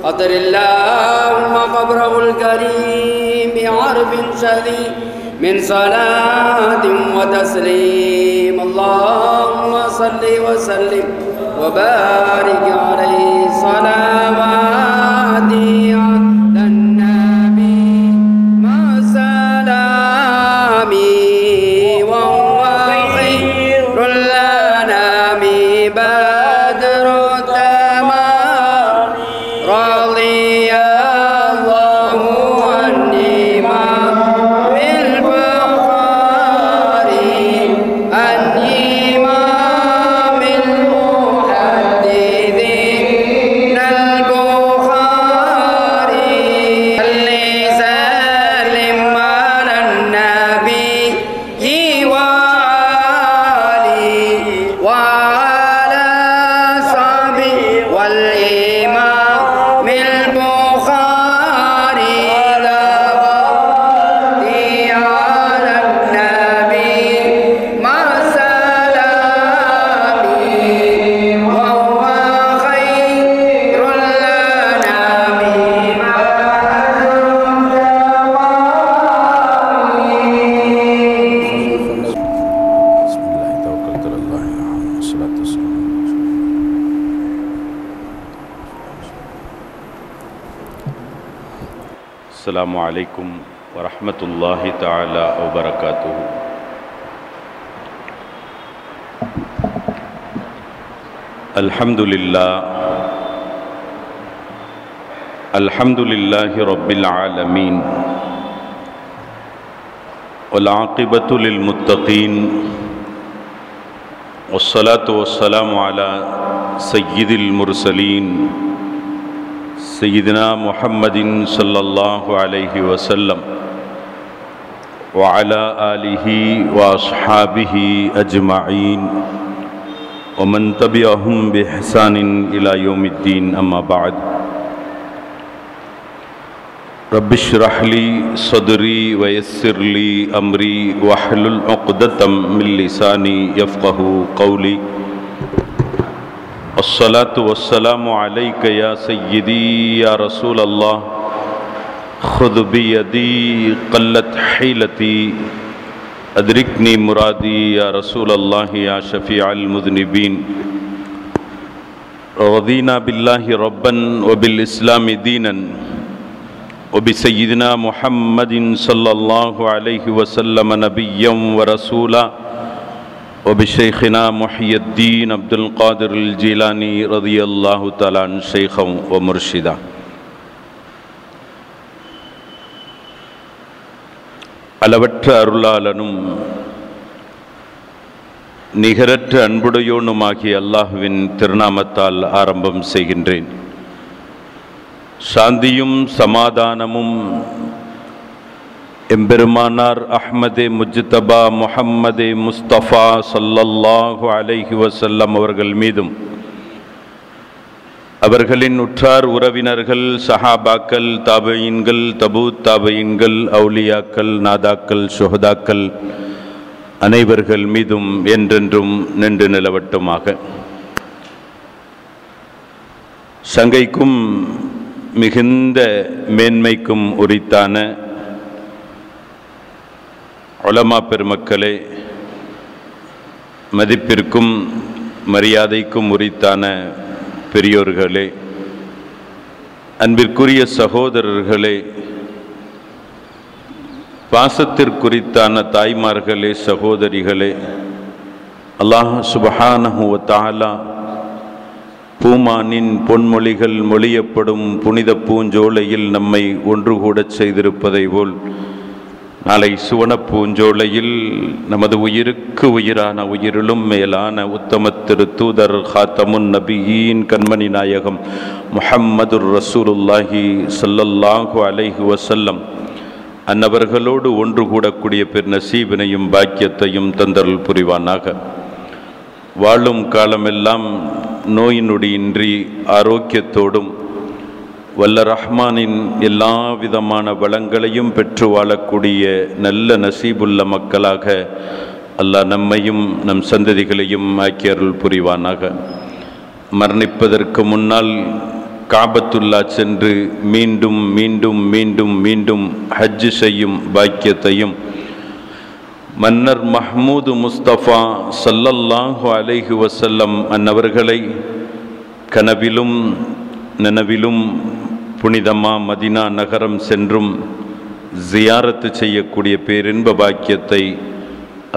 أطر اللهم قبره الكريم بعرف شديد من صلاة وتسليم. اللهم صل وسلم وبارك عليه صلواتي على النبي مع سلامي وهو خير الأنام بدر التمام رضي الله عني مع بالفخار عن إمام المحدثين البخاري اللي سلم على النبي وآله وعلى صحبه والإمام البخاري لغدي على النبي مع سلامي وهو خير الأنام بسم الله توكلت على الله والصلاة والسلام على رسول الله. السلام عليكم ورحمة الله تعالى وبركاته. الحمد لله رب العالمين والعاقبة للمتقين والصلاة والسلام على سيد المرسلين سيدنا محمد صلى الله عليه وسلم وعلى آله وأصحابه أجمعين ومن تبعهم بإحسان إلى يوم الدين. أما بعد، رب اشرح لي صدري ويسر لي أمري واحلل عقدة من لساني يفقه قولي. الصلاة والسلام عليك يا سيدي يا رسول الله، خذ بيدي قلت حيلتي أدركني مرادي يا رسول الله يا شفيع المذنبين. رضينا بالله ربا وبالإسلام دينا وبسيدنا محمد صلى الله عليه وسلم نبيا ورسولا وبشيخنا محي الدين عبد القادر الجيلاني رضي الله تعالى عنه شيخا ومرشدا. அளவற்ற அருளாளனும் நிகரற்ற அன்புடையோனுமாகிய அல்லாஹுவின் திருநாமத்தால் ஆரம்பம் செய்கின்றேன். சாந்தியும் சமாதானமும் எம்பெருமானார் அஹ்மதே முஜ்தபா முஹம்மதே முஸ்தபா ஸல்லல்லாஹு அலைஹி வஸல்லம் அவர்கள் மீதும் அவர்களின் உற்றார் உறவினர்கள் சஹாபாக்கள் தாபீன்கள் தபூத் தாபீன்கள் அவுலியாக்கள் நாதாக்கள் சுஹதாக்கள் அனைவர்கள் மீதும் என்றென்றும் நின்று நிலவட்டுமாக. சங்கைக்கும் மிகுந்த மேன்மைக்கும் உரித்தான உலமா பெருமக்களே, மதிப்பிற்கும் மரியாதைக்கும் உரித்தான பெரியோர்களே, அன்பிற்குரிய சகோதரர்களே, பாசத்திற்குரித்தான தாய்மார்களே, சகோதரிகளே, அல்லாஹ் சுப்ஹானஹு வ தஆலா பூமானின் பொன்மொழிகள் மொழியப்படும் புனித பூஞ்சோலையில் நம்மை ஒன்று கூடச் செய்திருப்பதை போல் நாளை சுவன பூஞ்சோலையில் நமது உயிருக்கு உயிரான உயிரிலும் மேலான உத்தம திரு தூதர் ஹாத்தமுன் நபியீன் கண்மணி நாயகம் முஹம்மதுர் ரசூலுல்லாஹி ஸல்லல்லாஹு அலைஹி வஸல்லம் அன்னவர்களோடு ஒன்று கூடக்கூடிய பெருநசீபினையும் பாக்கியத்தையும் தந்தருள் புரிவானாக. வாழும் காலமெல்லாம் நோய் நொடியின்றி ஆரோக்கியத்தோடும் வல்ல ரஹ்மானின் எல்லா விதமான வளங்களையும் பெற்று வாழக்கூடிய நல்ல நசீபுள்ள மக்களாக அல்லாஹ் நம்மையும் நம் சந்ததிகளையும் ஆக்கி அருள் புரிவானாக. மரணிப்பதற்கு முன்னால் காபத்துல்லா சென்று மீண்டும் மீண்டும் மீண்டும் மீண்டும் ஹஜ் செய்யும் பாக்கியத்தையும் மன்னர் மஹ்மூது முஸ்தபா ஸல்லல்லாஹு அலைஹி வஸல்லம் அன்னவர்களை கனவிலும் நனவிலும் புனிதமா மதினா நகரம் சென்றும் ஜியாரத்து செய்யக்கூடிய பேரின்ப பாக்கியத்தை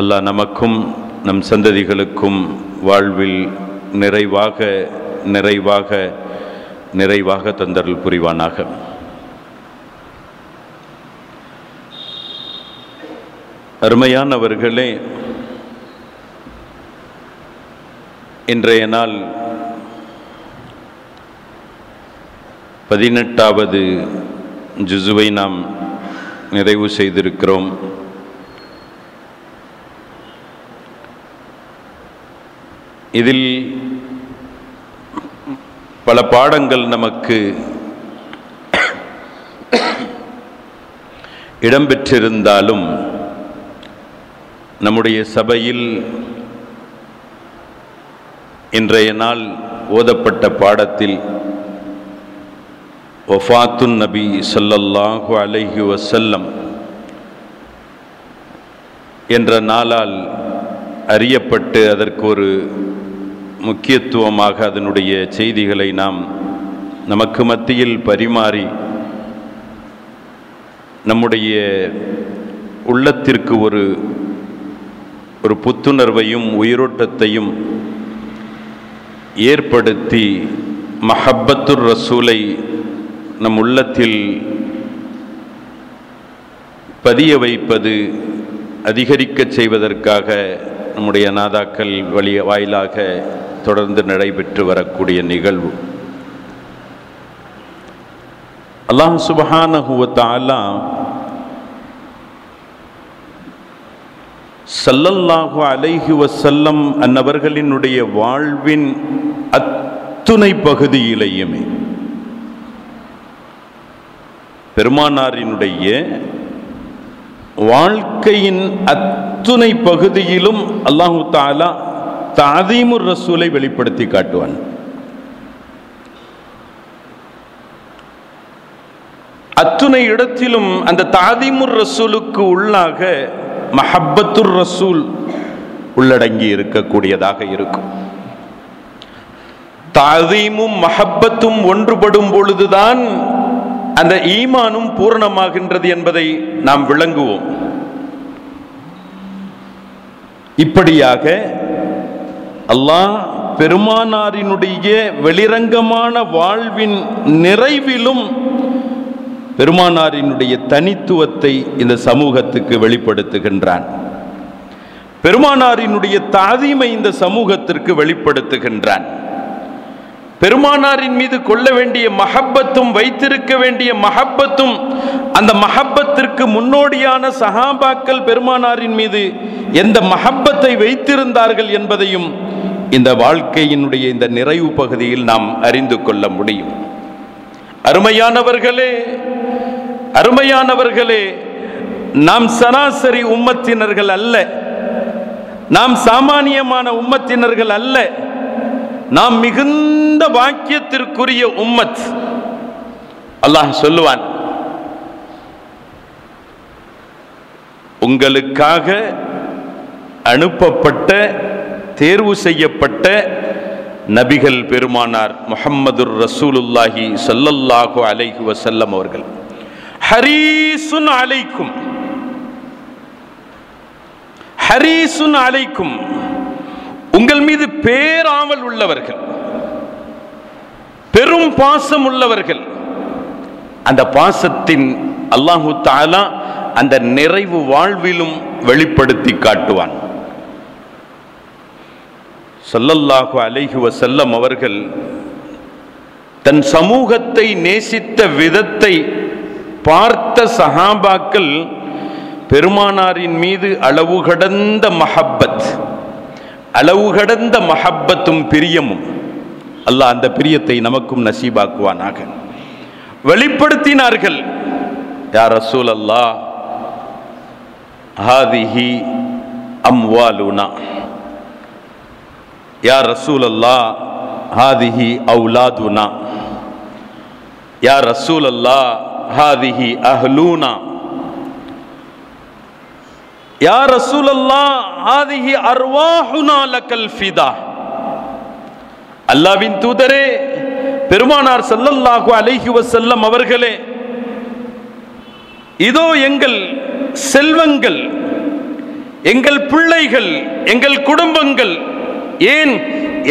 அல்லாஹ் நமக்கும் நம் சந்ததிகளுக்கும் வாழ்வில் நிறைவாக நிறைவாக நிறைவாக தந்தருள் புரிவானாக. அருமையானவர்களே, இன்றைய நாள் 18வது ஜுசுவை நாம் நிறைவு செய்திருக்கிறோம். இதில் பல பாடங்கள் நமக்கு இடம்பெற்றிருந்தாலும் நம்முடைய சபையில் இன்றைய நாள் ஓதப்பட்ட பாடத்தில் வஃபாத்துன் நபி ஸல்லல்லாஹு அலைஹி வஸல்லம் என்ற நாளால் அறியப்பட்டு அதற்கு ஒரு முக்கியத்துவமாக அதனுடைய செய்திகளை நாம் நமக்கு மத்தியில் பரிமாறி நம்முடைய உள்ளத்திற்கு ஒரு புத்துணர்வையும் உயிரோட்டத்தையும் ஏற்படுத்தி மஹப்பத்துர் ரசூலை நம் உள்ளத்தில் பதிய வைப்பது அதிகரிக்க செய்வதற்காக நம்முடைய நாதாக்கள் வாயிலாக தொடர்ந்து நடைபெற்று வரக்கூடிய நிகழ்வு. அல்லாஹ் சுப்ஹானஹு வ தஆலா ஸல்லல்லாஹு அலைஹி வஸல்லம் அன்னவர்களினுடைய வாழ்வின் அத்துணை பகுதியிலேயுமே பெருமானாரினுடைய வாழ்க்கையின் அத்துணை பகுதியிலும் அல்லாஹு தஆலா தஅதீமுர் ரசூலை வெளிப்படுத்தி காட்டுவான். அத்துணை இடத்திலும் அந்த தஅதீமுர் ரசூலுக்கு உள்ளாக மஹப்பத்துர் ரசூல் உள்ளடங்கி இருக்கக்கூடியதாக இருக்கும். தஅதீமும் மஹப்பத்தும் ஒன்றுபடும் பொழுதுதான் அந்த ஈமானும் பூரணமாகின்றது என்பதை நாம் விளங்குவோம். இப்படியாக அல்லாஹ் பெருமானாரினுடைய வெளிரங்கமான வாழ்வின் நிறைவிலும் பெருமானாரினுடைய தனித்துவத்தை இந்த சமூகத்துக்கு வெளிப்படுத்துகின்றான். பெருமானாரினுடைய தஅதீமை இந்த சமூகத்திற்கு வெளிப்படுத்துகின்றான். பெருமானாரின் மீது கொள்ள வேண்டிய மஹப்பத்தும் வைத்திருக்க வேண்டிய மஹப்பத்தும் அந்த மஹப்பத்திற்கு முன்னோடியான சஹாபாக்கள் பெருமானாரின் மீது எந்த மஹப்பத்தை வைத்திருந்தார்கள் என்பதையும் இந்த வாழ்க்கையினுடைய இந்த நிறைவு பகுதியில் நாம் அறிந்து கொள்ள முடியும். அருமையானவர்களே, அருமையானவர்களே, நாம் சராசரி உம்மத்தினர்கள் அல்ல, நாம் சாமானியமான உம்மத்தினர்கள் அல்ல, நாம் மிகுந்த பாக்கியத்திற்குரிய உம்மத். அல்லாஹ் சொல்லுவான், உங்களுக்காக அனுப்பப்பட்ட தேர்வு செய்யப்பட்ட நபிகள் பெருமானார் முஹம்மதுர் ரசூலுல்லாஹி ஸல்லல்லாஹு அலைஹி வஸல்லம் அவர்கள் ஹரீசுன் அலைக்கும், ஹரீசுன் அலைக்கும், உங்கள் மீது பேராவல் உள்ளவர்கள், பெரும் பாசம் உள்ளவர்கள். அந்த பாசத்தின் அல்லாஹு தஆலா அந்த நிறைவு வாழ்விலும் வெளிப்படுத்தி காட்டுவான். ஸல்லல்லாஹு அலைஹி வஸல்லம் அவர்கள் தன் சமூகத்தை நேசித்த விதத்தை பார்த்த சஹாபாக்கள் பெருமானாரின் மீது அளவு கடந்த மஹப்பத், அளவு கடந்த மஹப்பத்தும் பிரியமும், அல்லாஹ் அந்த பிரியத்தை நமக்கும் நசீபாக்குவானாக, வெளிப்படுத்தினார்கள். யா ரசூலல்லாஹ், ஹாதிஹி அம்வாலுனா, யா ரசூலல்லாஹ் ஹாதிஹி அவுலாதுனா, யா ரசூலல்லாஹ் ஹாதிஹி அஹ்லூனா, யா ரசூலல்லாஹ் ஹாதிஹி அர்வாஹுனா லக்கல் ஃபிதா. அல்லாஹ்வின் தூதரே, பெருமானார் ஸல்லல்லாஹு அலைஹி வஸல்லம் அவர்களே, இதோ எங்கள் செல்வங்கள், எங்கள் பிள்ளைகள், எங்கள் குடும்பங்கள், ஏன்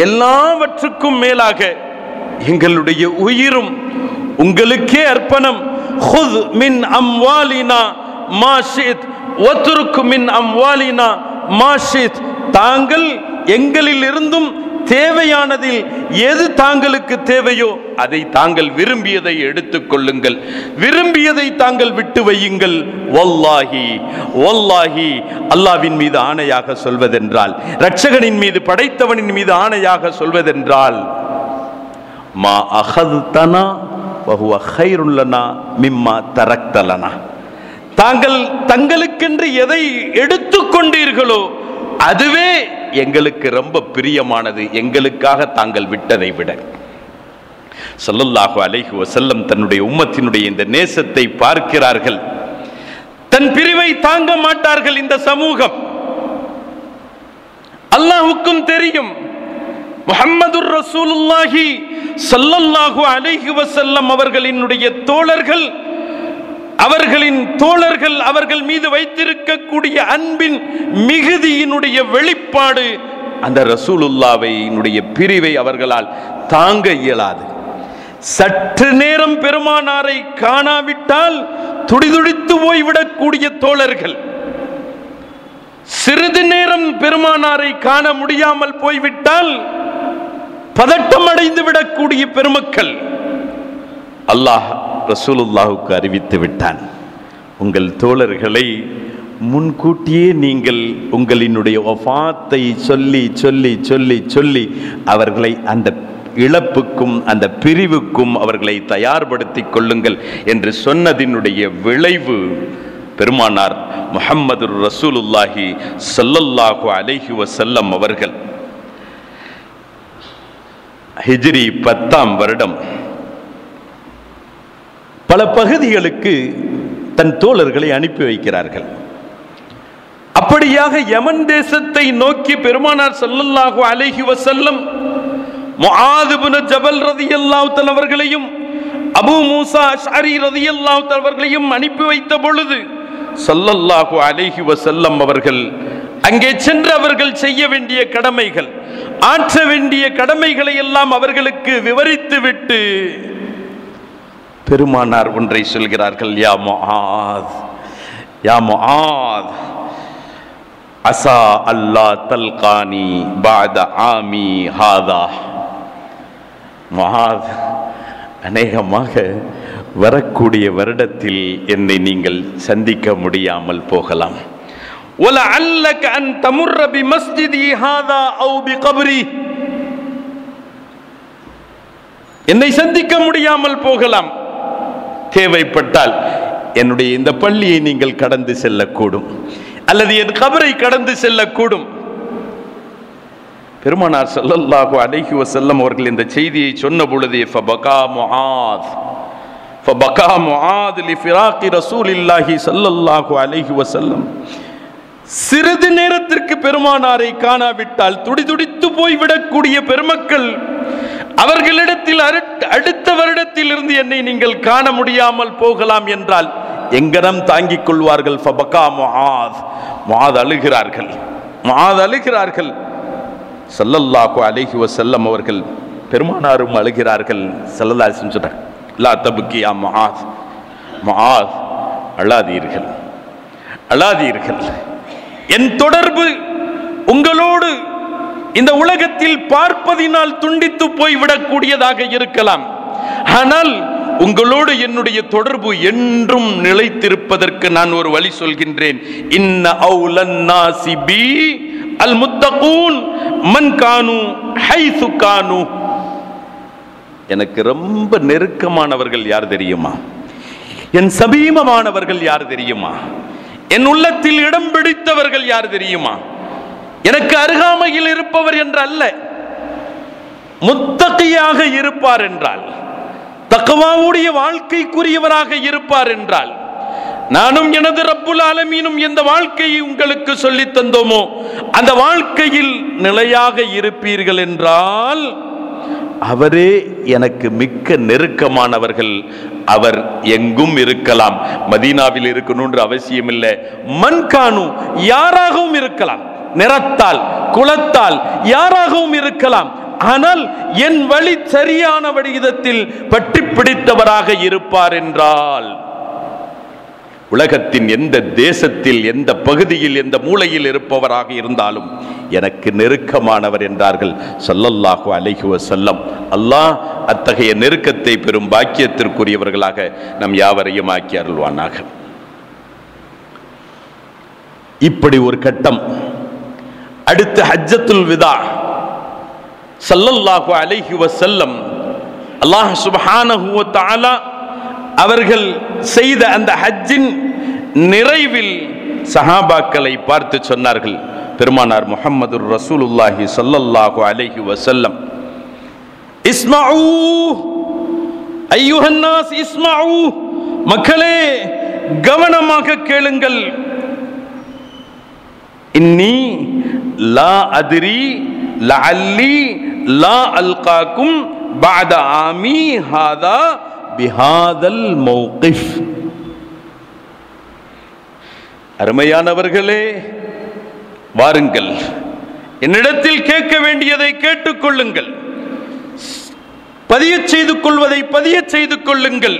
எல்லாவற்றுக்கும் மேலாக எங்களுடைய உயிரும் உங்களுக்கே அர்ப்பணம். ஹுத் மின் அம்வாலினா மா ஷித் வத்ருக் மின் அம்வாலினா மா ஷித். தாங்கள் எங்களில் இருந்தும் தேவையானதில் எது தாங்களுக்கு தேவையோ அதை தாங்கள் விரும்பியதை எடுத்துக் கொள்ளுங்கள், விரும்பியதை தாங்கள் விட்டு வையுங்கள். வல்லாஹி வல்லாஹி, அல்லாஹ்வின் மீது ஆணையாக சொல்வதென்றால், இரட்சகனின் மீது, படைத்தவனின் மீது ஆணையாக சொல்வதென்றால், மா அஹதுதனா வஹுவ கைருல் லனா மிம்மா தரக்தலனா. தாங்கள் தங்களுக்கென்று எதை எடுத்துக்கொண்டீர்களோ அதுவே எங்களுக்கு ரொம்ப பிரியமானது, எங்களுக்காக தாங்கள் விட்டதை விட. ஸல்லல்லாஹு அலைஹி வஸல்லம் தன்னுடைய உம்மத்தினுடைய இந்த நேசத்தை பார்க்கிறார்கள். தன் பிரிவை தாங்க மாட்டார்கள் இந்த சமூகம். அல்லாஹ்வுக்கும் தெரியும், முஹம்மதுர் ரசூலுல்லாஹி ஸல்லல்லாஹு அலைஹி வஸல்லம் அவர்களினுடைய தோழர்கள், அவர்களின் தோழர்கள் அவர்கள் மீது வைத்திருக்கக்கூடிய அன்பின் மிகுதியினுடைய வெளிப்பாடு அந்த ரசூலுல்லாஹ்வினுடைய பிரிவை அவர்களால் தாங்க இயலாது. சற்று நேரம் பெருமானாரை காணாவிட்டால் துடிதுடித்து போய்விடக்கூடிய தோழர்கள், சிறிது நேரம் பெருமானாரை காண முடியாமல் போய்விட்டால் பதட்டம் அடைந்து விடக்கூடிய பெருமக்கள். அல்லாஹ் ரசூலுல்லாஹுக்கு அறிவித்து விட்டான், உங்கள் தோழர்களை முன்கூட்டியே நீங்கள் உங்களினுடைய வஃபாத்தை சொல்லி சொல்லி சொல்லி சொல்லி அவர்களை அந்த இழப்புக்கும் அந்த பிரிவுக்கும் அவர்களை தயார்படுத்திக் கொள்ளுங்கள் என்று சொன்னதினுடைய விளைவு பெருமானார் முஹம்மது ரசூலுல்லாஹி ஸல்லல்லாஹு அலைஹி வஸல்லம் அவர்கள் ஹிஜ்ரி 10ஆம் வருடம் பல பகுதிகளுக்கு தன் தோழர்களை அனுப்பி வைக்கிறார்கள். அப்படியாக யமன் தேசத்தை நோக்கி பெருமானார் ஸல்லல்லாஹு அலைஹி வஸல்லம் முஆத் இப்னு ஜபல் ரலியல்லாஹு தஆலா அவர்களையும் அபூ மூஸா அஷ்அரி ரலியல்லாஹு தஆலா அவர்களையும் அனுப்பி வைத்த பொழுது ஸல்லல்லாஹு அலைஹி வஸல்லம் அவர்கள் அங்கே சென்று அவர்கள் செய்ய வேண்டிய கடமைகள், ஆற்ற வேண்டிய கடமைகளை எல்லாம் அவர்களுக்கு விவரித்து விட்டு பெருமானார் ஒன்றை சொல்கிறார்கள், யா முஆத், யா முஆத், அஸா அல்லா தல்கானி பாத ஆமி ஹாதா. முஆத், அநேகமாக வரக்கூடிய வருடத்தில் என்னை நீங்கள் சந்திக்க முடியாமல் போகலாம். وَلَعَلَّكَ أَن تَمُرَّ بِمَسْجِدِي هَذَا أَوْ بِقَبْرِي. என்னை சந்திக்க முடியாமல் போகலாம், தேவைப்பட்டால் என்னுடைய இந்த பள்ளியை நீங்கள் கடந்து செல்லக்கூடும், அல்லது என் கபரை கடந்து செல்லக்கூடும். பெருமானார் ஸல்லல்லாஹு அலைஹி வஸல்லம் அவர்கள் இந்த செய்தியை சொன்ன பொழுது ஃபபகா முஆத் லிஃபிராகி ரசூலில்லாஹி ஸல்லல்லாஹு அலைஹி வஸல்லம். சிறிது நேரத்திற்கு பெருமானாரை காணாவிட்டால் துடிதுடித்து போய்விடக்கூடிய பெருமக்கள் அவர்களிடத்தில் அடுத்த வருடத்தில் இருந்து என்னை நீங்கள் காண முடியாமல் போகலாம் என்றால் எங்கனம் தாங்கிக் கொள்வார்கள்? ஃபபகா முஆத், முஆத் அழுகிறார்கள், முஆத் அழுகிறார்கள். ஸல்லல்லாஹு அலைஹி வஸல்லம் அவர்கள் பெருமானாரும் அழுகிறார்கள். ஸல்லல்லாஹு அலைஹி வஸல்லம் சொன்னார், லா தப்கி யா முஆத், முஆத் அழாதீர்கள், அழாதீர்கள். என் தொடர்பு உங்களோடு இந்த உலகத்தில் பார்ப்பதினால் துண்டித்து போய்விடக்கூடியதாக இருக்கலாம், ஆனால் உங்களோடு என்னுடைய தொடர்பு என்றும் நிலைத்திருப்பதற்கு நான் ஒரு வழி சொல்கின்றேன். இன்ன அவுலன் நாசி பி அல் முத்தகூன் மன் கானு ஹைது கானு. எனக்கு ரொம்ப நெருக்கமானவர்கள் யார் தெரியுமா? என் சமீபமானவர்கள் யார் தெரியுமா? என் உள்ளத்தில் இடம் பிடித்தவர்கள் யார் தெரியுமா? எனக்கு அருகாமையில் இருப்பவர் என்று அல்ல, முத்தகியாக இருப்பார் என்றால், தக்வாவுடைய வாழ்க்கைக்குரியவராக இருப்பார் என்றால், நானும் எனது ரப்புல் ஆலமீனும் எந்த வாழ்க்கையை உங்களுக்கு சொல்லித் தந்தோமோ அந்த வாழ்க்கையில் நிலையாக இருப்பீர்கள் என்றால் அவரே எனக்கு மிக்க நெருக்கமானவர்கள். அவர் எங்கும் இருக்கலாம், மதீனாவில் இருக்கணும்ன்ற அவசியம் இல்லை. மன்கானு, யாராகவும் இருக்கலாம், நிறத்தால் குலத்தால் யாராகவும் இருக்கலாம். ஆனால் என் வழி சரியான விதத்தில் பற்றி பிடித்தவராக இருப்பார் என்றால், உலகத்தின் எந்த தேசத்தில், எந்த பகுதியில், எந்த மூலையில் இருப்பவராக இருந்தாலும் எனக்கு நெருக்கமானவர் என்றார்கள் ஸல்லல்லாஹு அலைஹி வஸல்லம். அல்லாஹ் அத்தகைய நெருக்கத்தை பெறும் பாக்கியத்திற்குரியவர்களாக நம் யாவரையும் ஆக்கி அருள்வானாக. இப்படி ஒரு கட்டம். அடுத்து ஹஜ்ஜத்துல் விதா. ஸல்லல்லாஹு அலைஹி வஸல்லம் அல்லாஹ் சுப்ஹானஹு வ தஆலா அவர்கள் செய்த அந்த ஹஜ்ஜின் நிறைவில் சஹாபாக்களை பார்த்து சொன்னார்கள். பெருமானார் முஹம்மது ரசூலுல்லாஹி ஸல்லல்லாஹு அலைஹி வஸல்லம், இஸ்மஊ அய்யுஹன் நாஸ் இஸ்மஊ, மக்களே கவனமாக கேளுங்கள். இன்னி லா அத்ரி லஅல்லி லா அல்காக்கும் பஅத ஆமி ஹாதா பிஹாதல் மௌகிஃப். அருமையானவர்களே, வாருங்கள், என்னிடத்தில் கேட்க வேண்டியதை கேட்டுக்கொள்ளுங்கள், பதிய செய்து கொள்வதை பதிய செய்து கொள்ளுங்கள்,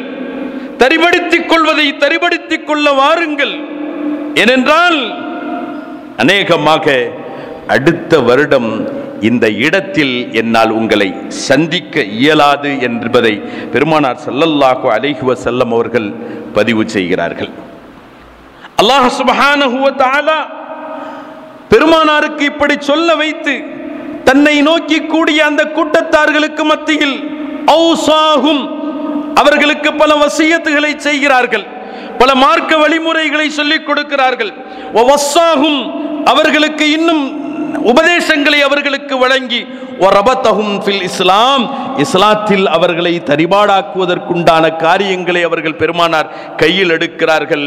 தரிபடுத்திக் கொள்வதை தரிபடுத்திக் கொள்ள வாருங்கள். ஏனென்றால் அநேகமாக அடுத்த வருடம் இந்த இடத்தில் என்னால் உங்களை சந்திக்க இயலாது என்பதை பெருமானார் ஸல்லல்லாஹு அலைஹி வஸல்லம் அவர்கள் பதிவு செய்கிறார்கள். அல்லாஹ் சுப்ஹானஹு வ தஆலா பெருமானாருக்கு இப்படி சொல்ல வைத்து தன்னை நோக்கி கூடிய அந்த கூட்டத்தார்களுக்கு மத்தியில் ஔசாஹும், அவர்களுக்கு பல வசியத்துகளை செய்கிறார்கள், பல மார்க்க வழிமுறைகளை சொல்லிக் கொடுக்கிறார்கள். வஸ்ஸாஹும், அவர்களுக்கு இன்னும் உபதேசங்களை அவர்களுக்கு வழங்கி, வரபத்தஹும் ஃபில் இஸ்லாம், இஸ்லாத்தில் அவர்களை தரிபாடாக்குவதற்குண்டான காரியங்களை அவர்கள் பெருமானார் கையில் எடுக்கிறார்கள்.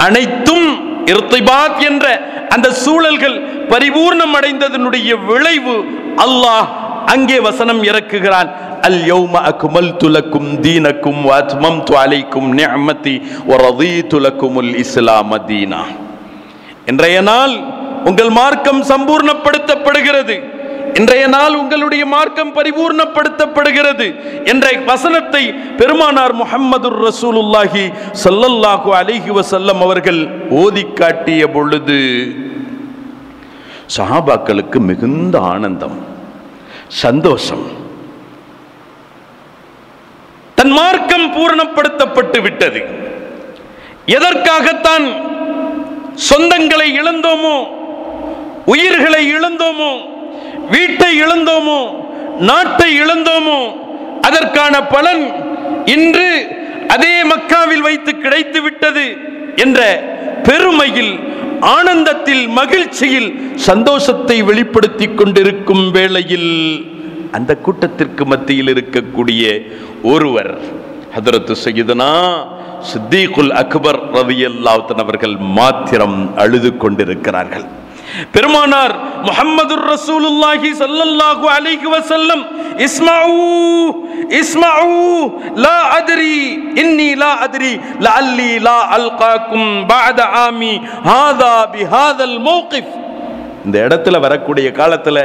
அனைத்தும் இர்திபாத் என்ற அந்த சூழல்கள் பரிபூர்ணம் அடைந்ததனுடைய விளைவு அல்லாஹ் அங்கே வசனம் இறக்குகிறான். அல் யௌம அக்மல்து லக்கும் தீனக்கும் வ அத்மம்து அலைக்கும் நிஅமதி வ ரதீது லக்குமுல் இஸ்லாம தீனா. இன்றைய நாள் உங்கள் மார்க்கம் சம்பூர்ணப்படுத்தப்படுகிறது, இன்றைய நாள் உங்களுடைய மார்க்கம் பரிபூர்ணப்படுத்தப்படுகிறது என்ற வசனத்தை பெருமானார் முஹம்மது ரசூலுல்லாஹி ஸல்லல்லாஹு அலைஹி வஸல்லம் அவர்கள் ஓதி காட்டிய பொழுது சஹாபாக்களுக்கு மிகுந்த ஆனந்தம், சந்தோஷம். தன் மார்க்கம் பூரணப்படுத்தப்பட்டு விட்டது. எதற்காகத்தான் சொந்தங்களை இழந்தோமோ, உயிர்களை இழந்தோமோ, வீட்டை இழந்தோமோ, நாட்டை இழந்தோமோ, அதற்கான பலன் இன்று அதே மக்காவில் வைத்து கிடைத்து விட்டது என்ற பெருமையில், ஆனந்தத்தில், மகிழ்ச்சியில், சந்தோஷத்தை வெளிப்படுத்திக் கொண்டிருக்கும் வேளையில் அந்த கூட்டத்திற்கு மத்தியில் இருக்கக்கூடிய ஒருவர் ஹதரத்து சய்யிதுனா சித்தீக்குல் அக்பர் ரலியல்லாஹு தஆலா அவர்கள் மாத்திரம் அழுது கொண்டிருக்கிறார்கள். பெருமானார் முஹம்மது ரசூலுல்லாஹி ஸல்லல்லாஹு அலைஹி வஸல்லம், இஸ்மஊ இஸ்மஊ லா அத்ரி இன்னி லா அத்ரி லஅல்லி லா அல்காக்கும் பஅத ஆமி ஹாதா பிஹாதல் மௌகிஃப். இந்த இடத்துல வரக்கூடிய காலத்துல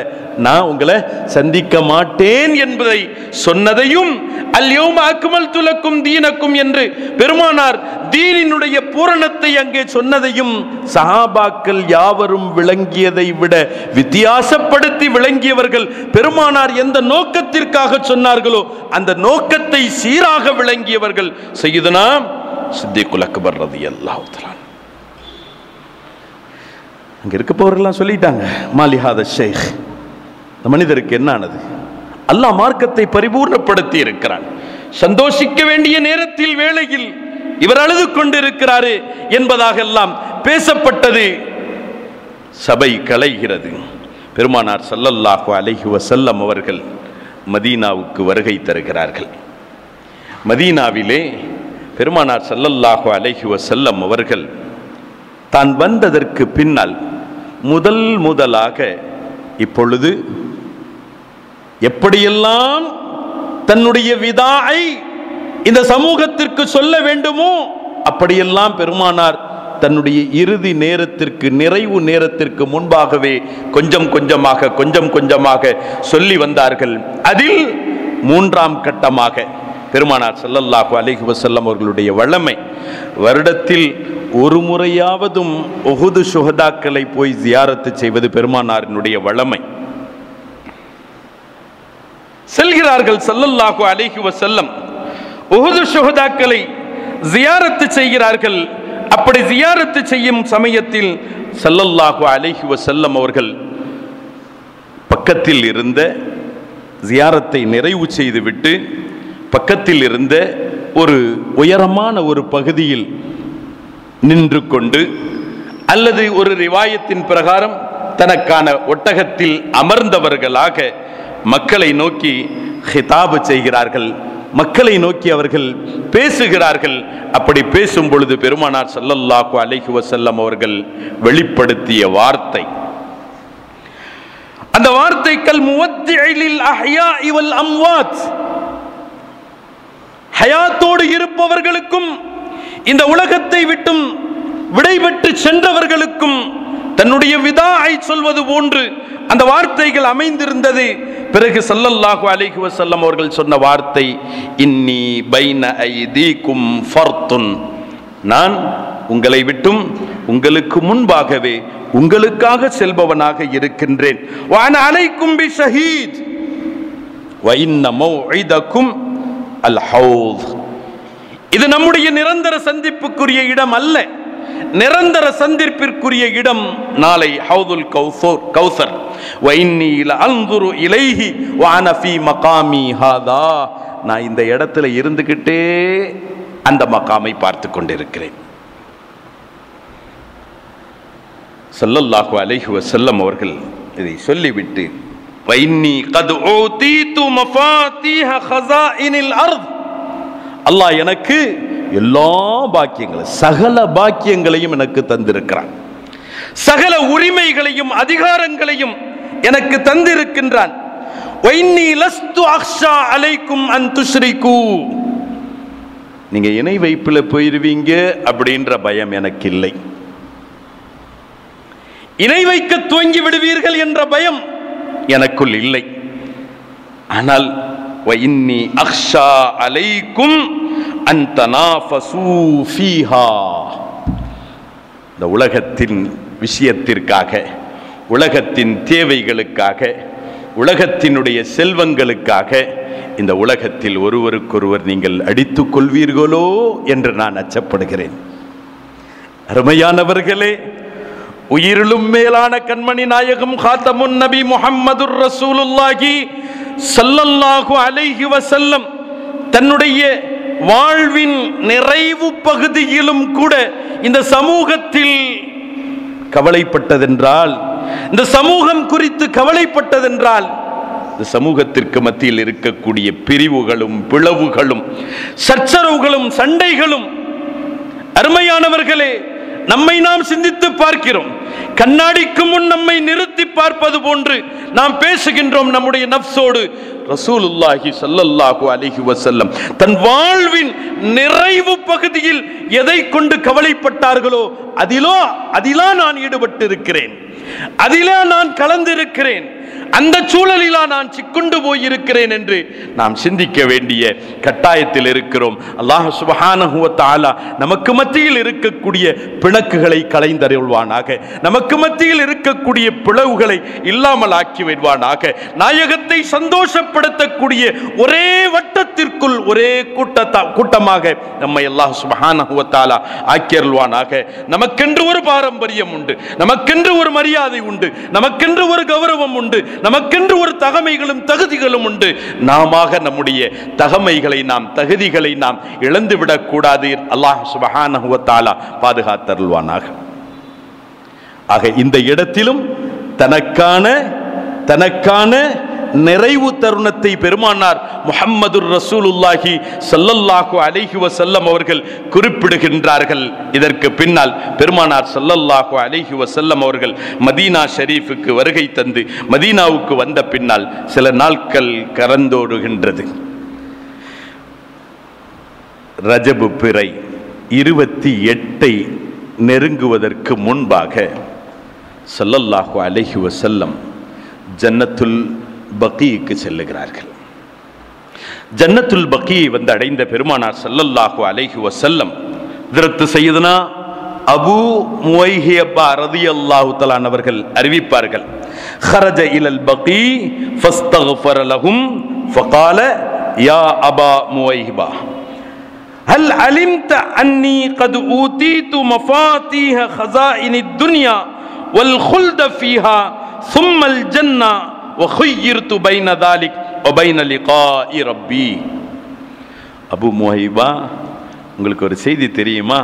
நான் உங்களை சந்திக்க மாட்டேன் என்பதை சொன்னதையும், அல் யௌம அக்மல்து லக்கும் தீனக்கும் என்று பெருமானார் தீனினுடைய பூரணத்தை அங்கே சொன்னதையும் சஹாபாக்கள் யாவரும் விளங்கியதை விட வித்தியாசப்படுத்தி விளங்கியவர்கள். பெருமானார் எந்த நோக்கத்திற்காக சொன்னார்களோ அந்த நோக்கத்தை சீராக விளங்கியவர்கள் சய்யிதுனா சித்தீக்குல் அக்பர் ரலியல்லாஹு தஆலா. அங்க இருக்க போவர்கள்லாம் சொல்லிட்டாங்க, மாலிஹாத ஷேக், இந்த மனிதருக்கு என்ன ஆனது? அல்லாஹ் மார்க்கத்தை பரிபூர்ணப்படுத்தி இருக்கிறான். சந்தோஷிக்க வேண்டிய நேரத்தில் வேளையில் இவர் அழுது கொண்டிருக்கிறாரு என்பதாக எல்லாம் பேசப்பட்டது. சபை கலைகிறது. பெருமானார் ஸல்லல்லாஹு அலைஹி வஸல்லம் அவர்கள் மதீனாவுக்கு வருகை தருகிறார்கள். மதீனாவிலே பெருமானார் ஸல்லல்லாஹு அலைஹி வஸல்லம் அவர்கள் தான் வந்ததற்கு பின்னால் முதலாக இப்பொழுது எப்படியெல்லாம் தன்னுடைய விதாயை இந்த சமூகத்திற்கு சொல்ல வேண்டுமோ அப்படியெல்லாம் பெருமானார் தன்னுடைய இறுதி நேரத்திற்கு, நிறைவு நேரத்திற்கு முன்பாகவே கொஞ்சம் கொஞ்சமாக சொல்லி வந்தார்கள். அதில் 3ஆம் கட்டமாக பெருமானார் ஸல்லல்லாஹு அலைஹி வஸல்லம் அவர்களுடைய வழமை, வருடத்தில் ஒரு முறையாவதும் உஹுது ஷுஹதாக்களை போய் ஜியாரத்து செய்வது பெருமானாரினுடைய வழமை. செல்கிறார்கள் ஸல்லல்லாஹு அலைஹி வஸல்லம், உஹுது ஷுஹதாக்களை ஜியாரத்து செய்கிறார்கள். அப்படி ஜியாரத்து செய்யும் சமயத்தில் ஸல்லல்லாஹு அலைஹி வஸல்லம் அவர்கள் பக்கத்தில் இருந்த ஜியாரத்தை நிறைவு செய்துவிட்டு பக்கத்தில் இருந்த ஒரு உயரமான ஒரு பகுதியில் நின்று கொண்டு, அல்லது ஒரு ரிவாயத்தின் பிரகாரம் தனக்கான ஒட்டகத்தில் அமர்ந்தவர்களாக மக்களை நோக்கி ஹிதாபு செய்கிறார்கள், மக்களை நோக்கி அவர்கள் பேசுகிறார்கள். அப்படி பேசும் பொழுது பெருமானார் ஸல்லல்லாஹு அலைஹி வஸல்லம் அவர்கள் வெளிப்படுத்திய வார்த்தை, அந்த வார்த்தைகள் முவத்திஇல் அஹ்யாஇ வல் அம்வாத், ஹயாத்தோடு இருப்பவர்களுக்கும் இந்த உலகத்தை விட்டும் விடைபெற்று சென்றவர்களுக்கும் தன்னுடைய விதாயை சொல்வது போன்று அந்த வார்த்தைகள் அமைந்திருந்தது. பிறகு ஸல்லல்லாஹு அலைஹி வஸல்லம் அவர்கள் சொன்ன வார்த்தை, இன்னி பைன ஐதீக்கும் ஃபர்துன், நான் உங்களை விட்டும் உங்களுக்கு முன்பாகவே உங்களுக்காக செல்பவனாக இருக்கின்றேன். வ அன அலைக்கும் பி ஷஹீத் வ இன்ன மௌஇதக்கும் அல் ஹௌத். இது நம்முடைய நிரந்தர சந்திப்புக்குரிய இடம் அல்ல, நிரந்தர சந்திப்பிற்குரிய இடம் நாளை ஹவுதுல் கௌசர். வ இன்னி லஅன்துரு இலைஹி வ அன ஃபீ மகாமி ஹாதா, நான் இந்த இடத்துல இருந்துகிட்டே அந்த மகாமை பார்த்து கொண்டிருக்கிறேன். ஸல்லல்லாஹு அலைஹி வஸல்லம் அவர்கள் இதை சொல்லிவிட்டு, வ இன்னி கத் ஊதீது மஃபாத்தீஹ ஹஸாயினில் அர்த், அல்லாஹ் எனக்கு எல்லா பாக்கியங்களும் சகல பாக்கியங்களையும் எனக்கு தந்திருக்கிறான், சகல உரிமைகளையும் அதிகாரங்களையும் எனக்கு தந்திருக்கின்றான். வைன்னி லஸ்து அக்ஷா அலைக்கும் அன் துஷ்ரிகு, நீங்க இணை வைப்பில் போயிருவீங்க அப்படின்ற பயம் எனக்கு இல்லை, இணை வைக்க துவங்கி விடுவீர்கள் என்ற பயம் எனக்குள் இல்லை. ஆனால் வைன்னி அக்ஷா அலைக்கும் அன் தனாஃபஸூ ஃபீஹா, இந்த உலகத்தின் விஷயத்திற்காக, உலகத்தின் தேவைகளுக்காக, உலகத்தினுடைய செல்வங்களுக்காக இந்த உலகத்தில் ஒருவருக்கொருவர் நீங்கள் அடித்துக் கொள்வீர்களோ என்று நான் அச்சப்படுகிறேன். அருமையானவர்களே, உயிரிலும் மேலான கண்மணி நாயகம் காத்தமுன் நபி முஹம்மதுர் ரசூலுல்லாஹி ஸல்லல்லாஹு அலைஹி வஸல்லம் தன்னுடைய வாழ்வின் நிறைவு பகுதியிலும் கூட இந்த சமூகத்தில் கவலைப்பட்டதென்றால், இந்த சமூகம் குறித்து கவலைப்பட்டதென்றால், இந்த சமூகத்திற்கு மத்தியில் இருக்கக்கூடிய பிரிவுகளும் பிளவுகளும் சச்சரவுகளும் சண்டைகளும், அருமையானவர்களே, நம்மை நாம் சிந்தித்து பார்க்கிறோம். கண்ணாடிக்கு முன் நம்மை நிறுத்தி பார்ப்பது போன்று நாம் பேசுகின்றோம் நம்முடைய நஃப்ஸோடு. ரசூலுல்லாஹி ஸல்லல்லாஹு அலைஹி வஸல்லம் தன் வாழ்வின் நிறைவு பகுதியில் எதை கொண்டு கவலைப்பட்டார்களோ அதிலா நான் ஈடுபட்டு இருக்கிறேன், அதிலா நான் கலந்திருக்கிறேன், அந்த சூழலிலா நான் சிக்குண்டு போயிருக்கிறேன் என்று நாம் சிந்திக்க வேண்டிய கட்டாயத்தில் இருக்கிறோம். அல்லாஹ் சுப்ஹானஹு வ தஆலா நமக்கு மத்தியில் இருக்கக்கூடிய பிணக்குகளை களைந்தருள்வானாக, நமக்கு மத்தியில் இருக்கக்கூடிய பிளவுகளை இல்லாமல் ஆக்கி விடுவானாக. நாயகத்தை சந்தோஷப்படுத்தக்கூடிய ஒரே வட்டத்திற்குள் ஒரே கூட்டமாக நம்மை அல்லாஹ் சுப்ஹானஹு வ தஆலா ஆக்கியருள்வானாக. நமக்கென்று ஒரு பாரம்பரியம் உண்டு, நமக்கென்று ஒரு மரியாதை உண்டு, நமக்கென்று ஒரு கௌரவம் உண்டு, நமக்கென்று ஒரு தகமைகளும் தகுதிகளும் உண்டு. நாமாக நம்முடைய தகமைகளை நாம் தகுதிகளை நாம் இழந்துவிடக் கூடாது. அல்லாஹ் சுப்ஹானஹு வ தஆலா பாதுகாத்தருள்வானாக. ஆக இந்த இடத்திலும் தனக்கான நிறைவு தருணத்தை பெருமானார் முஹம்மதுர் ரசூலுல்லாஹி ஸல்லல்லாஹு அலைஹி வஸல்லம் அவர்கள் குறிப்பிடுகின்றார்கள். இதற்கு பின்னால் பெருமானார் ஸல்லல்லாஹு அலைஹி வஸல்லம் அவர்கள் மதீனா ஷரீஃபுக்கு வருகை தந்து மதீனாவுக்கு வந்த பின்னால் சில நாட்கள் கரந்தோடுகின்றது. ரஜபு பிறை 28 நெருங்குவதற்கு முன்பாக ஸல்லல்லாஹு அலைஹி வஸல்லம் ஜன்னத்துல் பகீக்கு செல்லுகிறார்கள். ஜன்னத்துல் பகீ வந்து அடைந்த பெருமானார் ஸல்லல்லாஹு அலைஹி வஸல்லம் ஹஜ்ரத் சையதுனா அபூ முவைஹிபா ரலியல்லாஹு தஆலா அவர்கள் அறிவிப்பார்கள், خرج الى البقيع فاستغفر لهم فقال يا ابا مويهبة هل علمت اني قد اوتيت مفاتيح خزائن الدنيا والخلد فيها ثم الجنة وخيرت بين ذلك وبين لقاء ربي. அபூ முவைஹிபா, உங்களுக்கு ஒரு செய்தி தெரியுமா?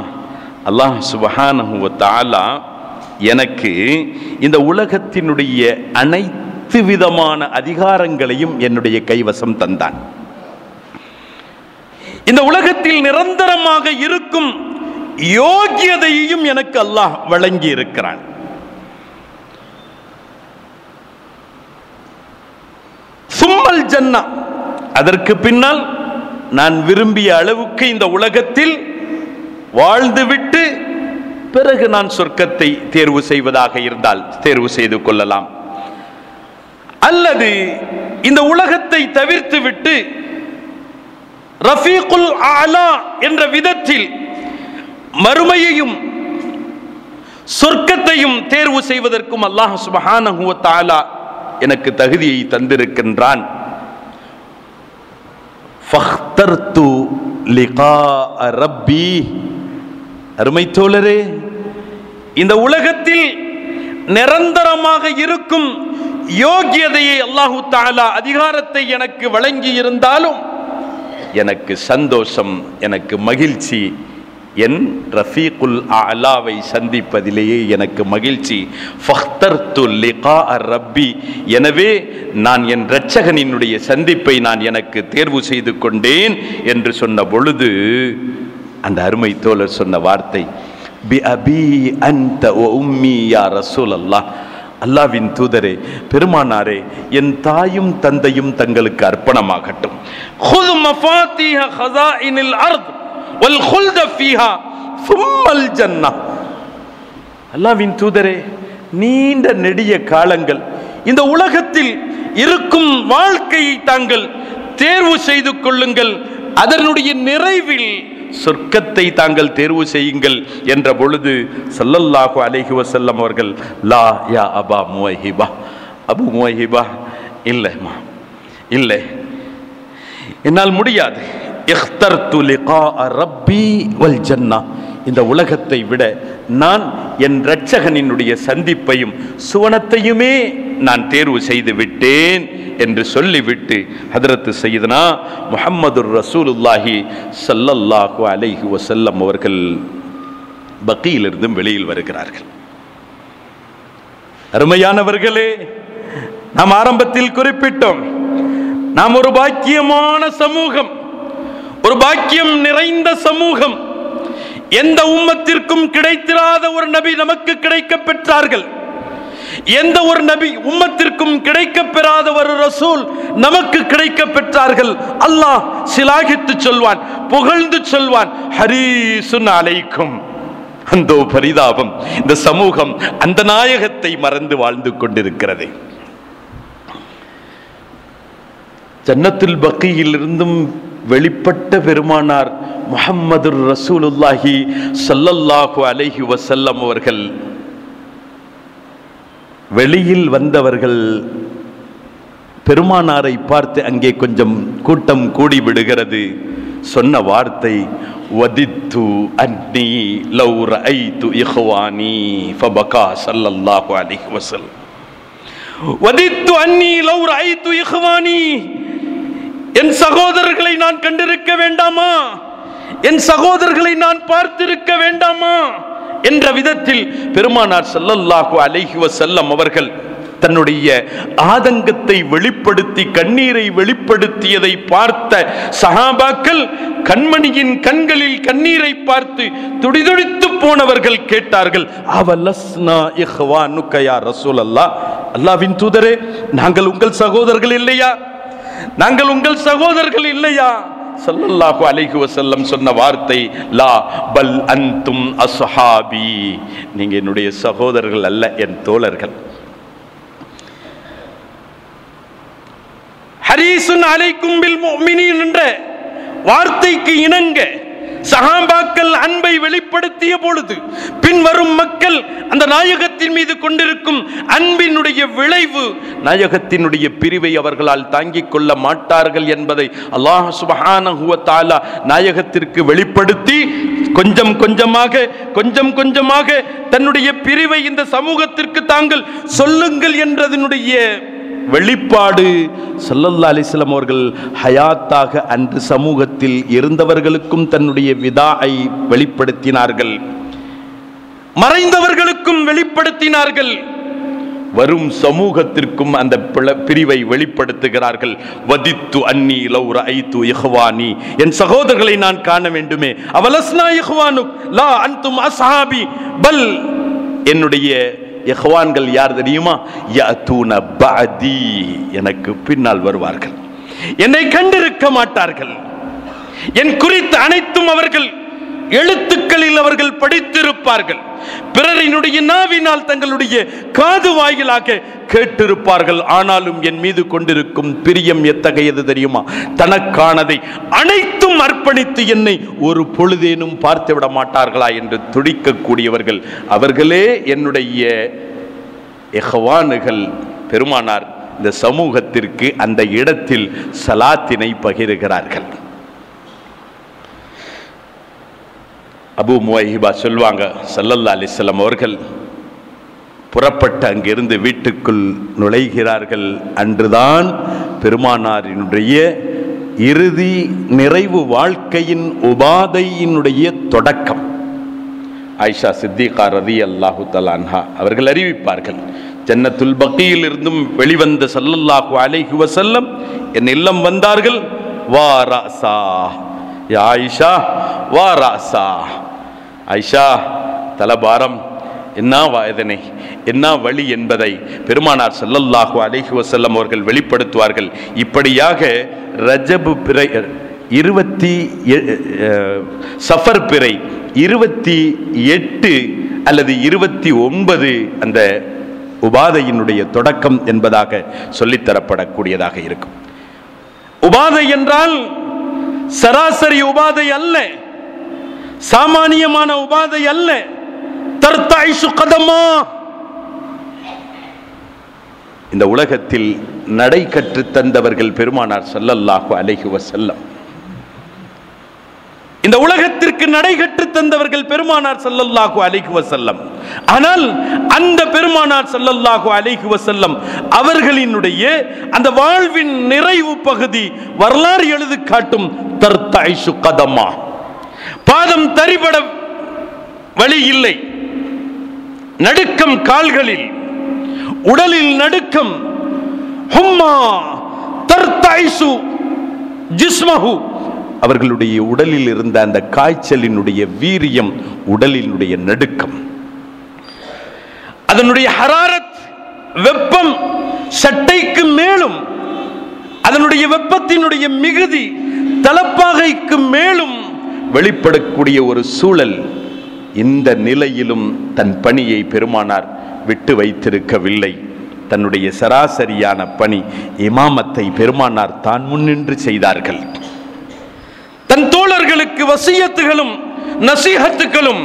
அல்லாஹ் சுப்ஹானஹு வ தஆலா எனக்கு இந்த உலகத்தினுடைய அனைத்து விதமான அதிகாரங்களையும் என்னுடைய கைவசம் தந்தான். இந்த உலகத்தில் நிரந்தரமாக இருக்கும் யோகியதையையும் எனக்கு அல்லாஹ் வழங்கி இருக்கிறான். சும்மல் ஜன்னா, அதற்கு பின்னால் நான் விரும்பிய அளவுக்கு இந்த உலகத்தில் வாழ்ந்துவிட்டு பிறகு நான் சொர்க்கத்தை தேர்வு செய்வதாக இருந்தால் தேர்வு செய்து கொள்ளலாம், அல்லது இந்த உலகத்தை தவிர்த்து விட்டு ரஃபீகுல் ஆலா என்ற விதத்தில் மறுமையையும் சொர்க்கத்தையும் தேர்வு செய்வதற்கும் அல்லாஹ் சுப்ஹானஹு வ தஆலா எனக்கு தகுதியை தந்திருக்கின்றான். ஃபக்தர்து லிகா ரப்பி. அருமை தோழரே, இந்த உலகத்தில் நிரந்தரமாக இருக்கும் யோகியதையை அல்லாஹு தஆலா அதிகாரத்தை எனக்கு வழங்கி இருந்தாலும் எனக்கு சந்தோஷம், எனக்கு மகிழ்ச்சி, என் ரஃபீகுல் ஆலாவை சந்திப்பதிலேயே எனக்கு மகிழ்ச்சி. ஃபக்தர்து லிகா ரப்பி, எனவே நான் என் இரட்சகனினுடைய சந்திப்பை நான் எனக்கு தேர்வு செய்து கொண்டேன் என்று சொன்ன பொழுது அந்த அருமை தோழர் சொன்ன வார்த்தை, பி அபி அன்த வ உம்மி யா ரசூலல்லாஹ், அல்லாஹ்வின் தூதரே, பெருமானாரே, என் தாயும் தந்தையும் தங்களுக்கு அர்ப்பணமாகட்டும். خذ مفاتيح خزائن الارض والخلد فيها ثم الجنة. அல்லாஹ்வின் தூதரே, நீண்ட நெடிய காலங்கள் இந்த உலகத்தில் இருக்கும் வாழ்க்கையை தாங்கள் தேர்வு செய்து கொள்ளுங்கள், அதனுடைய நிறைவில் சொர்க்கத்தை தாங்கள் தேர்வு செய்யுங்கள் என்ற பொழுது ஸல்லல்லாஹு அலைஹி வஸல்லம் அவர்கள், லா யா அபா முவைஹிபா, அபூ முவைஹிபா, இல்லைம்மா, இல்லை, என்னால் முடியாது. இக்தர்து லிகா ரப்பி வல் ஜன்னா, இந்த உலகத்தை விட நான் என் இரட்சகனினுடைய சந்திப்பையும் சுவனத்தையுமே நான் தேர்வு செய்து விட்டேன் என்று சொல்லிவிட்டு ஹதரத் சையதுனா முஹம்மதுர் ரசூலுல்லாஹி ஸல்லல்லாஹு அலைஹி வஸல்லம் அவர்கள் பகீயிலிருந்து வெளியில் வருகிறார்கள். அருமையானவர்களே, நாம் ஆரம்பத்தில் குறிப்பிட்டோம், நாம் ஒரு பாக்கியமான சமூகம், ஒரு பாக்கியம் நிறைந்த சமூகம். எந்த உம்மத்திற்கும் கிடைத்திராத ஒரு நபி நமக்கு கிடைக்க பெற்றார்கள். எந்த ஒரு நபி உம்மத்திற்கும் கிடைக்க பெறாத ஒரு ரசூல் நமக்கு கிடைக்க பெற்றார்கள். அல்லாஹ் சிலாகித்து சொல்வான், புகழ்ந்து சொல்வான், ஹரீசுன் அலைக்கும். அந்தோ பரிதாபம், இந்த சமூகம் அந்த நாயகத்தை மறந்து வாழ்ந்து கொண்டிருக்கிறது. ஜன்னத்துல் பகீயிலிருந்தும் வெளிப்பட்ட பெருமானார் முஹம்மதுர் ரசூலுல்லாஹி ஸல்லல்லாஹு அலைஹி வஸல்லம் அவர்கள் வெளியில் வந்தவர்கள் பெருமானாரை பார்த்து அங்கே கொஞ்சம் கூட்டம் கூடி விடுகிறது. சொன்ன வார்த்தை, வதித்து அன்னி லவ் ரஐது இஹ்வானி ஃபபகா ஸல்லல்லாஹு அலைஹி வஸல்லம். வதித்து அன்னி லவ் ரஐது இஹ்வானி, என் சகோதரர்களை நான் கண்டிருக்க வேண்டாமா, என் சகோதரர்களை நான் பார்த்திருக்க வேண்டாமா என்ற விதத்தில் பெருமானார் ஸல்லல்லாஹு அலைஹி வஸல்லம் அவர்கள் தன்னுடைய ஆதங்கத்தை வெளிப்படுத்தி கண்ணீரை வெளிப்படுத்தியதை பார்த்த சஹாபாக்கள் கண்மணியின் கண்களில் கண்ணீரை பார்த்து துடிதுடித்து போனவர்கள் கேட்டார்கள், அவலஸ்னா இஹ்வானுக யா ரசூலல்லாஹ், அல்லாஹ்வின் தூதரே, நாங்கள் உங்கள் சகோதரர்கள் இல்லையா? நாங்கள் உங்கள் சகோதரர்கள் இல்லையா? ஸல்லல்லாஹு அலைஹி வஸல்லம் சொன்ன வார்த்தை, லா பல் அன்தும் அஸ்ஹாபி, நீங்க என்னுடைய சகோதரர்கள் அல்ல, என் தோழர்கள். ஹரீசுன் அலைக்கும் பில் முஃமினீன் என்ற வார்த்தைக்கு இணங்க சஹாபாக்கள் அன்பை வெளிப்படுத்திய பொழுது பின்வரும் மக்கள் அந்த நாயகத்தின் மீது கொண்டிருக்கும் அன்பினுடைய விளைவு நாயகத்தினுடைய பிரிவை அவர்களால் தாங்கிக் கொள்ள மாட்டார்கள் என்பதை அல்லாஹ் சுப்ஹானஹு வ தஆலா நாயகத்திற்கு வெளிப்படுத்தி கொஞ்சம் கொஞ்சமாக தன்னுடைய பிரிவை இந்த சமூகத்திற்கு தாங்கள் சொல்லுங்கள் என்றதனுடைய வெளிப்பாடு ஸல்லல்லாஹு அலைஹி வஸல்லம் அவர்கள் ஹயாத்தாக அன்று சமூகத்தில் இருந்தவர்களுக்கும் தன்னுடைய விதாயை வெளிப்படுத்தினார்கள், மறைந்தவர்களுக்கும் வெளிப்படுத்தினார்கள், வரும் சமூகத்திற்கும் அந்த பிரிவை வெளிப்படுத்துகிறார்கள். வதித்து அன்னி லவ் ரஐது இஹ்வானி, என் சகோதரர்களை நான் காண வேண்டுமே. அவலஸ்னா இஹ்வானுக் லா அன்தும் அஸ்ஹாபி பல், என்னுடைய இஹ்வான்கள் யார் தெரியுமா? யஅதூன பஅதி, எனக்கு பின்னால் வருவார்கள், என்னை கண்டிருக்க மாட்டார்கள், என் குறித்து அனைத்தும் அவர்கள் எழுத்துக்களில் அவர்கள் படித்திருப்பார்கள், பிறரினுடைய நாவினால் தங்களுடைய காது வாயிலாக கேட்டிருப்பார்கள். ஆனாலும் என் மீது கொண்டிருக்கும் பிரியம் எத்தகையது தெரியுமா? தனக்கானதை அனைத்தும் அர்ப்பணித்து என்னை ஒரு பொழுதேனும் பார்த்து விட மாட்டார்களா என்று துடிக்கக்கூடியவர்கள் அவர்களே என்னுடைய இஹ்வானுகள். பெருமானார் இந்த சமூகத்திற்கு அந்த இடத்தில் சலாத்தினை பகிர்கிறார்கள். அபு முவைஹிபா சொல்வாங்க, ஸல்லல்லாஹு அலைஹி வஸல்லம் அவர்கள் புறப்பட்டு அங்கிருந்து வீட்டுக்குள் நுழைகிறார்கள். அன்றுதான் பெருமானாரினுடைய இறுதி நிறைவு வாழ்க்கையின் உபாதையினுடைய தொடக்கம். ஆயிஷா சித்திகா ரலியல்லாஹு தஆலா அன்ஹா அவர்கள் அறிவிப்பார்கள், ஜன்னத்துல் பக்கீயில் இருந்தும் வெளிவந்த ஸல்லல்லாஹு அலைஹி வஸல்லம் என் இல்லம் வந்தார்கள். வா ரஸா யா ஆயிஷா, வா ரஸா, ஆயிஷா தலபாரம், என்ன வேதனை, என்ன வழி என்பதை பெருமானார் ஸல்லல்லாஹு அலைஹி வஸல்லம் அவர்கள் வெளிப்படுத்துவார்கள். இப்படியாக ரஜபு பிறை 20 பிறை 28 அல்லது 29 அந்த உபாதையினுடைய தொடக்கம் என்பதாக சொல்லித்தரப்படக்கூடியதாக இருக்கும். உபாதை என்றால் சராசரி உபாதை அல்ல, சாமானியமான உபாதை அல்ல. தர்தாயிஷு கதமா, இந்த உலகத்தில் நடை கற்று தந்தவர்கள் பெருமானார் ஸல்லல்லாஹு அலைஹி வஸல்லம். இந்த உலகத்திற்கு நடை கற்று தந்தவர்கள் பெருமானார் ஸல்லல்லாஹு அலைஹி வஸல்லம். ஆனால் அந்த பெருமானார் ஸல்லல்லாஹு அலைஹி வஸல்லம் அவர்களினுடைய அந்த வாழ்வின் நிறைவு பகுதி வரலாறு எழுதி காட்டும் தர்தாயிஷு கதமா, பாதம் தரிபட வழி இல்லை, நடுக்கம் கால்களில், உடலில் நடுக்கம், ஹும்மா தர்தாயிஷு ஜிஸ்மஹு, அவர்களுடைய உடலில் இருந்த அந்த காய்ச்சலினுடைய வீரியம், உடலினுடைய நடுக்கம், அதனுடைய ஹராரத் வெப்பம் சட்டைக்கு மேலும், அதனுடைய வெப்பத்தினுடைய மிகுதி தலப்பாகைக்கு மேலும் வெளிப்படக்கூடிய ஒரு சூழல். இந்த நிலையிலும் தன் பணியை பெருமானார் விட்டு வைத்திருக்கவில்லை. தன்னுடைய சராசரியான பணி இமாமத்தை பெருமானார் தான் முன்னின்று செய்தார்கள். தன் தோழர்களுக்கு வசியத்துகளும் நசீஹத்துகளும்,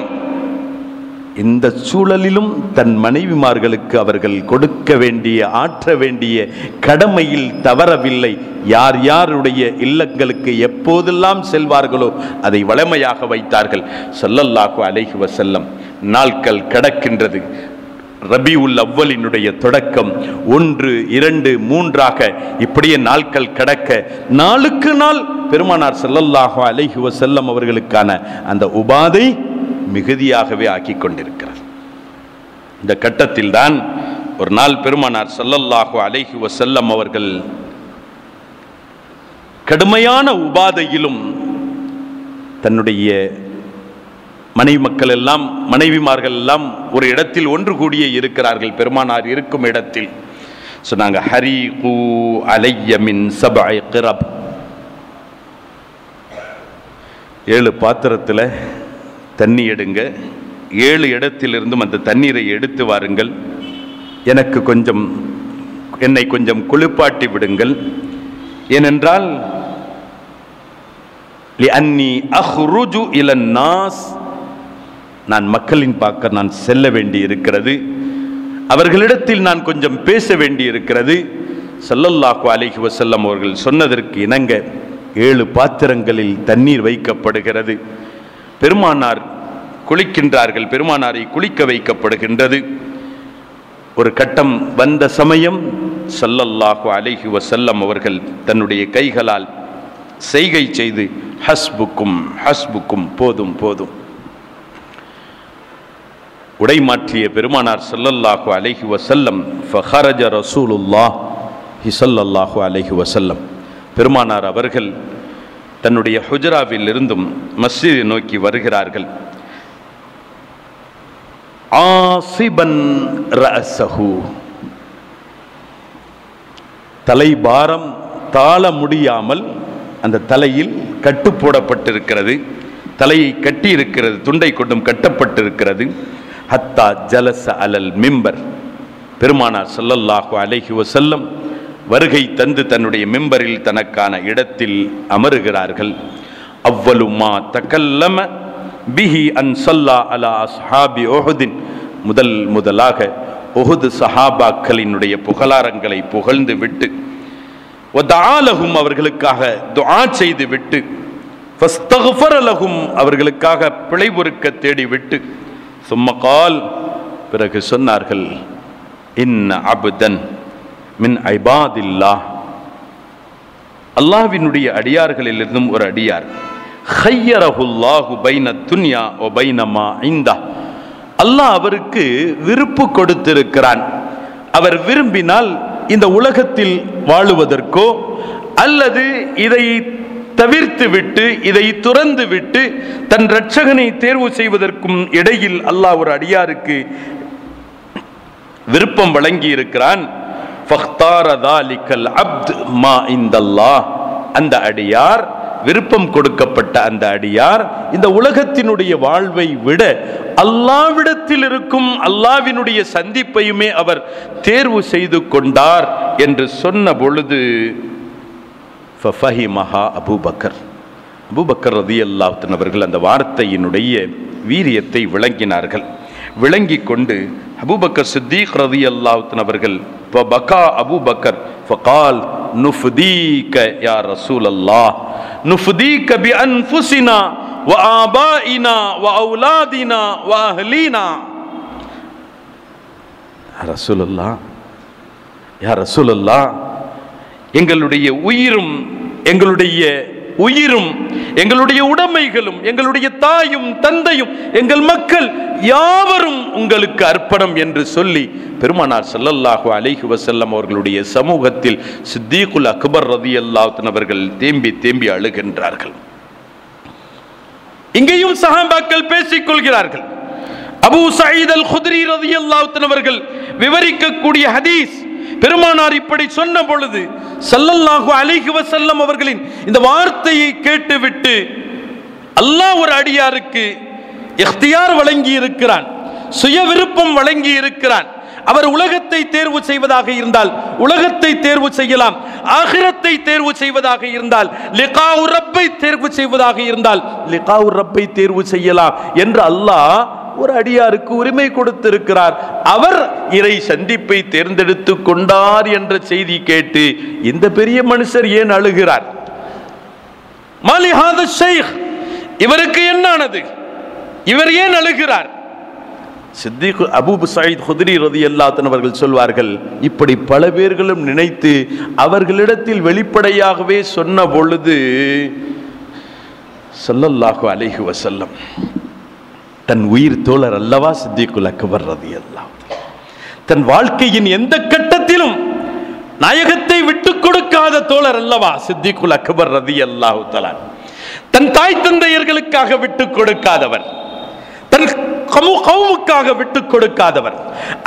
இந்த சூழலிலும் தன் மனைவிமார்களுக்கு அவர்கள் கொடுக்க வேண்டிய ஆற்ற வேண்டிய கடமையில் தவறவில்லை. யார் யாருடைய இல்லங்களுக்கு எப்போதெல்லாம் செல்வார்களோ அதை வளமையாக வைத்தார்கள். ஸல்லல்லாஹு அலைஹி வஸல்லம். நாட்கள் கடக்கின்றது. ரபியுல் அவ்வலினுடைய தொடக்கம் 1, 2, 3ஆக இப்படியே நாட்கள் கடக்க நாளுக்கு நாள் பெருமானார் ஸல்லல்லாஹு அலைஹி வஸல்லம் அவர்களுக்கான அந்த உபாதை மிகுதியாகவே ஆக்கி கொண்டிருக்கிறார். இந்த கட்டத்தில் தான் ஒரு நாள் பெருமானார் ஸல்லல்லாஹு அலைஹி வஸல்லம் அவர்கள் கடுமையான உபாதையிலும் தன்னுடைய மனைவிமார்கள் எல்லாம் ஒரு இடத்தில் ஒன்று கூடியே இருக்கிறார்கள். பெருமானார் இருக்கும் இடத்தில் சொன்னாங்க, ஹரீகு அலைய மின் சபஇ கிரப், 7 பாத்திரத்தில் தண்ணி எடுங்க, 7 இடத்திலிருந்தும் அந்த தண்ணீரை எடுத்து வாருங்கள், என்னை கொஞ்சம் குளிப்பாட்டி விடுங்கள். ஏனென்றால் லிஅன்னி அஹ்ருஜு இலன் நாஸ், நான் மக்களின் பார்க்க நான் செல்ல வேண்டி இருக்கிறது, அவர்களிடத்தில் நான் கொஞ்சம் பேச வேண்டி இருக்கிறது. ஸல்லல்லாஹு அலைஹி வஸல்லம் அவர்கள் சொன்னதற்கு இணங்க 7 பாத்திரங்களில் தண்ணீர் வைக்கப்படுகிறது. பெருமானார் குளிக்கின்றார்கள், பெருமானாரை குளிக்க வைக்கப்படுகின்றது. ஒரு கட்டம் வந்த சமயம் ஸல்லல்லாஹு அலைஹி வஸல்லம் அவர்கள் தன்னுடைய கைகளால் செய்கை செய்து ஹஸ்புக்கும் ஹஸ்புக்கும், போதும் போதும். உடை மாற்றிய பெருமானார் ஸல்லல்லாஹு அலைஹி வஸல்லம் ஃபஹரஜ ரசூலுல்லாஹி ஸல்லல்லாஹு அலைஹி வஸல்லம், பெருமானார் அவர்கள் தன்னுடைய ஹுஜராவில் இருந்தும் மஸ்ஜிதை நோக்கி வருகிறார்கள். ஆசிபன் ரஅஸஹு, தலைபாரம் தாள முடியாமல் அந்த தலையில் கட்டு போடப்பட்டிருக்கிறது, தலையை கட்டி இருக்கிறது, துண்டை கொண்டும் கட்டப்பட்டிருக்கிறது. ஹத்தா ஜலச அலல் மிம்பர், பெருமானார் ஸல்லல்லாஹு அலைஹி வஸல்லம் வருகை தந்து தன்னுடைய மிம்பரில் தனக்கான இடத்தில் அமருகிறார்கள். அவ்வலு மா தகல்லம பிஹி அன் ஸல்லா அலா அஸ்ஹாபி உஹுதின், முதலாக உஹுது சஹாபாக்களினுடைய புகழாரங்களை புகழ்ந்து விட்டு, வதஆலஹும் அவர்களுக்காக துஆ செய்து விட்டு, ஃபஸ்தக்ஃபர லஹும் அவர்களுக்காக பிழை பொறுக்க தேடி விட்டு, சும்ம கால் பிறகு சொன்னார்கள், இன்ன அப்தன் மின் ஐபாதில்லாஹ், அல்லாஹ்வினுடைய அடியார்களிலிருந்தும் ஒரு அடியார், ஹய்யரஹுல்லாஹு பைன துன்யா வ பைன மா இந்தா, அல்லாஹ் அவருக்கு விருப்பு கொடுத்திருக்கிறான். அவர் விரும்பினால் இந்த உலகத்தில் வாழுவதற்கோ அல்லது இதை தவிர்த்து விட்டு இதை துறந்து விட்டு தன் இரட்சகனை தேர்வு செய்வதற்கும் இடையில் அல்லாஹ் ஒரு அடியாருக்கு விருப்பம் வழங்கி இருக்கிறான். ஃபக்தார தாலிகல் அப்த் மா இந்தல்லாஹ், அந்த அடியார், விருப்பம் கொடுக்கப்பட்ட அந்த அடியார் இந்த உலகத்தினுடைய வாழ்வை விட அல்லாஹ்விடத்தில் இருக்கும் அல்லாஹ்வினுடைய சந்திப்பையுமே அவர் தேர்வு செய்து கொண்டார் என்று சொன்ன பொழுது ஃபஃபஹிமஹா அபூபக்கர் ரலியல்லாஹு அன்ஹு அவர்கள் அந்த வார்த்தையினுடைய வீரியத்தை விளங்கினார்கள். விளங்கி கொண்டு அபூபக்கர் சித்தீக் ரலியல்லாஹு அன்ஹு அவர்கள் ஃபபகா அபூபக்கர் ஃபகால் நுஃப்தீக யா ரசூலல்லாஹ், நுஃப்தீக பிஅன்ஃபுஸினா வ ஆபாயினா வ அவுலாதினா வ அஹ்லீனா. ரசூலுல்லாஹ், யா ரசூலுல்லாஹ், எங்களுடைய உயிரும் எங்களுடைய உடைமைகளும் எங்களுடைய தாயும் தந்தையும் எங்கள் மக்கள் யாவரும் உங்களுக்கு அர்ப்பணம் என்று சொல்லி பெருமானார் ஸல்லல்லாஹு அலைஹி வஸல்லம் அவர்களுடைய சமூகத்தில் சித்தீக்குல் அக்பர் ரலியல்லாஹு அன்ஹு அவர்கள் தேம்பி அழுகின்றார்கள். இங்கேயும் சஹாபாக்கள் பேசிக் கொள்கிறார்கள். அபூ சயீத் அல் குத்ரி ரலியல்லாஹு அன்ஹு அவர்கள் விவரிக்கக்கூடிய ஹதீஸ், பெருமானார் இப்படி சொன்ன பொழுது ஸல்லல்லாஹு அலைஹி வஸல்லம் அவர்களின் இந்த வார்த்தையை கேட்டுவிட்டு அல்லாஹ் ஒரு அடியாருக்கு இக்தியார் வழங்கி இருக்கிறான், சுய விருப்பம் வழங்கி இருக்கிறான். அவர் உலகத்தை தேர்வு செய்வதாக இருந்தால் உலகத்தை தேர்வு செய்யலாம், ஆகிரத்தை தேர்வு செய்வதாக இருந்தால் லிகாஉ ரப்பை தேர்வு செய்வதாக இருந்தால் லிகாஉ ரப்பை தேர்வு செய்யலாம் என்று அல்லாஹ் ஒரு அடியாருக்கு உரிமை கொடுத்திருக்கிறார். அவர் இறை சந்திப்பை தேர்ந்தெடுத்து கொண்டார் என்ற செய்தி கேட்டு இந்த பெரிய மனுஷர் ஏன் அழுகிறார்? மாலி ஹாதா ஷைக், இவருக்கு என்னானது? இவர் ஏன் அழுகிறார்? சித்திக் அபூ சயீத் குத்ரி ரலியல்லாஹு அன்ஹு அவர்கள் சொல்வார்கள், இப்படி பல பேர்களும் நினைத்து அவர்களிடத்தில் வெளிப்படையாகவே சொன்ன பொழுது ஸல்லல்லாஹு அலைஹி வஸல்லம், தன் உயிர் தோழர் அல்லவா சித்திக்குல் அக்பர் ரலியல்லாஹு அன்ஹு, தன் வாழ்க்கையின் எந்த கட்டத்திலும் நாயகத்தை விட்டுக் கொடுக்காத தோழர் அல்லவா சித்திகுல் அக்பர் ரலியல்லாஹு தஆலா. தன் தாய் தந்தையர்களுக்காக விட்டுக் கொடுக்காதவர், தன் கவுமுக்காக விட்டுக் கொடுக்காதவர்,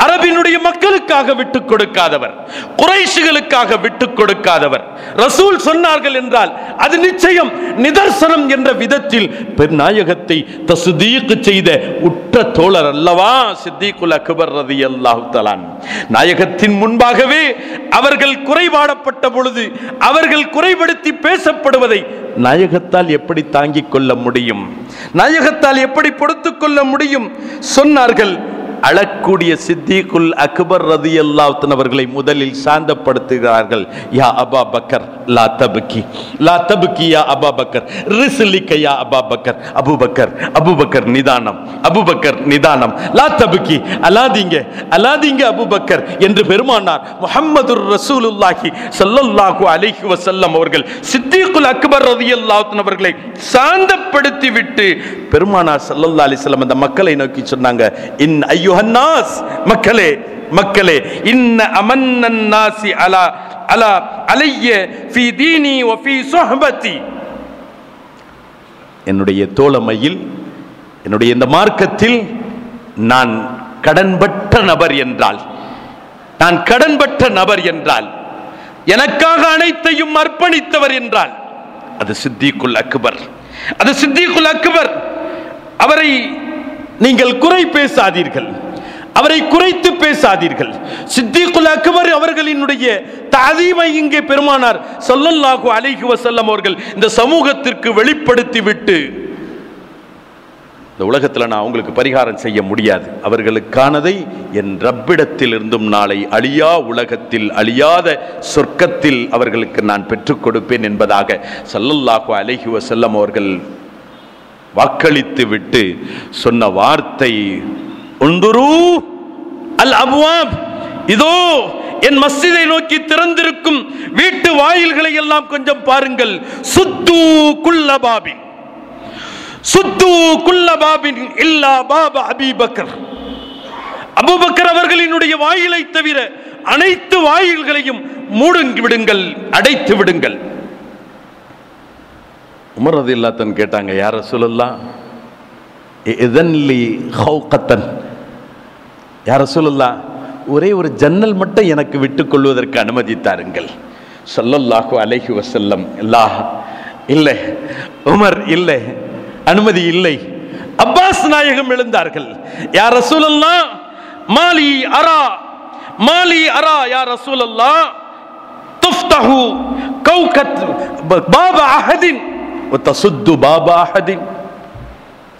அரபினுடைய மக்களுக்காக விட்டுக் கொடுக்காதவர், குறைஷிகளுக்காக விட்டுக் கொடுக்காதவர். ரசூல் சொன்னார்கள் என்றால் அது நிச்சயம் நிதர்சனம் என்ற விதத்தில் பெருநாயகத்தை தஸ்தீக் செய்த உற்ற தோழர் அல்லவா சித்திகுல் அக்பர் ரலியல்லாஹு தஆலா. நாயகத்தின் முன்பாகவே அவர்கள் குறைபாடப்பட்ட பொழுது அவர்கள் குறைபடுத்தி பேசப்படுவதை நாயகத்தால் எப்படி தாங்கிக் கொள்ள முடியும்? நாயகத்தால் எப்படி பொறுத்துக் கொள்ள முடியும்? சொன்னார்கள். அழக்கூடிய சித்திகுல் அக்பர் ரலியல்லாஹு தஆலா அவர்களை முதலில் சாந்தப்படுத்துகிறார்கள். யா அபா பக்கர் லா தப்கி, லா தப்கி யா அபா பக்கர், ரிஸ்லிக யா அபா பக்கர். அபூபக்கர், அபூபக்கர் நிதானம், அபூபக்கர் நிதானம், லா தப்கி, அலாதீங்க, அலாதீங்க அபூபக்கர் என்று பெருமானார் முஹம்மதுர் ரசூலுல்லாஹி ஸல்லல்லாஹு அலைஹி வஸல்லம் அவர்கள் சித்திகுல் அக்பர் ரலியல்லாஹு தஆலா அவர்களை சாந்தப்படுத்தி விட்டு பெருமானார் ஸல்லல்லாஹு அலைஹி வஸல்லம் அந்த மக்களை நோக்கி சொன்னாங்க, இன் அய்யுஹன்னாஸ், மக்களே மக்களே, இன்ன அமன்னன் நாசி அலா அலா அலைய ஃபீ தீனி வ ஃபீ சுஹபதி. என்னுடைய தோழமையில், என்னுடைய இந்த மார்க்கத்தில் நான் கடன்பட்ட நபர் என்றால், நான் கடன்பட்ட நபர் என்றால், எனக்காக அனைத்தையும் அர்ப்பணித்தவர் என்றால் அது சித்திகுல் அக்பர், அது சித்திகுல் அக்பர். அவரை நீங்கள் குறை பேசாதீர்கள், அவரை குறைத்து பேசாதீர்கள். சித்திகுல் அக்பர் அவர்களினுடைய தஅதீமை இங்கே பெருமானார் ஸல்லல்லாஹு அலைஹி வஸல்லம் அவர்கள் இந்த சமூகத்திற்கு வெளிப்படுத்தி விட்டு, இந்த உலகத்தில் நான் அவங்களுக்கு பரிகாரம் செய்ய முடியாது, அவர்களுக்கானதை என் ரப்பிடத்தில் இருந்தும் நாளை அழியா உலகத்தில் அழியாத சொர்க்கத்தில் அவர்களுக்கு நான் பெற்றுக் கொடுப்பேன் என்பதாக ஸல்லல்லாஹு அலைஹி வஸல்லம் அவர்கள் வாக்களித்து விட்டு சொன்ன வார்த்தை, உந்துரு அல் அப்வாப், இதோ என் மஸ்ஜிதை நோக்கி திறந்திருக்கும் வீட்டு வாயில்களை எல்லாம் கொஞ்சம் பாருங்கள். சுத்து குல்ல பாபின், சுத்து குல்ல பாபின் இல்லா பாப அபூபக்கர். அபூபக்கர் அவர்களினுடைய வாயிலை தவிர அனைத்து வாயில்களையும் மூடி விடுங்கள், அடைத்து விடுங்கள். உமர் ரலியல்லாஹு தஆலா கேட்டாங்க, யா ரசூலல்லாஹ் இதன்லி ஹௌகத்தன், யா ரசூலல்லாஹ் ஒரே ஒரு ஜன்னல் மட்டும் எனக்கு விட்டுக் கொள்வதற்கு அனுமதி தாருங்கள். ஸல்லல்லாஹு அலைஹி வஸல்லம், அல்லாஹ் இல்லை, உமர் இல்லை, அனுமதி இல்லை. அப்பாஸ் நாயகம் எழுந்தார்கள், யா ரசூலல்லாஹ் மாலி அரா, மாலி அரா யா ரசூலல்லாஹ் துஃப்தஹு கௌகத் பாப அஹதின் வ தசுத்து பாப அஹதின்.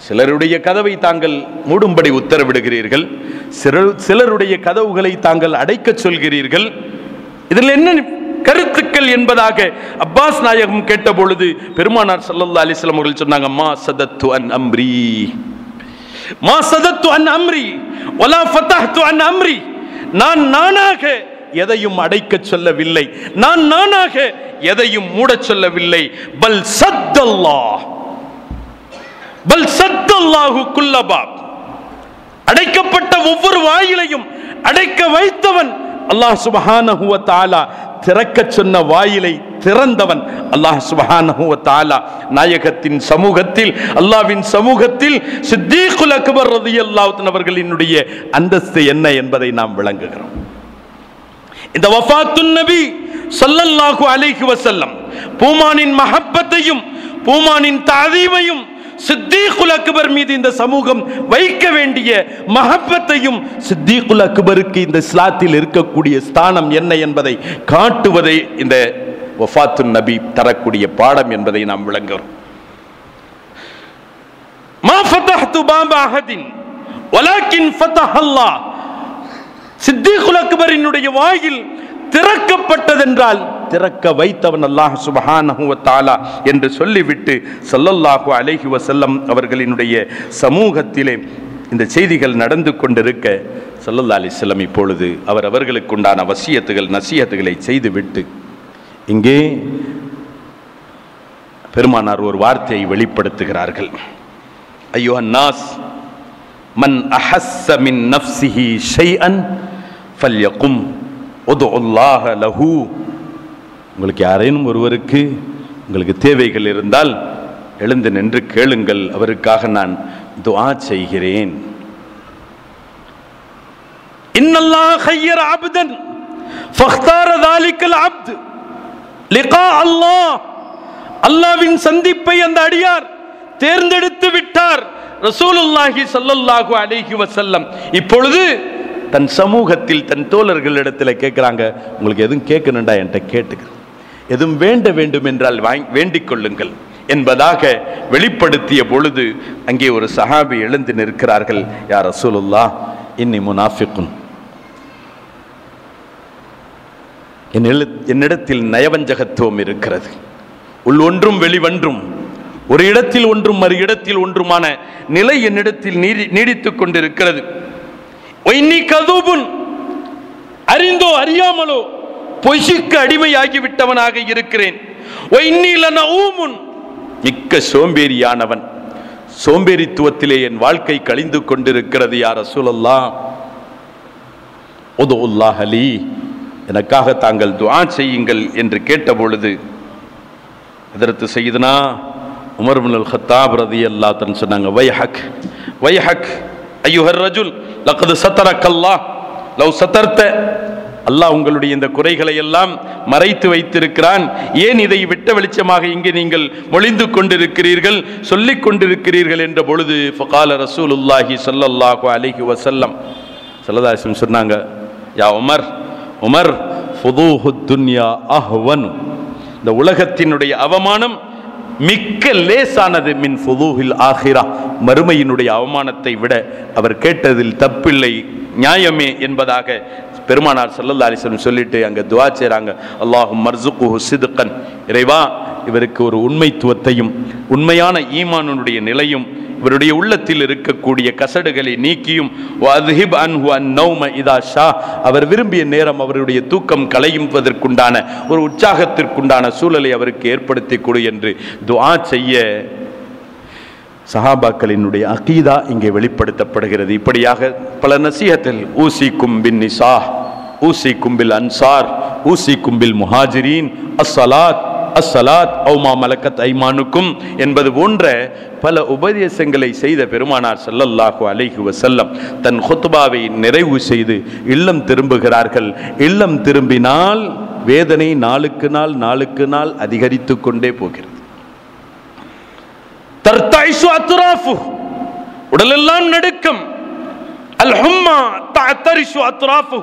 சிலருடைய கதவை தாங்கள் மூடும்படி உத்தரவிடுகிறீர்கள், சிலருடைய கதவுகளை தாங்கள் அடைக்க சொல்கிறீர்கள். இதில் என்ன கருத்துக்கள் என்பதாக அப்பாஸ் நாயகம் கேட்ட பொழுது பெருமானார் ஸல்லல்லாஹு அலைஹி வஸல்லம் அவர்கள் சொன்னாங்க, மா சதத்து அன் அம்ரி, மா சதத்து அன் அம்ரி வலா ஃபதஹ்து அன் அம்ரி. நான் நானாக எதையும் அடைக்க சொல்லவில்லை, நான் நானாக எதையும் மூட சொல்லவில்லை. பல் சத்தல்லாஹ், பல் சத்தல்லாஹு குல்ல பாப். அடைக்கப்பட்ட ஒவ்வொரு வாயிலையும் அடைக்க வைத்தவன் அல்லாஹ் சுப்ஹானஹு வ தஆலா, திறக்க சொன்ன வாயிலை திறந்தவன் அல்லாஹ் சுப்ஹானஹு வ தஆலா. நாயகத்தின் சமூகத்தில், அல்லாஹ்வின் சமூகத்தில் சித்தீகுல் அக்பர் ரலியல்லாஹு தஆலா அவர்களினுடைய அந்தஸ்து என்ன என்பதை நாம் விளங்குகிறோம். இந்த வஃபாத்துன் நபி ஸல்லல்லாஹு அலைஹி வஸல்லம் பூமானின் மஹப்பத்தையும் பூமானின் தஅதீமையும் சித்தீகுல் அக்பர் மீது இந்த சமூகம் வைக்க வேண்டிய மஹப்பத்தையும் சித்தீகுல் அக்பருக்கு இந்த இஸ்லாத்தில் இருக்கக்கூடிய ஸ்தானம் என்ன என்பதை காட்டுவதே இந்த வஃபாத்துன் நபி தரக்கூடிய பாடம் என்பதை நாம் விளங்குகிறோம். மா ஃபதஹ்து பாப அஹதின் வலாக்கின் ஃபதஹல்லாஹ். சித்தீகுல் அக்பரினுடைய வாயில் திறக்கப்பட்டதென்றால் திறக்க வைத்தவன் அல்லாஹ் சுப்ஹானஹு வ தஆலா என்று சொல்லிவிட்டு ஸல்லல்லாஹு அலைஹி வஸல்லம் அவர்களினுடைய சமூகத்திலே இந்த செய்திகள் நடந்து கொண்டிருக்க ஸல்லல்லாஹு அலைஹி வஸல்லம் இப்பொழுது அவர்களுக்கு உண்டான வசியத்துகள் நசியத்துகளை செய்துவிட்டு இங்கே பெருமானார் ஒரு வார்த்தையை வெளிப்படுத்துகிறார்கள். ஐயுஹன் நாஸ் மன் அஹஸ்ஸ மின் நஃப்ஸிஹி ஷைஅன் ஃபல்யகும் உதுல்லாஹ லஹு. உங்களுக்கு யாரேனும் ஒருவருக்கு உங்களுக்கு தேவைகள் இருந்தால் எழுந்து நின்று கேளுங்கள், அவருக்காக நான் துஆ செய்கிறேன். இன்னல்லாஹ ഖയ്யர அப்தன் ஃபக்தார ذلكல் அப்த் லிகா அல்லாஹ். அல்லாஹ்வின் சந்திப்பை அந்த அடியார் தேர்ந்தெடுத்து விட்டார். ரசூலுல்லாஹி ஸல்லல்லாஹு அலைஹி வஸல்லம் இப்பொழுது தன் சமூகத்தில் தன் தோழர்களிடத்தில் கேட்கிறாங்க, உங்களுக்கு எதுவும் கேட்கணும்டா என்கிட்ட கேட்டுக்க, எதுவும் வேண்டும் என்றால் வேண்டிக் கொள்ளுங்கள் என்பதாக வெளிப்படுத்திய பொழுது அங்கே ஒரு சஹாபி எழுந்து நிற்கிறார்கள். யா ரசூலுல்லாஹ், இன்னி முனாஃபிகுன், என்னிடத்தில் நயவஞ்சகத்துவம் இருக்கிறது. உள் ஒன்றும் வெளிவன்றும், ஒரு இடத்தில் ஒன்றும் மறு இடத்தில் ஒன்றுமான நிலை என்னிடத்தில் நீடித்துக் கொண்டிருக்கிறது. அறிந்தோ அறியாமலோ பொய்க்கு அடிமையாகிவிட்டவனாக இருக்கிறேன். மிக்க சோம்பேறியானவன், சோம்பேறித்துவத்திலே என் வாழ்க்கை கழிந்து கொண்டிருக்கிறது. யா ரசூலல்லாஹ், உதுல்லாஹ் லீ, எனக்காக தாங்கள் துஆ செய்யுங்கள் என்று கேட்டபொழுது ஹஜ்ரத் சய்யிதுனா உமர் இப்னுல் கத்தாப் ரலியல்லாஹு அன்ஹு சொன்னாங்க, வைஹக் வைஹக் அய்யுஹர் ரஜுல் லக்து சதரக்கல்லாஹ் லவ் சதர்த. அல்லாஹ் உங்களுடைய இந்த குறைகளை எல்லாம் மறைத்து வைத்திருக்கிறான், ஏன் இதை விட்ட வெளிச்சமாக இங்கே நீங்கள் மொழிந்து கொண்டிருக்கிறீர்கள், சொல்லிக் கொண்டிருக்கிறீர்கள் என்ற பொழுது ஃபகால ரசூலுல்லாஹி ஸல்லல்லாஹு அலைஹி வஸல்லம் ஸல்லல்லாஹு அலைஹி வஸல்லம் சொன்னாங்க, யா உமர், உமர் ஃபுதூஹுத் துன்யா அஹ்வன், இந்த உலகத்தினுடைய அவமானம் மிக்க லேசானது மின் ஃபுதூஹில் ஆஹிரா, மறுமையினுடைய அவமானத்தை விட. அவர் கேட்டதில் தப்பில்லை, நியாயமே என்பதாக பெருமானார் ஸல்லல்லாஹு அலைஹி வஸல்லம் சொல்லிட்டு அங்கே துஆ செய்றாங்க, அல்லாஹும் மர்ஸுகுஹு சித்கன், இறைவா இவருக்கு ஒரு உண்மைத்துவத்தையும் உண்மையான ஈமானுடைய நிலையும் இவருடைய உள்ளத்தில் இருக்கக்கூடிய கசடுகளை நீக்கியும் வஅத்ஹிப் அன்ஹு அன்-நௌம இதா ஷா, அவர் விரும்பிய நேரம் அவருடைய தூக்கம் களையுவதற்குண்டான ஒரு உற்சாகத்திற்குண்டான சூழலை அவருக்கு ஏற்படுத்தி கொடு என்று துஆ செய்ய சஹாபாக்களினுடைய அகீதா இங்கே வெளிப்படுத்தப்படுகிறது. இப்படியாக பல நசீஹத்தில் ஊசிக்கும் பின் நிசா, ஊசிக்கும் பில் அன்சார், ஊசிக்கும் பில் முஹாஜிரீன், அஸ்ஸலாத் அஸ்ஸலாத் ஔமா மலக்கத் ஐமானுக்கும் என்பது போன்ற பல உபதேசங்களை செய்த பெருமானார் ஸல்லல்லாஹு அலைஹி வஸல்லம் தன் குத்பாவை நிறைவு செய்து இல்லம் திரும்புகிறார்கள். இல்லம் திரும்பினால் வேதனை நாளுக்கு நாள் நாளுக்கு நாள் அதிகரித்து கொண்டே போகிறது. தர்தைஷு அத்ராஃபு, உடலெல்லாம் நடுக்கம். அல் ஹும்மா தஅதரிஷு அத்ராஃபு,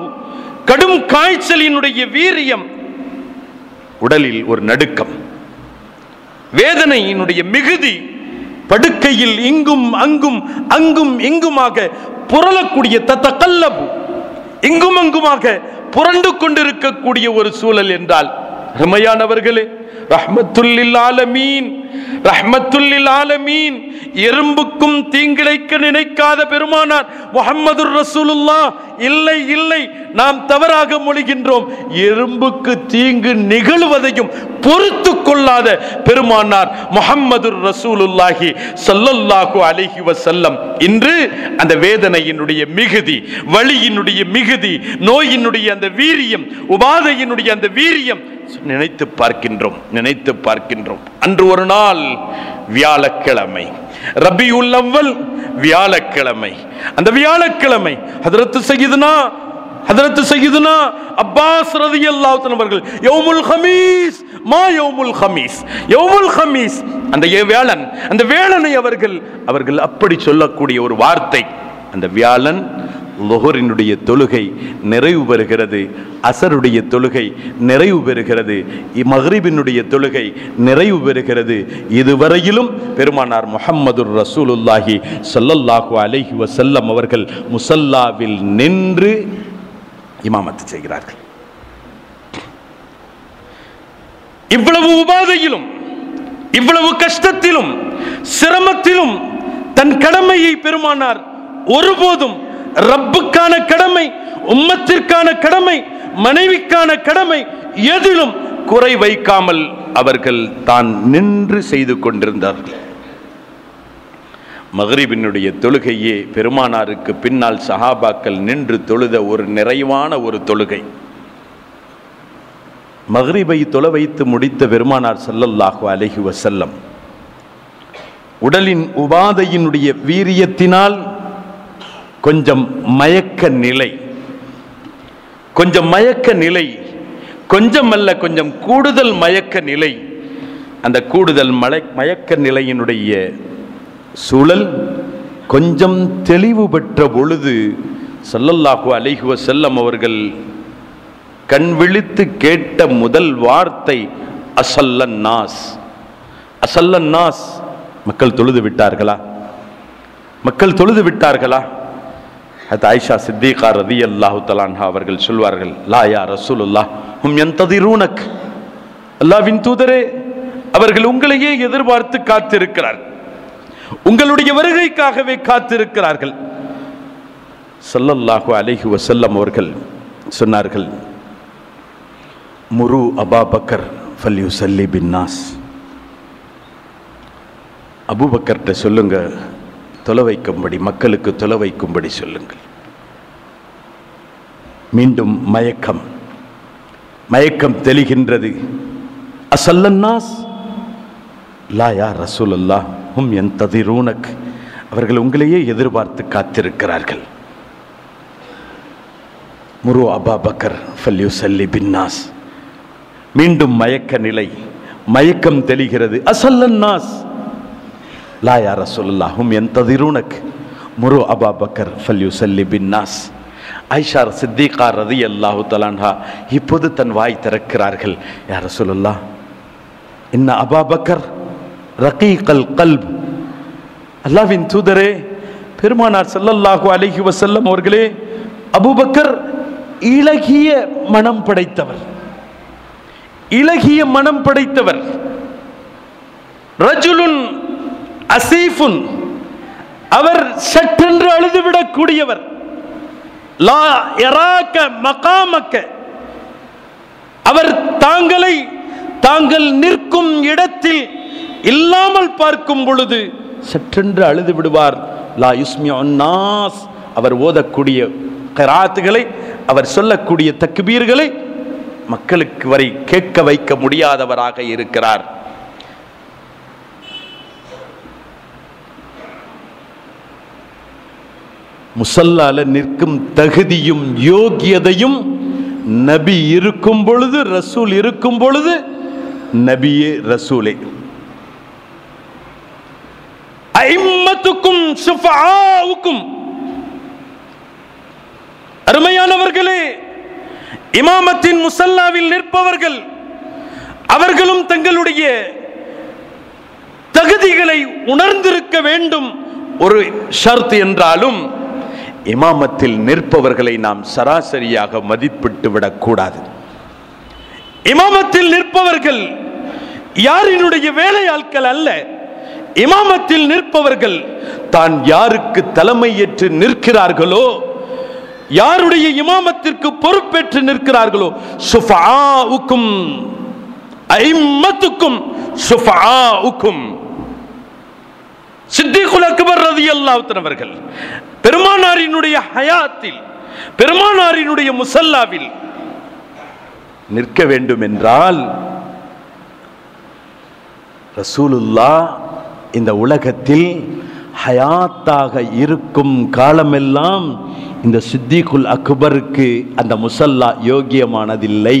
கடும் காய்ச்சலினுடைய வீரியம், உடலில் ஒரு நடுக்கம், வேதனையினுடைய மிகுதி, படுக்கையில் இங்கும் அங்கும் அங்கும் இங்குமாக புரளக்கூடிய தத்தகல்லபு, இங்கும் அங்குமாக புரண்டு கொண்டிருக்கக்கூடிய ஒரு சூழல் என்றால் ரஹ்மையானவர்களே, ரஹ்மத்துல்லில் ஆலமீன், ரஹ்மத்துல்லில் ஆலமீன், எறும்புக்கும் தீங்கிழைக்க நினைக்காத பெருமானார் முஹம்மதுர் ரசூலுல்லாஹ். இல்லை இல்லை, நாம் தவறாக மொழிகின்றோம். எறும்புக்கு தீங்கு நிகழ்வதையும் பொறுத்து கொள்ளாத பெருமானார் முஹம்மதுர் ரசூலுல்லாஹி ஸல்லல்லாஹு அலைஹி வஸல்லம் இன்று அந்த வேதனையினுடைய மிகுதி, வலியினுடைய மிகுதி, நோயினுடைய அந்த வீரியம், உபாதையினுடைய அந்த வீரியம் நினைத்து பார்க்கின்றோம், நினைத்து பார்க்கின்றோம். அன்று ஒரு நாள் வியாழக்கிழமை, ரபியுல் அவ்வல் வியாழக்கிழமை. அந்த வியாழக்கிழமை ஹஜ்ரத் சய்யிதுனா அப்பாஸ் ரலியல்லாஹு தஆலா அவர்கள் யௌமுல் ஹமீஸ், மா யௌமுல் ஹமீஸ், யௌமுல் ஹமீஸ், அந்த வியாழன், அந்த வேளனை அவர்கள் அப்படி சொல்லக்கூடிய ஒரு வார்த்தை. அந்த வியாழன் லுஹரினுடைய தொழுகை நிறைவு பெறுகிறது, அசருடைய தொழுகை நிறைவு பெறுகிறது, மக்ரிபினுடைய தொழுகை நிறைவு பெறுகிறது. இதுவரையிலும் பெருமானார் முஹம்மதுர் ரசூலுல்லாஹி ஸல்லல்லாஹு அலைஹி வஸல்லம் அவர்கள் முஸல்லாவில் நின்று இமாமத்து செய்கிறார்கள். இவ்வளவு உபாதையிலும், இவ்வளவு கஷ்டத்திலும், சிரமத்திலும் தன் கடமையை பெருமானார் ஒருபோதும் ரப்புக்கான கடமை, உம்மத்திற்கான கடமை, மனைவிக்கான கடமை, எதிலும் குறை வைக்காமல் அவர்கள் தான் நின்று செய்து கொண்டிருந்தார்கள். மக்ரிபினுடைய தொழுகையே பெருமானாருக்கு பின்னால் சஹாபாக்கள் நின்று தொழுத ஒரு நிறைவான ஒரு தொழுகை. மக்ரிபை தொழ வைத்து முடித்த பெருமானார் ஸல்லல்லாஹு அலைஹி வஸல்லம் உடலின் உபாதையினுடைய வீரியத்தினால் கொஞ்சம் மயக்க நிலை, கொஞ்சம் அல்ல கொஞ்சம் கூடுதல் மயக்க நிலை. அந்த கூடுதல் மயக்க நிலையினுடைய சூழல் கொஞ்சம் தெளிவு பெற்ற பொழுது ஸல்லல்லாஹு அலைஹி வஸல்லம் அவர்கள் கண் விழித்து கேட்ட முதல் வார்த்தை அஸல்லன் நாஸ். அஸல்லன் நாஸ், மக்கள் தொழுது விட்டார்களா? அது ஆயிஷா சித்திகா ரலியல்லாஹு தஆலா அன்ஹா அவர்கள் சொல்வார்கள், லா யா ரசூலுல்லாஹ் ஹும் யன்ததிரூனக், அல்லாஹ்வின் தூதரே அவர்கள் உங்களையே எதிர்பார்த்து காத்திருக்கிறார்கள், உங்களுடைய வருகைக்காகவே காத்திருக்கிறார்கள். ஸல்லல்லாஹு அலைஹி வஸல்லம் அவர்கள் சொன்னார்கள், முரு அபூபக்கர் ஃபல்யுஸல்லி பின்னாஸ், அபூபக்கர்ட்ட சொல்லுங்க தொலை வைக்கும்படி, மக்களுக்கு தொலை வைக்கும்படி சொல்லுங்கள். மீண்டும் மயக்கம் தெளிகின்றது. அஸல்லன்னாஸ், லா யா ரசூலுல்லாஹ் ஹும் யன்ததிரூனக், அவர்கள் உங்களையே எதிர்பார்த்து காத்திருக்கிறார்கள். முரு அபூபக்கர் ஃபல்யுஸல்லி பின்னாஸ், மீண்டும் மயக்கம் தெளிகிறது. அஸல்லன்னாஸ், லா யா ரசூலுல்லாஹ் ஹும் யன்ததிரூனக், முரு அபூபக்கர் ஃபல்யுஸல்லி பின்னாஸ். ஆயிஷா சித்திகா ரலியல்லாஹு தஆலா அன்ஹா இப்போது தன் வாய் திறக்கிறார்கள், யா ரசூலுல்லாஹ் இன்ன அபூபக்கர் ரகீகல் கல்ப், அல்லாஹ்வின் தூதரே பெருமானார் ஸல்லல்லாஹு அலைஹி வஸல்லம் அவர்களே, அபூபக்கர் இளகிய மனம் படைத்தவர், ரஜுலுன் அசீஃபுன், அவர் சட்டென்று அழுதுவிடக்கூடியவர், லா யராக மகாமக்க, அவர் தாங்கள் நிற்கும் இடத்தில் இல்லாமல் பார்க்கும் பொழுது சற்றென்று அழுது விடுவார். லா யுஸ்மிஉன் நாஸ், அவர் ஓதக்கூடிய கிராத்துகளை, அவர் சொல்லக்கூடிய தக்பீர்களை மக்களுக்கு வரை கேட்க வைக்க முடியாதவராக இருக்கிறார். முசல்லால நிற்கும் தகுதியும் யோகியதையும் நபி இருக்கும் பொழுது, ரசூல் இருக்கும் பொழுது, நபியே ரசூலே. ஐம்மத்துக்கும் ஷுஃபஆவுக்கும், அருமையானவர்களே, இமாமத்தின் முசல்லாவில் நிற்பவர்கள் அவர்களும் தங்களுடைய தகுதிகளை உணர்ந்திருக்க வேண்டும். ஒரு ஷர்த் என்றாலும் இமாமத்தில் நிற்பவர்களை நாம் சராசரியாக மதிப்பிட்டு விடக்கூடாது. இமாமத்தில் நிற்பவர்கள் யாரினுடைய வேலையாட்கள் அல்ல. இமாமத்தில் நிற்பவர்கள் தான் யாருக்கு தலைமை ஏற்று நிற்கிறார்களோ, யாருடைய இமாமத்திற்கு பொறுப்பேற்று நிற்கிறார்களோ, ஷுஃபஆஉக்கும் ஐம்மத்துக்கும் ஷுஃபஆஉக்கும். சித்திகுல் அக்பர் ரலியல்லாஹு தஆலா அவர்கள் பெருமானாரினுடைய ஹயாத்தில், பெருமானாரினுடைய முசல்லாவில் நிற்க வேண்டும் என்றால், ரசூலுல்லாஹ் இந்த உலகத்தில் ஹயாத்தாக இருக்கும் காலமெல்லாம் இந்த சித்திகுல் அக்பருக்கு அந்த முசல்லா யோகியமானதில்லை.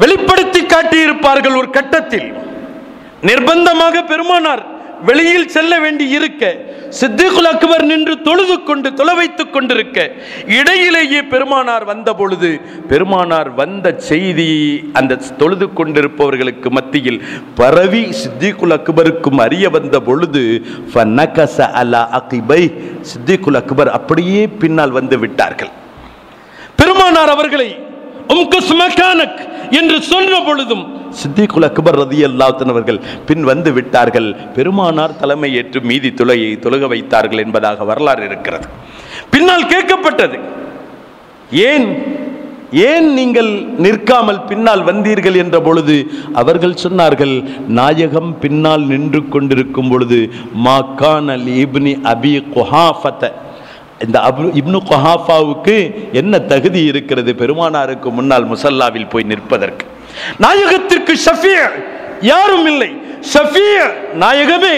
வெளிப்படுத்தி காட்டியிருப்பார்கள். ஒரு கட்டத்தில் நிர்பந்தமாக பெருமானார் வெளியில் செல்ல வேண்டி இருக்க, சித்திகுல் அக்பர் நின்று தொலை வைத்துக் கொண்டிருக்க, இடையிலேயே பெருமானார் வந்த பொழுது, பெருமானார் வந்த செய்தி அந்த தொழுது கொண்டிருப்பவர்களுக்கு மத்தியில் பரவி சித்திகுல் அக்பருக்கும் அறிய வந்த பொழுது, ஃபனகஸ அலா அகிபை, சித்திகுல் அக்பர் அப்படியே பின்னால் வந்து விட்டார்கள். பெருமானார் அவர்களை உம்குஸ் மகானக் என்று சொன்ன பொழுதும் சித்திகுல் அக்பர் ரலியல்லாஹு தஆலா அவர்கள் பின் வந்து விட்டார்கள். பெருமானார் தலைமை ஏற்று மீதி தொழுக வைத்தார்கள் என்பதாக வரலாறு இருக்கிறது. பின்னால் கேட்கப்பட்டது, ஏன் ஏன் நீங்கள் நிற்காமல் பின்னால் வந்தீர்கள் என்ற பொழுது அவர்கள் சொன்னார்கள், நாயகம் பின்னால் நின்று கொண்டிருக்கும் பொழுது மா கான இப்னி அபி குஹாஃபத, இந்த இப்னு குஹாஃபாவுக்கு என்ன தகுதி இருக்கிறது பெருமானாருக்கு முன்னால் முசல்லாவில் போய் நிற்பதற்கு? நாயகத்திற்கு ஷஃபீ யாரும் இல்லை. ஷஃபீ நாயகமே,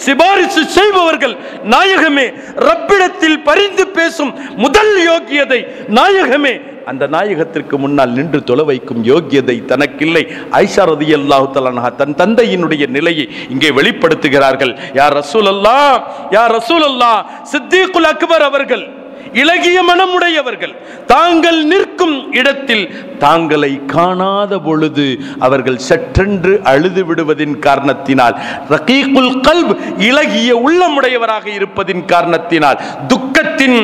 சிபாரிசு செய்பவர்கள் நாயகமே, ரப்பிடத்தில் பரிந்து பேசும் முதல் யோகியதை நாயகமே. அந்த நாயகத்திற்கு முன்னால் நின்று தொழ வைக்கும் யோகியதை தனக்கில்லை. ஆயிஷா ரலியல்லாஹு தஆலா அன்ஹா தன் தந்தையினுடைய நிலையை இங்கே வெளிப்படுத்துகிறார்கள். யா ரசூலல்லாஹ், யா ரசூலல்லாஹ், சித்தீக்குல் அக்பர் அவர்கள் இலகிய மனமுடையவர்கள், தாங்கள் நிற்கும் இடத்தில் தாங்களை காணாத பொழுது அவர்கள் சற்றென்று அழுது விடுவதின் காரணத்தினால், ரகீகுல் கல்ப் இலகிய உள்ளமுடையவராக இருப்பதின் காரணத்தினால், துக்கத்தின்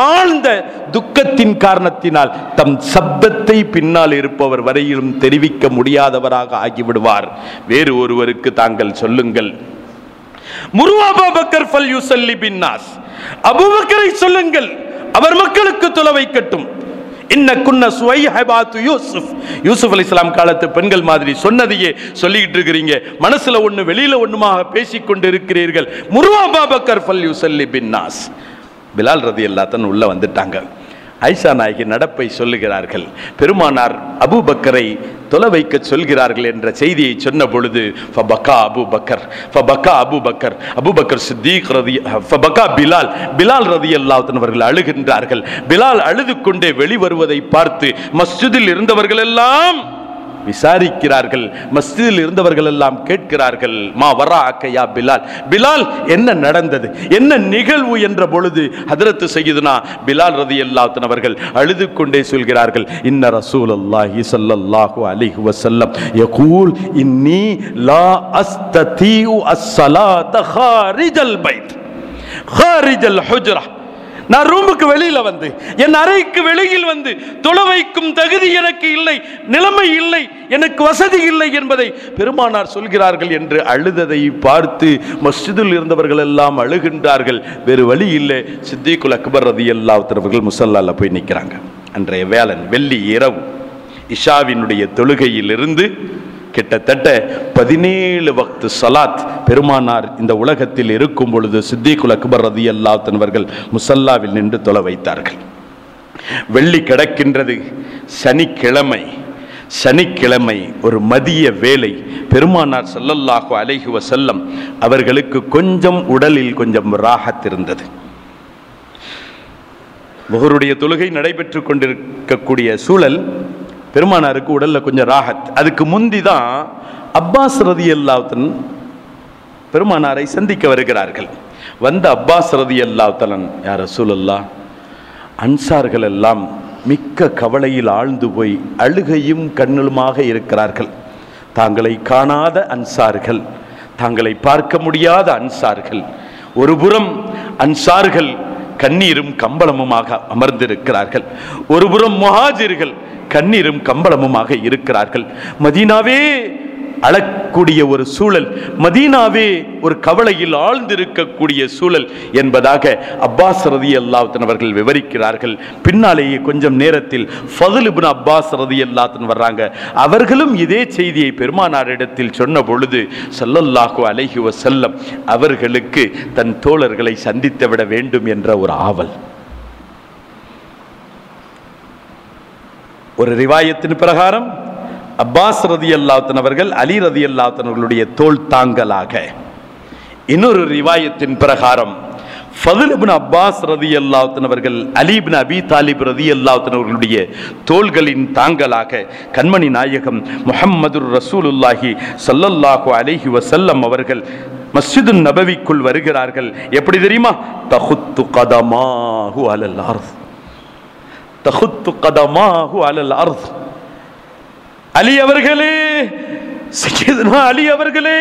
ஆழ்ந்த துக்கத்தின் காரணத்தினால் தம் சப்தத்தை பின்னால் இருப்பவர் வரையிலும் தெரிவிக்க முடியாதவராக ஆகிவிடுவார். வேறு ஒருவருக்கு தாங்கள் சொல்லுங்கள், முரு அபூபக்கர் ஃபல் யுஸல்லி பின்னாஸ், அபூபக்கரை சொல்லுங்கள், அவர் மக்களுக்கு தொழ வைக்கட்டும். இன்னகுன்ன சுவைஹபாத்து யூசுப், யூசுப் அலைஹிஸ்ஸலாம் காலத்து பெண்கள் மாதிரி சொன்னதையே சொல்லிட்டு இருக்கிறீங்க, மனசுல ஒண்ணு வெளியில ஒண்ணுமாக பேசிக்கொண்டு இருக்கிறீர்கள். முரு அபூபக்கர் ஃபல் யுஸல்லி பின்னாஸ். பிலால் ரலியல்லாஹு அன்ஹு உள்ள வந்துட்டாங்க. ஆயிஷா நாயகி நடப்பை சொல்லுகிறார்கள். பெருமானார் அபூபக்கரை தொலை வைக்க சொல்கிறார்கள் என்ற செய்தியை சொன்ன பொழுது ஃபபகா அபூபக்கர், ஃபபகா அபூபக்கர், அபூபக்கர் சித்தீக் ஃபபகா பிலால், பிலால் ரலியல்லாஹு அன்ஹு அவர்கள் அழுகின்றார்கள். பிலால் அழுது கொண்டே வெளிவருவதை பார்த்து மஸ்ஜிதில் இருந்தவர்கள் எல்லாம் விசாரிக்கிறார்கள். மஸ்ஜிதில் இருந்தவர்கள் எல்லாம் கேட்கிறார்கள், மா வராஅக யா பிலால், பிலால் என்ன நடந்தது, என்ன நிகழ்வு என்ற பொழுது ஹஜ்ரத் சய்யிதுனா பிலால் ரலியல்லாஹு அன்ஹு அவர்கள் அழுது கொண்டே சொல்கிறார்கள், இன்ன ரசூலுல்லாஹி ஸல்லல்லாஹு அலைஹி வஸல்லம் யகூல் இன்னி லா அஸ்ததீஉ அஸ்ஸலாத ஹாரிஜல் பைத், ஹாரிஜல் ஹுஜ்ரா, நான் ரூமுக்கு வெளியில வந்து, என் அறைக்கு வெளியில் வந்து தொழ வைக்கும் தகுதி எனக்கு இல்லை, நிலைமை இல்லை, எனக்கு வசதி இல்லை என்பதை பெருமானார் சொல்கிறார்கள் என்று அழுததை பார்த்து மஸ்ஜிதில் இருந்தவர்கள் எல்லாம் அழுகின்றார்கள். வேறு வழி இல்லை. சித்தீக்குல் அக்பர் ரலியல்லாஹு அன்ஹு அவர்கள் முஸல்லால போய் நிற்கிறாங்க. அன்றைய வேளன் வெள்ளி இரவு, இஷாவினுடைய தொழுகையிலிருந்து கிட்டத்தட்ட 17 வக்து சலாத் பெருமானார் இந்த உலகத்தில் இருக்கும் பொழுது சித்தீக்குல் அக்பர் ரலியல்லாஹு அன்ஹு அவர்கள் முஸல்லாவில் நின்று தொழ வைத்தார்கள். வெள்ளி கிடக்கின்றது, சனிக்கிழமை, சனிக்கிழமை ஒரு மதிய வேளை. பெருமானார் ஸல்லல்லாஹு அலைஹி வஸல்லம் அவர்களுக்கு கொஞ்சம் உடலில் கொஞ்சம் ராஹத் இருந்தது. லுஹருடைய தொழுகை நடைபெற்று கொண்டிருக்கக்கூடிய சூழல், பெருமானாருக்கு உடல்ல கொஞ்சம் ராஹத். அதுக்கு முந்தி தான் அப்பாஸ் ரலியல்லாஹு அன்ஹு பெருமானாரை சந்திக்க வருகிறார்கள். வந்த அப்பாஸ் ரலியல்லாஹு அன்ஹு, யா ரசூலல்லாஹ், அன்சார்கள் எல்லாம் மிக்க கவலையில் ஆழ்ந்து போய் அழுகையும் கண்ணுமாக இருக்கிறார்கள். தாங்களை காணாத அன்சார்கள், தாங்களை பார்க்க முடியாத அன்சார்கள், ஒருபுறம் அன்சார்கள் கண்ணீரும் கம்பளமுமாக அமர்ந்திருக்கிறார்கள், ஒருபுறம் முஹாஜிர்கள் கண்ணீரும் கம்பளமுமாக இருக்கிறார்கள். மதீனாவே அழக்கூடிய ஒரு சூழல், மதீனாவே ஒரு கவலையில் ஆழ்ந்திருக்கக்கூடிய சூழல் என்பதாக அப்பாஸ் ரலியல்லாஹு அன்ஹு அவர்கள் விவரிக்கிறார்கள். பின்னாலேயே கொஞ்சம் நேரத்தில் ஃபதுல் இப்னு அப்பாஸ் ரலியல்லாஹு அன்ஹு வர்றாங்க. அவர்களும் இதே செய்தியை பெருமானாரிடத்தில் சொன்ன பொழுது ஸல்லல்லாஹு அலைஹி வஸல்லம் அவர்களுக்கு தன் தோழர்களை சந்தித்து விட வேண்டும் என்ற ஒரு ஆவல். ஒரு ரிவாயத்தின் பிரகாரம் அப்பாஸ் ரலியல்லாஹு அன்ஹு அவர்கள் அலி ரலியல்லாஹு அன்ஹு அவர்களுடைய தோள் தாங்கலாக, இன்னொரு ரிவாயத்தின் பிரகாரம் ஃபதுல் இப்னு அப்பாஸ் ரலியல்லாஹு அன்ஹு அவர்கள் அலி இப்னு அபி தாலிப் ரலியல்லாஹு அன்ஹு அவர்களுடைய தோள்களின் தாங்கலாக கண்மணி நாயகம் முஹம்மதுர் ரசூலுல்லாஹி ஸல்லல்லாஹு அலைஹி வஸல்லம் அவர்கள் மஸ்ஜிதுன் நபவிக்குள் வருகிறார்கள். எப்படி தெரியுமா? தஹுத்து கதமாஹு அலல் அர்த், தஹுத்து கதமாஹு அலல் அர்த். அலி அவர்களே, சய்யிதுனா அலி அவர்களே,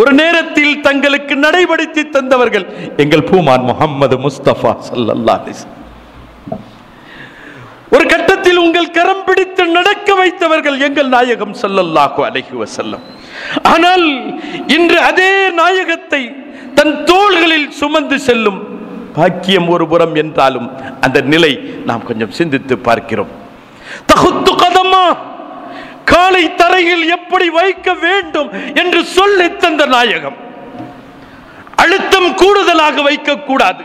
ஒரு நேரத்தில் தங்களுக்கு நடைபடுத்தி தந்தவர்கள் எங்கள் பூமான் முஹம்மது முஸ்தபா ஸல்லல்லாஹு அலைஹி வஸல்லம். ஒரு கட்டத்தில் உங்கள் கரம் பிடித்து நடக்க வைத்தவர்கள் எங்கள் நாயகம் ஸல்லல்லாஹு அலைஹி வஸல்லம். ஆனால் இன்று அதே நாயகத்தை தன் தோள்களில் சுமந்து செல்லும் பாக்கியம் ஒரு புறம் என்றாலும் அந்த நிலை நாம் கொஞ்சம் சிந்தித்து பார்க்கிறோம். தகுத்து கதமா, காலை தரையில் எப்படி வைக்க வேண்டும் என்று சொல்லி தந்த நாயகம். அழுத்தம் கூடுதலாக வைக்கக்கூடாது,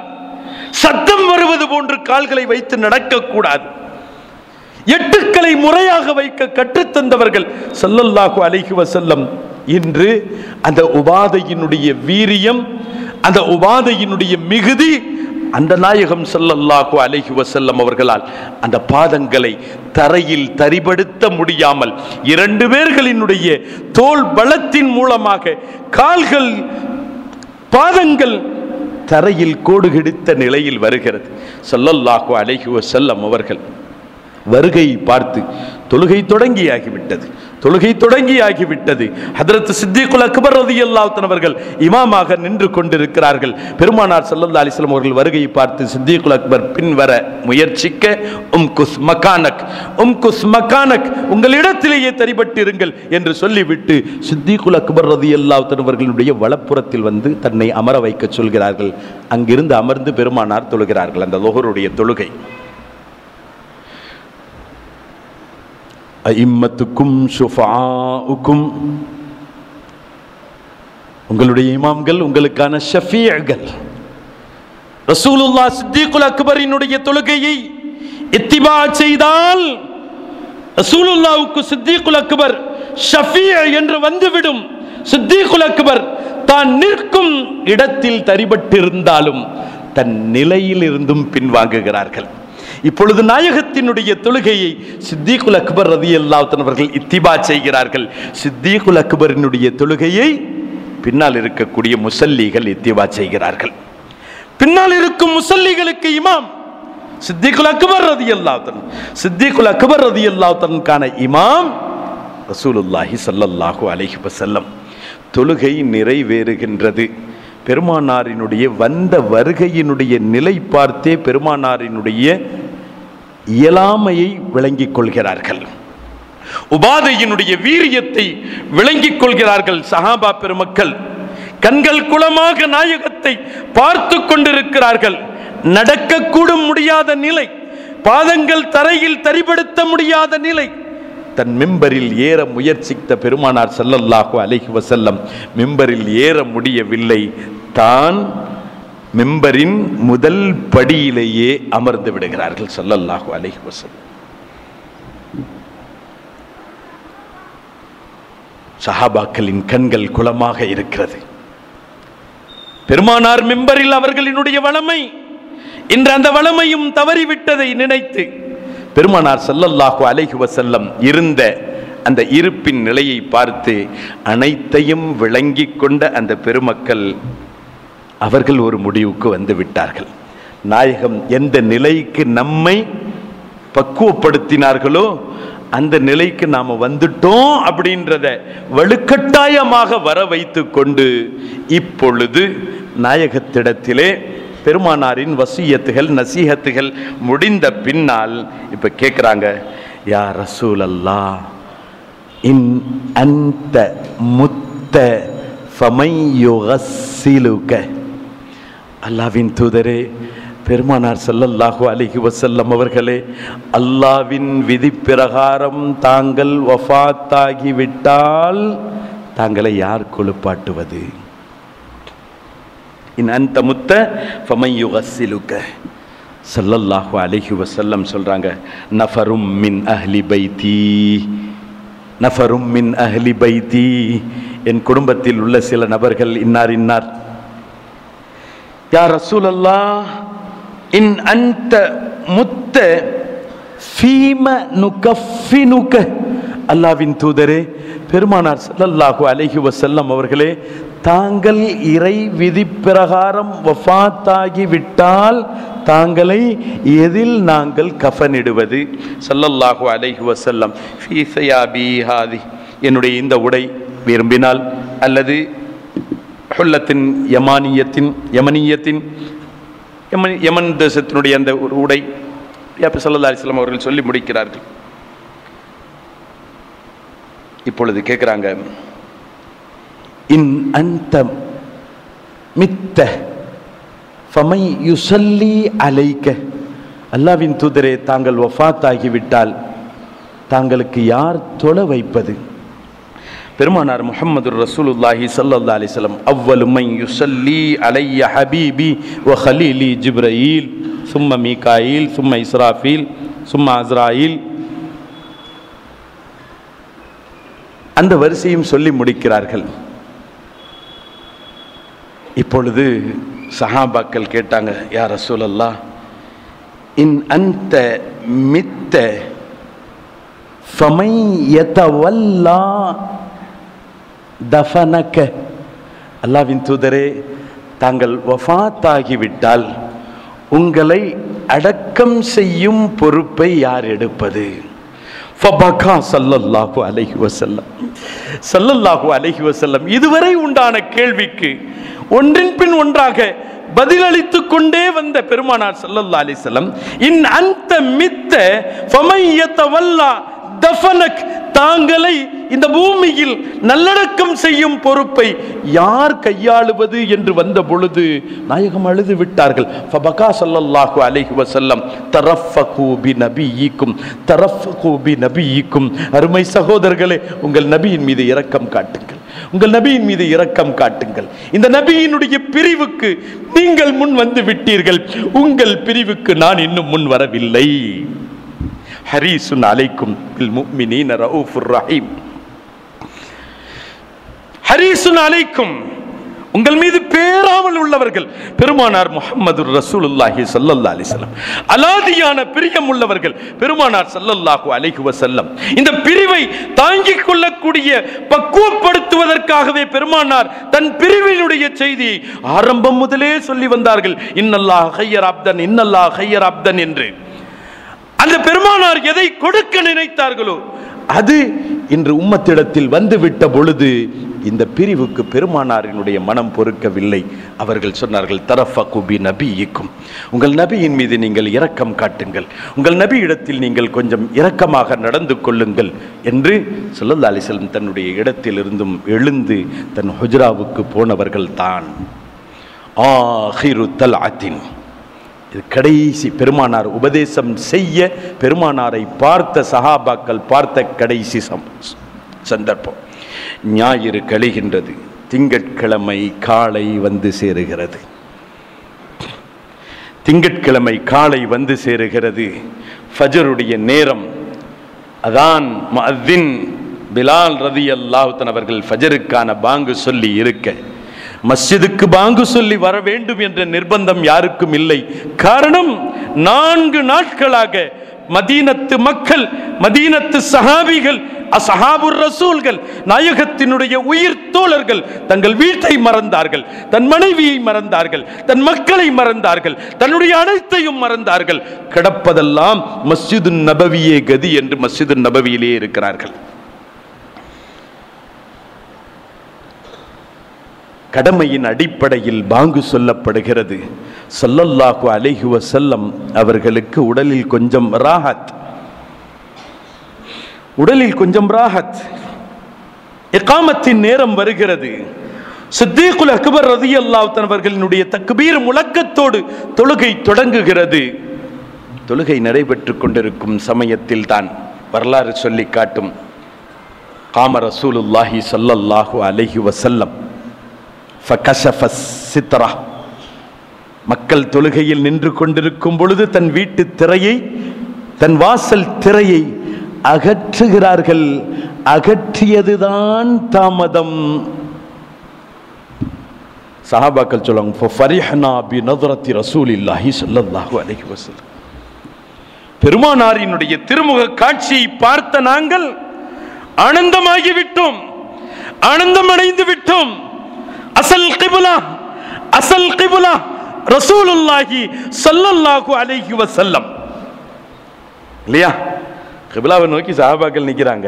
சத்தம் வருவது போன்று கால்களை வைத்து நடக்கக்கூடாது, எட்டுக்களை முறையாக வைக்க கற்றுத்தந்தவர்கள் ஸல்லல்லாஹு அலைஹி வஸல்லம். இன்று அந்த உபாதையினுடைய வீரியம், அந்த உபாதையினுடைய மிகுதி அந்த நாயகம் ஸல்லல்லாஹு அலைஹி வஸல்லம் அவர்களால் அந்த பாதங்களை தரையில் தரிபடுத்த முடியாமல் 2 பேர்களினுடைய தோள் பலத்தின் மூலமாக கால்கள் பாதங்கள் தரையில் கோடு கிடித்த நிலையில் வருகிறது. ஸல்லல்லாஹு அலைஹி வஸல்லம் அவர்கள் வருகையை பார்த்து தொழுகை தொடங்கியாகிவிட்டது. ஹதரத் சித்திகுல் அக்பர் ரலியல்லாஹு தஆலா அவர்கள் இமாமாக நின்று கொண்டிருக்கிறார்கள். பெருமானார் ஸல்லல்லாஹு அலைஹி வஸல்லம் அவர்கள் வருகையை பார்த்து சித்திகுல் அக்பர் பின்வர முயற்சிக்க, உம்குஸ் மகானக், உங்களிடத்திலேயே தரிபட்டிருங்கள் என்று சொல்லிவிட்டு சித்திகுல் அக்பர் ரலியல்லாஹு தஆலா அவர்களுடைய வலப்புறத்தில் வந்து தன்னை அமர வைக்க சொல்கிறார்கள். அங்கிருந்து அமர்ந்து பெருமானார் தொழுகிறார்கள். அந்த லுஹருடைய தொழுகை. அஇம்மத்துக்கும் ஷுஃபாஉக்கும், உங்களுடைய இமாம்கள் உங்களுக்கான ஷஃபீஅகள். ரசூலுல்லாஹ் சித்திகுல் அக்பரினுடைய தொழுகையை இத்திபா செய்தால் ரசூலுல்லாஹ்வுக்கு சித்திகுல் அக்பர் ஷஃபீஅ என்று வந்துவிடும். சித்திகுல் அக்பர் தான் நிற்கும் இடத்தில் தரிபட்டிருந்தாலும் தன் நிலையில் இருந்தும் பின்வாங்குகிறார்கள். இப்பொழுது நாயகத்தினுடைய தொழுகையை சித்திகுல் அக்பர் ரலியல்லாஹு தஆலா அவர்கள் இத்திபா செய்கிறார்கள். சித்திகுல் அக்பரினுடைய தொழுகையை பின்னால் இருக்கக்கூடிய முஸல்லிகள் இத்திபா செய்கிறார்கள். பின்னால் இருக்கும் முஸல்லிகளுக்கு இமாம் சித்திகுல் அக்பர் ரலியல்லாஹு தஆலா. சித்திகுல் அக்பர் ரலியல்லாஹு தஆலாவுக்கான இமாம் ரசூலுல்லாஹி ஸல்லல்லாஹு அலைஹி வஸல்லம். தொழுகை நிறைவேறுகின்றது. பெருமானாரினுடைய வந்த வருகையினுடைய நிலை பார்த்தே பெருமானாரினுடைய இயலாமையை விளங்கிக் கொள்கிறார்கள், உபாதையினுடைய வீரியத்தை விளங்கிக் கொள்கிறார்கள். சஹாபா பெருமக்கள் கண்கள் குளமாக நாயகத்தை பார்த்து கொண்டிருக்கிறார்கள். நடக்கக்கூட முடியாத நிலை, பாதங்கள் தரையில் தரிபடுத்த முடியாத நிலை. தன் மிம்பரில் ஏற முயற்சித்த பெருமானார் ஸல்லல்லாஹு அலைஹி வஸல்லம் மிம்பரில் ஏற முடியவில்லை. தான் மிம்பரின் முதல் படியிலேயே அமர்ந்து விடுகிறார்கள் ஸல்லல்லாஹு அலைஹி வஸல்லம். சஹாபாக்களின் கண்கள் குளமாக இருக்கிறது. பெருமானார் மிம்பரில் அவர்களினுடைய வளமை, இன்று அந்த வளமையும் தவறிவிட்டதை நினைத்து பெருமானார் ஸல்லல்லாஹு அலைஹி வஸல்லம் இருந்த அந்த இருப்பின் நிலையை பார்த்து அனைத்தையும் விளங்கிக் கொண்ட அந்த பெருமக்கள் அவர்கள் ஒரு முடிவுக்கு வந்து விட்டார்கள். நாயகம் எந்த நிலைக்கு நம்மை பக்குவப்படுத்தினார்களோ அந்த நிலைக்கு நாம வந்துட்டோம் அப்படின்றத வலுக்கட்டாயமாக வர வைத்து கொண்டு இப்பொழுது நாயகத்திடத்திலே பெருமானாரின் வசியத்துகள் நசீஹத்துகள் முடிந்த பின்னால் இப்ப கேட்கிறாங்க, யா ரசூல் அல்லாஹ், இன் அன்த முத்த ஃபமை யுகஸ்ஸிலுக. அல்லாஹ்வின் தூதரே, பெருமானார் ஸல்லல்லாஹு அலைஹி வஸல்லம் அவர்களே, அல்லாஹ்வின் விதி பிரகாரம் தாங்கள் வஃபாத்தாகிவிட்டால் தாங்களை யார் குளிப்பாட்டுவது? இன் அன்த முத்த ஃபமை யுகஸ்ஸிலுக. ஸல்லல்லாஹு அலைஹி வஸல்லம் சொல்றாங்க, நஃபரும் மின் அஹ்லி பைத்தி, நஃபரும் மின் அஹ்லி பைத்தி, என் குடும்பத்தில் உள்ள சில நபர்கள் இன்னார் இன்னார். யா ரசூலல்லாஹ், இன் அன்த முத்த ஃபீம நுகஃபினுக. அல்லாஹ்வின் தூதரே, பெருமானார் ஸல்லல்லாஹு அலைஹி வஸல்லம் அவர்களே, தாங்கள் இறை விதி பிரகாரம் வஃபாத்தாகி விட்டால் தாங்களை எதில் நாங்கள் கஃனிடுவது? ஸல்லல்லாஹு அலைஹி வஸல்லம், ஃபீ ஸயாபி ஹாதி, என்னுடைய இந்த உடை விரும்பினால், அல்லது ஹுல்லத்தின் யமனியத்தின் யமன் தேசத்தினுடைய அந்த ஒரு உடை. ஸல்லல்லாஹு அலைஹி வஸல்லம் அவர்கள் சொல்லி முடிக்கிறார்கள். இப்பொழுது கேட்கிறாங்க, இன் அன்த மித்த ஃபமை யுஸல்லி அலைக்க, அல்லாஹ்வின் தூதரே தாங்கள் வஃபாத் ஆகிவிட்டால் தாங்களுக்கு யார் தொழ வைப்பது? பெருமானார் முஹம்மது ரசூலுல்லாஹி ஸல்லல்லாஹு அலைஹி வஸல்லம் அவ்வலு மன் யுஸல்லி அலைய ஹபீபி வ ஹலீலி ஜிப்ரீல் சும்ம மீகாயில் சும்ம இஸ்ராஃபீல் சும்ம அஸ்ராயில், அந்த வரிசையும் சொல்லி முடிக்கிறார்கள். இப்பொழுது சஹாபாக்கள் கேட்டாங்க, யா ரசூலல்லாஹ், இன் அன்த மித்த ஃபமை யதவல்லா தஃபனக, அல்லாஹ்வின் தூதரே தாங்கள் வஃபாத்தாகிவிட்டால் உங்களை அடக்கம் செய்யும் பொறுப்பை யார் எடுப்பது? ஃபபகா ஸல்லல்லாஹு அலைஹி வஸல்லம். ஸல்லல்லாஹு அலைஹி வஸல்லம் இதுவரை உண்டான கேள்விக்கு ஒன்றின் பின் ஒன்றாக பதிலளித்துக் கொண்டே வந்த பெருமானார் ஸல்லல்லாஹு அலைஹி வஸல்லம், இன் அன்த மித்த ஃபமை யதவல்லா தஃபனக், தாங்களை இந்த பூமியில் நல்லடக்கம் செய்யும் பொறுப்பை யார் கையாளுவது என்று வந்த பொழுது நாயகம் அழுது விட்டார்கள். ஃபபகா ஸல்லல்லாஹு அலைஹி வஸல்லம், தரஃபகு பிநபியிக்கும் தரஃபகு பிநபியிக்கும், அருமை சகோதரர்களே, உங்கள் நபியின் மீது இரக்கம் காட்டுங்கள், உங்கள் நபியின் மீது இரக்கம் காட்டுங்கள். இந்த நபியினுடைய பிரிவுக்கு நீங்கள் முன் வந்து விட்டீர்கள், உங்கள் பிரிவுக்கு நான் இன்னும் முன் வரவில்லை. ஹரீசுன் அலைக்கும் பில் முஃமினீன ரഊஃபுர் ரஹீம். ஹரீசுன் அலைக்கும், உங்கள் மீது பேராமல் உள்ளவர்கள் பெருமானார் முஹம்மது ரசூலுல்லாஹி ஸல்லல்லாஹு அலைஹி வஸல்லம், அலாதியான பிரியம் உள்ளவர்கள் பெருமானார் ஸல்லல்லாஹு அலைஹி வஸல்லம். இந்த பிரிவை தாங்கிக் கொள்ளக்கூடிய பக்குவப்படுத்துவதற்காகவே பெருமானார் தன் பிரிவினுடைய செய்தியை ஆரம்பம் முதலே சொல்லி வந்தார்கள். இன்னல்லாஹ் ஹய்யர் அப்தன், இன்னல்லாஹ் ஹய்யர் அப்தன் என்று. அந்த பெருமானார் எதை கொடுக்க நினைத்தார்களோ அது இன்று உம்மத்திடத்தில் வந்துவிட்ட பொழுது இந்த பிரிவுக்கு பெருமானாரினுடைய மனம் பொறுக்கவில்லை. அவர்கள் சொன்னார்கள், தரஃபகு பிநபியிக்கும், உங்கள் நபியின் மீது நீங்கள் இரக்கம் காட்டுங்கள், உங்கள் நபி இடத்தில் நீங்கள் கொஞ்சம் இரக்கமாக நடந்து கொள்ளுங்கள் என்று ஸல்லல்லாஹு அலைஹி வஸல்லம் தன்னுடைய இடத்திலிருந்தும் எழுந்து தன் ஹுஜ்ராவுக்கு போனவர்கள் தான். ஆஹிரு தல்அத்தின், இது கடைசி பெருமானார் உபதேசம் செய்ய பெருமானாரை பார்த்த சஹாபாக்கள் பார்த்த கடைசி சந்தர்ப்பம். ஞாயிறு கழிகின்றது, திங்கட்கிழமை காலை வந்து சேருகிறது. திங்கட்கிழமை காலை வந்து சேருகிறது. ஃபஜ்ருடைய நேரம். அதான் முஅத்தின் பிலால் ரலியல்லாஹு தஆலா அவர்கள் ஃபஜ்ருக்கான பாங்கு சொல்லி இருக்க, மஸ்ஜிதுக்கு பாங்கு சொல்லி வர வேண்டும் என்ற நிர்பந்தம் யாருக்கும் இல்லை. காரணம், 4 நாட்களாக மதீனத்து மக்கள், மதீனத்து சஹாபிகள், அஸ்ஹாபுர் ரசூல்கள், நாயகத்தினுடைய உயிர் தோழர்கள் தங்கள் வீட்டை மறந்தார்கள், தன் மனைவியை மறந்தார்கள், தன் மக்களை மறந்தார்கள், தன்னுடைய அனைத்தையும் மறந்தார்கள். கிடப்பதெல்லாம் மஸ்ஜிது நபவியே கதி என்று மஸ்ஜிது நபவியிலே இருக்கிறார்கள். கடமையின் அடிப்படையில் பாங்கு சொல்லப்படுகிறது. ஸல்லல்லாஹு அலைஹி வஸல்லம் அவர்களுக்கு உடலில் கொஞ்சம் ராஹத், உடலில் கொஞ்சம் ராஹத். இகாமத்தின் நேரம் வருகிறது. சித்தீக்குல் அக்பர் ரலியல்லாஹு தஆலா அவர்களினுடைய தக்பீர் முழக்கத்தோடு தொழுகை தொடங்குகிறது. தொழுகை நடைபெற்றுக் கொண்டிருக்கும் சமயத்தில் தான் வரலாறு சொல்லி காட்டும். காம ரசூலுல்லாஹி ஸல்லல்லாஹு அலைஹி வஸல்லம் ஃபகஷஃப சித்ரா, மக்கள் தொழுகையில் நின்று கொண்டிருக்கும் பொழுது தன் வீட்டு திரையை, தன் வாசல் திரையை அகற்றுகிறார்கள். அகற்றியதுதான் தாமதம். சஹாபாக்கள் சொல்லுவாங்க, ஃபஃபரிஹ்னா பிநظرத்தி ரசூலில்லாஹி ஸல்லல்லாஹு அலைஹி வஸல்லம், பெருமானாரினுடைய திருமுக காட்சியை பார்த்த நாங்கள் ஆனந்தமாகிவிட்டோம், ஆனந்தமடைந்து விட்டோம். அசல் கிப்லா, அசல் கிப்லா ரசூலுல்லாஹி ஸல்லல்லாஹு அலைஹி வஸல்லம். இல்லையா? கிப்லாவை நோக்கி சஹாபாக்கள் நிற்கிறாங்க.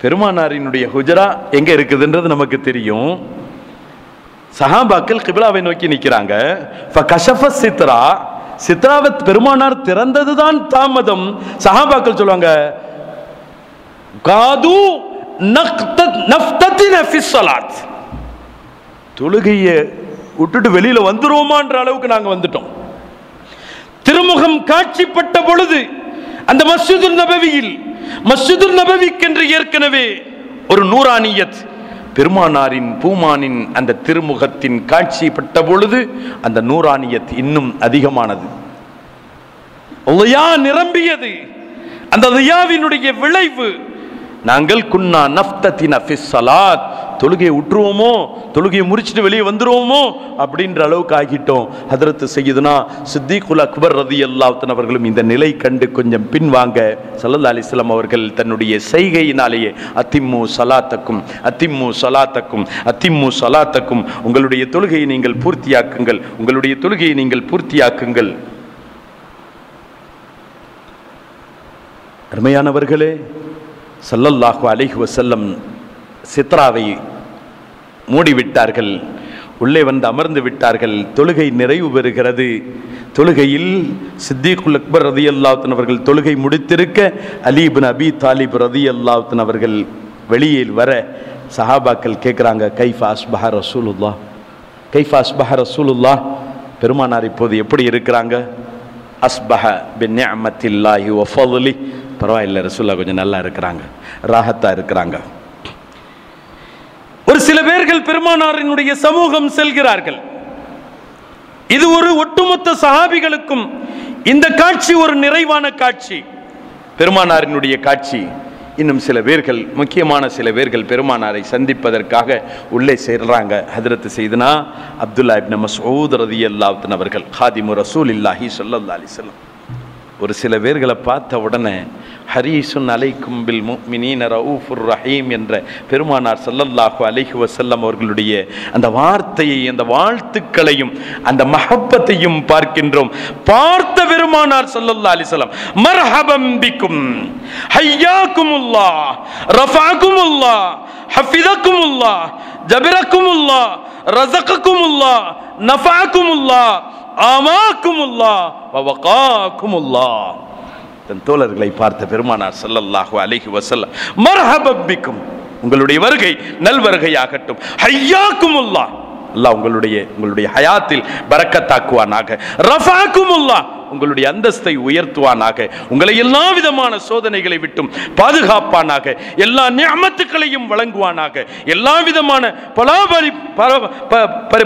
பெருமானாரினுடைய ஹுஜரா எங்க இருக்குதுன்றது நமக்கு தெரியும். சஹாபாக்கள் கிப்லாவை நோக்கி நிற்கிறாங்க. ஃபகஷஃப சித்ரா, சித்ராவை பெருமானார் திறந்ததுதான் தாமதம். சஹாபாக்கள் சொல்லுவாங்க, காது நஃப்தத்தின ஃபி ஸலாத், தொழுகையை விட்டுட்டு வெளியில வந்துருவோமான்ற அளவுக்கு நாங்க வந்துட்டோம். திருமுகம் காட்சிப்பட்ட பொழுது அந்த மஸ்ஜிதுல் நபவியில், மஸ்ஜிதுல் நபவிக்கென்று ஏற்கனவே ஒரு நூரானியத், பெருமானாரின் பூமானின் அந்த திருமுகத்தின் காட்சிப்பட்ட பொழுது அந்த நூரானியத் இன்னும் அதிகமானது, நிரம்பியது. அந்த தியாவினுடைய விளைவு நாங்கள் குன்னா நஃப்தத்தின ஃபிஸ் ஸலாத், தொழுகையை விட்டுருவோமோ, தொழுகையை முறிச்சிட்டு வெளியே வந்துருவோமோ அப்படின்ற அளவுக்கு ஆகிட்டோம். ஹதரத் சய்யிதுனா சித்திகுல் அக்பர் ரலியல்லாஹு அன்ஹு அவர்களும் இந்த நிலை கண்டு கொஞ்சம் பின்வாங்க ஸல்லல்லாஹு அலைஹி வஸல்லம் அவர்கள் தன்னுடைய செய்கையினாலேயே அத்திம்மு ஸலாத்தக்கும் அத்திம்மு ஸலாத்தக்கும் அத்திம்மு ஸலாத்தக்கும், உங்களுடைய தொழுகையை நீங்கள் பூர்த்தியாக்குங்கள், உங்களுடைய தொழுகையை நீங்கள் பூர்த்தியாக்குங்கள். அருமையானவர்களே, ஸல்லல்லாஹு அலைஹி வஸல்லம் சித்ராவை மூடிவிட்டார்கள், உள்ளே வந்து அமர்ந்து விட்டார்கள். தொழுகை நிறைவு பெறுகிறது. தொழுகையில் சித்திகுல் அக்பர் ரலியல்லாஹு அன்ஹு அவர்கள் தொழுகை முடித்திருக்க, அலி இப்னு அபி தாலிப் ரலியல்லாஹு அன்ஹு அவர்கள் வெளியில் வர சஹாபாக்கள் கேட்குறாங்க, கைஃப அஸ்பஹ ரசூலுல்லாஹ், கைஃப அஸ்பஹ ரசூலுல்லாஹ், பெருமானார் இப்போது எப்படி இருக்கிறாங்க? அஸ்பஹ பின்னிஅமத்தில்லாஹி வ ஃபضலி, பரவாயில்லை ரசூலுல்லாஹ் கொஞ்சம் நல்லா இருக்கிறாங்க, ராஹத்தா இருக்கிறாங்க. ஒரு சில பேர்கள் பெருமானாரினுடைய சமூகம் செல்கிறார்கள். இது ஒரு ஒட்டுமொத்த சஹாபிகளுக்கும் இந்த காட்சி ஒரு நிறைவான காட்சி, பெருமானாரினுடைய காட்சி. இன்னும் சில பேர்கள், முக்கியமான சில பேர்கள் பெருமானாரை சந்திப்பதற்காக உள்ளே சேர்றாங்க. ஹதரத் சையதுனா அப்துல்லா இப்னு மஸ்ஊத் ரலியல்லாஹு அன்ஹு அவர்கள், காதிமு ரசூலில்லாஹி ஸல்லல்லாஹு அலைஹி வஸல்லம். ஒரு சில பேர்களை பார்த்த உடனே ஹரீசுன் அலைக்கும் பில் முஃமினீன ரഊஃபுர் ரஹீம் என்ற பெருமானார் ஸல்லல்லாஹு அலைஹி வஸல்லம் அவர்களுடைய அந்த வார்த்தையை, அந்த வாழ்த்துக்களையும் அந்த மஹப்பத்தையும் பார்க்கின்றோம். பார்த்த பெருமானார் ஸல்லல்லாஹு அலைஹி வஸல்லம், மர்ஹபம் பிக்கும் ஹய்யாக்குமுல்லாஹ் ரஃபஅக்குமுல்லாஹ் ஹஃபிதக்குமுல்லாஹ் ஜபரக்குமுல்லாஹ் ரஸகக்குமுல்லாஹ் நஃபஅக்குமுல்லாஹ் ஆமாக்குமுல்லாஹ் வவகாக்குமுல்லாஹ். தன் தோழர்களை பார்த்த பெருமானார் ஸல்லல்லாஹு அலைஹி வஸல்லம், மர்ஹபம் பிக்கும், உங்களுடைய வருகை நல்வருகையாகட்டும், ஹய்யாக்குமுல்லாஹ், அல்லாஹ் உங்களுடைய ஹயாத்தில் பரக்கத்தாக்குவானாக, ரஃபஅக்குமுல்லாஹ், உங்களுடைய அந்தஸ்தை உயர்த்துவானாக, உங்களை எல்லா விதமான சோதனைகளை விட்டும் பாதுகாப்பானாக, எல்லா நிஅமத்துக்களையும் வழங்குவானாக, எல்லா விதமான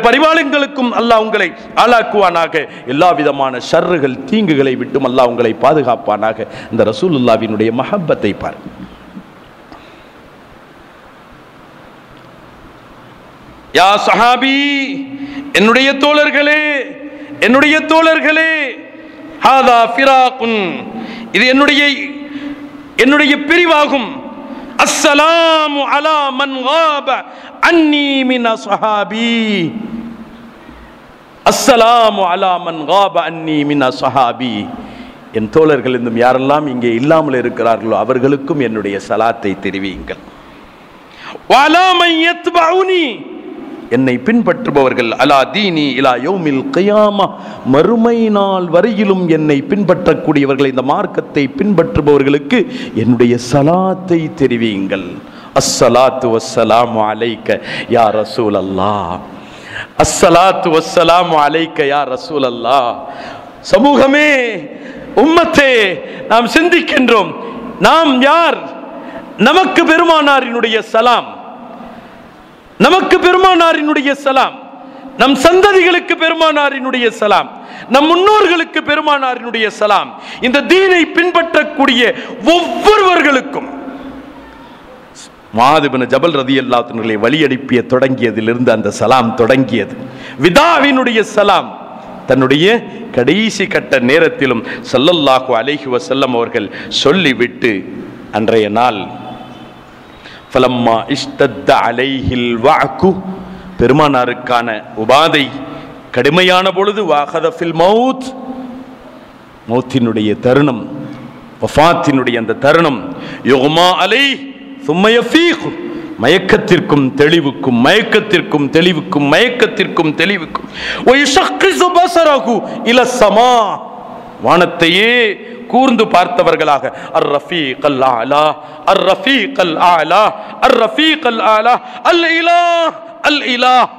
பரிபாலங்களுக்கும் அல்லாஹ் உங்களை ஆளாக்குவானாக, எல்லா விதமான ஷர்றுகள் தீங்குகளை விட்டும் அல்லாஹ் உங்களை பாதுகாப்பானாக. இந்த ரசூலுல்லாஹ்வினுடைய மஹப்பத்தை பார். யா சஹாபி, என்னுடைய தோழர்களே, என்னுடைய தோழர்களே, ஹாதா ஃபிராகுன், இது என்னுடைய பிரிவாகும். அஸ்ஸலாமு அலா மன் காப அன்னி மின் அஸ்ஹாபி, அஸ்ஸலாமு அலா மன் காப அன்னி மின் அஸ்ஹாபி. என் தோழர்கள் இன்னும் யாரெல்லாம் இங்கே இல்லாமல் இருக்கிறார்களோ அவர்களுக்கும் என்னுடைய சலாத்தை தெரிவியுங்கள். வலா மன் யத்பஉனி, என்னை பின்பற்றுபவர்கள், அலா தீனி இலா யௌமில் கியாமா, மறுமை நாள் வரையிலும் என்னை பின்பற்றக்கூடியவர்கள், இந்த மார்க்கத்தை பின்பற்றுபவர்களுக்கு என்னுடைய சலாத்தை தெரிவியுங்கள். அஸ்ஸலாத்து வஸ்ஸலாமு அலைக்க யா ரசூலல்லாஹ், அஸ்ஸலாத்து வஸ்ஸலாமு அலைக்க யா ரசூலல்லாஹ். சமூகமே, உம்மத்தே, நாம் சிந்திக்கின்றோம், நாம் யார்? நமக்கு பெருமானாரினுடைய சலாம், நமக்கு பெருமானாரினுடைய சலாம், நம் சந்ததிகளுக்கு பெருமானாரினுடைய சலாம், நம் முன்னோர்களுக்கு பெருமானாரினுடைய சலாம். இந்த தீனை பின்பற்றக்கூடிய ஒவ்வொருவர்களுக்கும் முஆத் இப்னு ஜபல் ரலியல்லாஹு அன்ஹு வழி அனுப்பிய தொடங்கியதிலிருந்து அந்த சலாம் தொடங்கியது. விதாவினுடைய சலாம் தன்னுடைய கடைசி கட்ட நேரத்திலும் ஸல்லல்லாஹு அலைஹி வஸல்லம் அவர்கள் சொல்லிவிட்டு, அன்றைய நாள் ஃபலம்மா இஷ்தத்த அலைஹில் வஅகு, பெருமானாருக்கான உபாதை கடுமையான பொழுது, வாஹத ஃபில் மௌத், மௌத்தினுடைய தருணம், வஃபாத்தினுடைய அந்த தருணம், யுக்மா அலைஹ் சும்ம யஃபீக், மயக்கத்திற்கும் தெளிவுக்கும், மயக்கத்திற்கும் தெளிவுக்கும், மயக்கத்திற்கும் தெளிவுக்கும், வயஷக்கிஸு பஸரஹு இலா ஸமா, வானத்தையே கூர்ந்து பார்த்தவர்களாக, அர் ரஃபீக் அல் ஆலா, அர் ரஃபீக் அல் ஆலா, அர் ரஃபீக் அல் ஆலா, அல் இலாஹ், அல் இலாஹ்.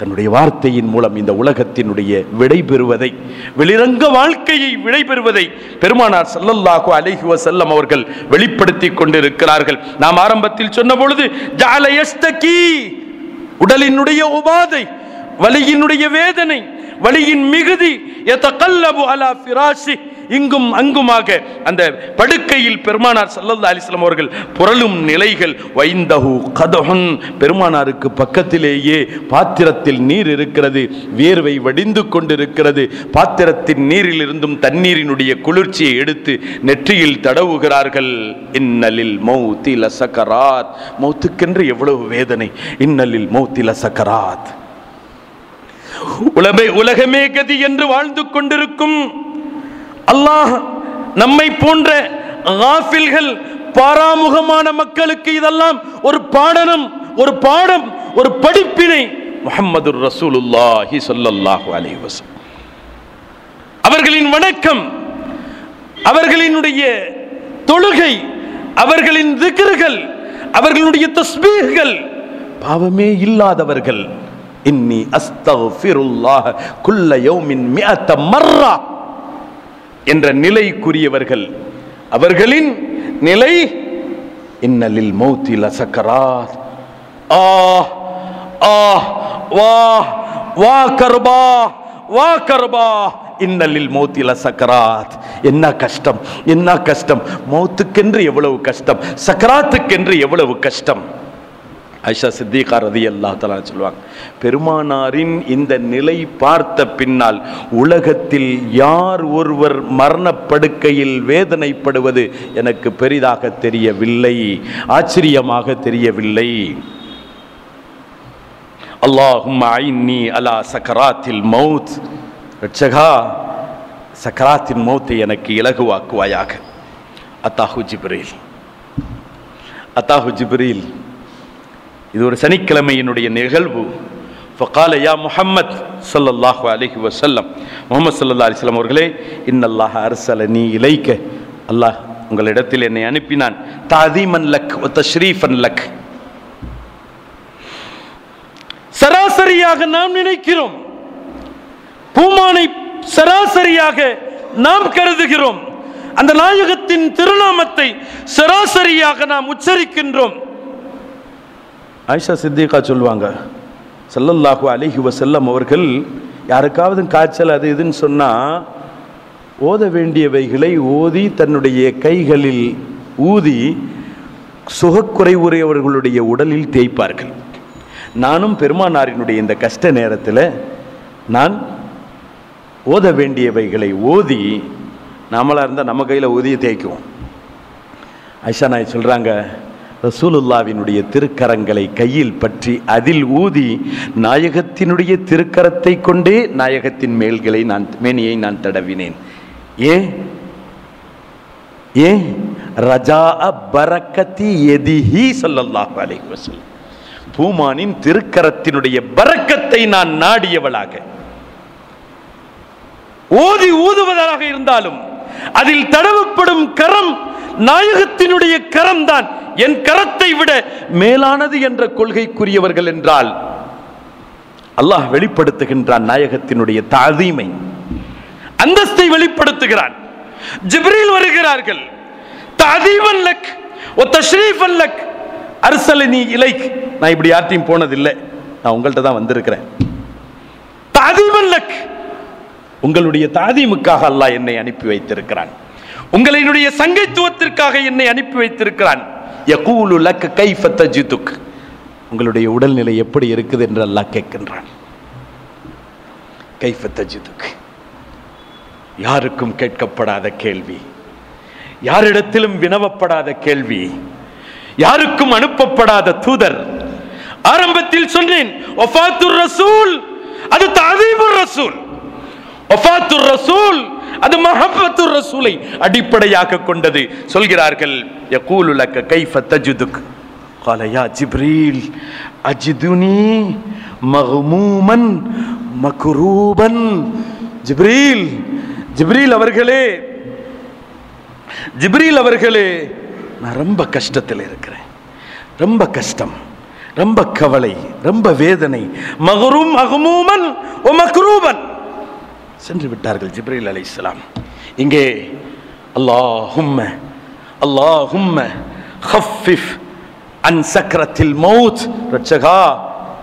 தன்னுடைய வார்த்தையின் மூலம் இந்த உலகத்தினுடைய விடை பெறுவதை, வெளிரங்க வாழ்க்கையை விடை பெறுவதை பெருமானார் ஸல்லல்லாஹு அலைஹி வஸல்லம் அவர்கள் வெளிப்படுத்தி கொண்டிருக்கிறார்கள். நாம் ஆரம்பத்தில் சொன்ன பொழுது ஜஅல யஸ்தகி, உடலினுடைய உபாதை, வலியினுடைய வேதனை, வலியின் மிகுதி, யதகல்லபு அலா ஃபிராஷி, இங்கும் அங்குமாக அந்த படுக்கையில் பெருமானார் ஸல்லல்லாஹு அலைஹி வஸல்லம் அவர்கள் புரளும் நிலைகள். வைந்தஹு கதஹுன், பெருமானாருக்கு பக்கத்திலேயே பாத்திரத்தில் நீர் இருக்கிறது, வியர்வை வடிந்து கொண்டிருக்கிறது. பாத்திரத்தின் நீரில் இருந்தும் தண்ணீரினுடைய குளிர்ச்சியை எடுத்து நெற்றியில் தடவுகிறார்கள். இன்னலில் மௌத்தி லசகராத், மௌத்துக்கென்று எவ்வளவு வேதனை. இன்னலில் மௌத்தி லசகராத், உலகமே கதி என்று வாழ்ந்து கொண்டிருக்கும் அல்லாஹ் நம்மை போன்ற காஃபில்கள், பாராமுகமான மக்களுக்கு இதெல்லாம் ஒரு பாடம், ஒரு படிப்பினை. முஹம்மதுர் ரசூலுல்லாஹி ஸல்லல்லாஹு அலைஹி வஸல்லம் அவர்களின் வணக்கம், அவர்களினுடைய தொழுகை, அவர்களின் திக்ர்கள், அவர்களுடைய தஸ்பீஹ்கள், பாவமே இல்லாதவர்கள். இன்னி அஸ்தக்ஃபிருல்லாஹ் குல்ல யௌமின் மிஅத மர்ரா என்ற நிலைக்குரியவர்கள். அவர்களின் நிலை இன்னலில் மௌத்தி லசகராத், வா வா கர்பா, வா கர்பா, இன்னலில் மௌத்தி லசகராத். என்ன கஷ்டம், என்ன கஷ்டம்! மௌத்துக்கென்று எவ்வளவு கஷ்டம், சக்கராத்துக்கென்று எவ்வளவு கஷ்டம். ஆயிஷா சித்திகா ரலியல்லாஹு தஆலா சொல்வாங்க, பெருமானாரின் இந்த நிலை பார்த்த பின்னால் உலகத்தில் யார் ஒருவர் மரணப்படுக்கையில் வேதனைப்படுவது எனக்கு பெரிதாக தெரியவில்லை, ஆச்சரியமாக தெரியவில்லை. அல்லாஹும்ம ஐன்னி அலா சக்கராத்தில் மௌத், ரட்சகா சக்கராத்தின் மௌத்தை எனக்கு இலகுவாக்குவாயாக. அத்தாஹு ஜிப்ரீல், அத்தாஹு ஜிப்ரீல். இது ஒரு சனிக்கிழமையினுடைய நிகழ்வு. ஃபகால யா முஹம்மத் ஸல்லல்லாஹு அலைஹி வஸல்லம், முஹம்மது ஸல்லல்லாஹு அலைஹி வஸல்லம் அவர்களே, இன்னல்லாஹ அர்ஸலனி இலைக்க, அல்லாஹ் உங்களிடத்தில் என்னை அனுப்பினான். தஅதீமன் லக் வ தஷ்ரீஃபன் லக். சராசரியாக நாம் நினைக்கிறோம், பூமானை சராசரியாக நாம் கருதுகிறோம், அந்த நாயகத்தின் திருநாமத்தை சராசரியாக நாம் உச்சரிக்கின்றோம். ஆயிஷா சித்திகா சொல்லுவாங்க, ஸல்லல்லாஹு அலைஹி வஸல்லம் அவர்கள் யாருக்காவது காய்ச்சல் அது இதுன்னு சொன்னால் ஓத வேண்டியவைகளை ஓதி தன்னுடைய கைகளில் ஊதி சுகக்குறைவுடையவர்களுடைய உடலில் தேய்ப்பார்கள். நானும் பெருமானாரினுடைய இந்த கஷ்ட நேரத்தில் நான் ஓத வேண்டியவைகளை ஓதி, நாமளாக இருந்தால் நம்ம கையில் ஊதியை தேய்க்குவோம். ஆயிஷா நாய் சொல்கிறாங்க, ரசூலுல்லாவினுடைய திருக்கரங்களை கையில் பற்றி அதில் ஊதி நாயகத்தினுடைய திருக்கரத்தை கொண்டே நாயகத்தின் மேனியை நான் தடவினேன். ஏன் ரஜா பரக்கத்தி எதிஹி ஸல்லல்லாஹு அலைஹி வஸல்லம், பூமானின் திருக்கரத்தினுடைய பரக்கத்தை நான் நாடியவளாக. ஓதி ஊதுவதாக இருந்தாலும் அதில் தடவப்படும் கரம் நாயகத்தினுடைய கரம் தான் என் கரத்தை விட மேலானது என்ற கொள்கைக்குரியவர்கள் என்றால் அல்லாஹ் வெளிப்படுத்துகின்றான் நாயகத்தினுடைய தஅதீமை, அந்தஸ்தை வெளிப்படுத்துகிறான். ஜிப்ரீல் வருகிறார்கள், தஅதீமன் லக் வ தஷ்ரீஃபன் லக் அர்ஸலனி இலைக். நான் இப்படி யார்ட்டையும் போனதில்லை, நான் உங்கள்கிட்ட தான் வந்திருக்கிறேன். தஅதீமன் லக், உங்களுடைய தஅதீமுக்காக அல்லாஹ் என்னை அனுப்பி வைத்திருக்கிறான், உங்களினுடைய சங்கைத்துவத்திற்காக என்னை அனுப்பி வைத்திருக்கிறான். யகூலு லக் கைஃப தஜிதுக், உங்களுடைய உடல்நிலை எப்படி இருக்குது என்று அல்லாஹ் கேட்கின்றான். கைஃப தஜிதுக், யாருக்கும் கேட்கப்படாத கேள்வி, யாரிடத்திலும் வினவப்படாத கேள்வி, யாருக்கும் அனுப்பப்படாத தூதர். ஆரம்பத்தில் சொன்னேன், வஃபாத்துர் ரசூல் அது தஅதீமுர் ரசூல், வஃபாத்துர் ரசூல் அது மஹப்பத்துர் ரசூலை அடிப்படையாக கொண்டது. சொல்கிறார்கள், யகூலு லக கைஃப தஜிதுக் قال يا جبريل أجدني مغموما مكروبا. ஜிப்ரீல் அவர்களே, நான் ரொம்ப கஷ்டத்தில் இருக்கிறேன், ரொம்ப கஷ்டம். ரொம்ப கவலை, ரொம்ப வேதனை. மகரூம் மகமூமன் ஒ மக்ரூபன் சென்று விட்டார்கள் ஜிப்ரீல் அலைஹிஸ்ஸலாம். இங்கே அல்லாஹும்ம அல்லாஹும்ம ஹஃபிஃப் அன் சக்ரத்தில் மௌத், ரட்சகா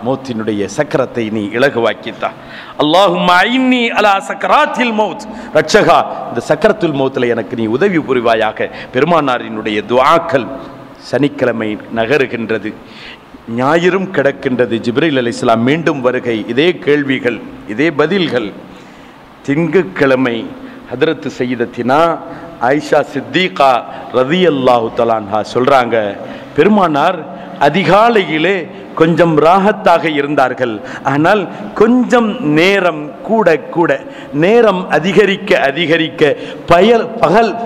மௌத்தினுடைய சக்கரத்தை நீ இலகுவாக்கித்தா. அல்லாஹும்ம ஐன்னி அலா சக்கராத்தில் மௌத், ரட்சகா இந்த சக்கரத்துல் மௌத்தில் எனக்கு நீ உதவி புரிவாயாக. பெருமானாரினுடைய துஆக்கள். சனிக்கிழமை நகருகின்றது, ஞாயிறும் கிடக்கின்றது. ஜிப்ரீல் அலைஹிஸ்ஸலாம் மீண்டும் வருகை, இதே கேள்விகள், இதே பதில்கள். திங்கட்கிழமை ஹதரத் சையதத்தினா ஆயிஷா சித்திகா ரலியல்லாஹு தஆலா அன்ஹா சொல்றாங்க, பெருமானார் அதிகாலையிலே கொஞ்சம் ராகத்தாக இருந்தார்கள். ஆனால் கொஞ்சம் நேரம் கூட கூட நேரம் அதிகரிக்க அதிகரிக்க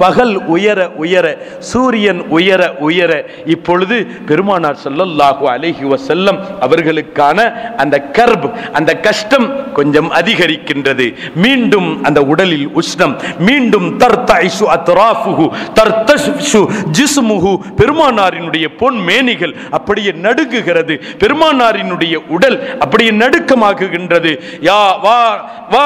பகல் உயர உயர சூரியன் உயர உயர இப்பொழுது பெருமானார் ஸல்லல்லாஹு அலைஹி வஸல்லம் அவர்களுக்கான அந்த கர்ப், அந்த கஷ்டம் கொஞ்சம் அதிகரிக்கின்றது. மீண்டும் அந்த உடலில் உஷ்ணம், மீண்டும் தர்தைஷு அத்ராஃபுஹு தர்தஷு ஜிஸ்முஹு, பெருமானாரினுடைய பொன் மேனிகள் அப்படியே நடுங்குகிறது. பெருமானாரினுடைய உடல் அப்படியே நடுக்கமாகுகின்றது. யா வா வா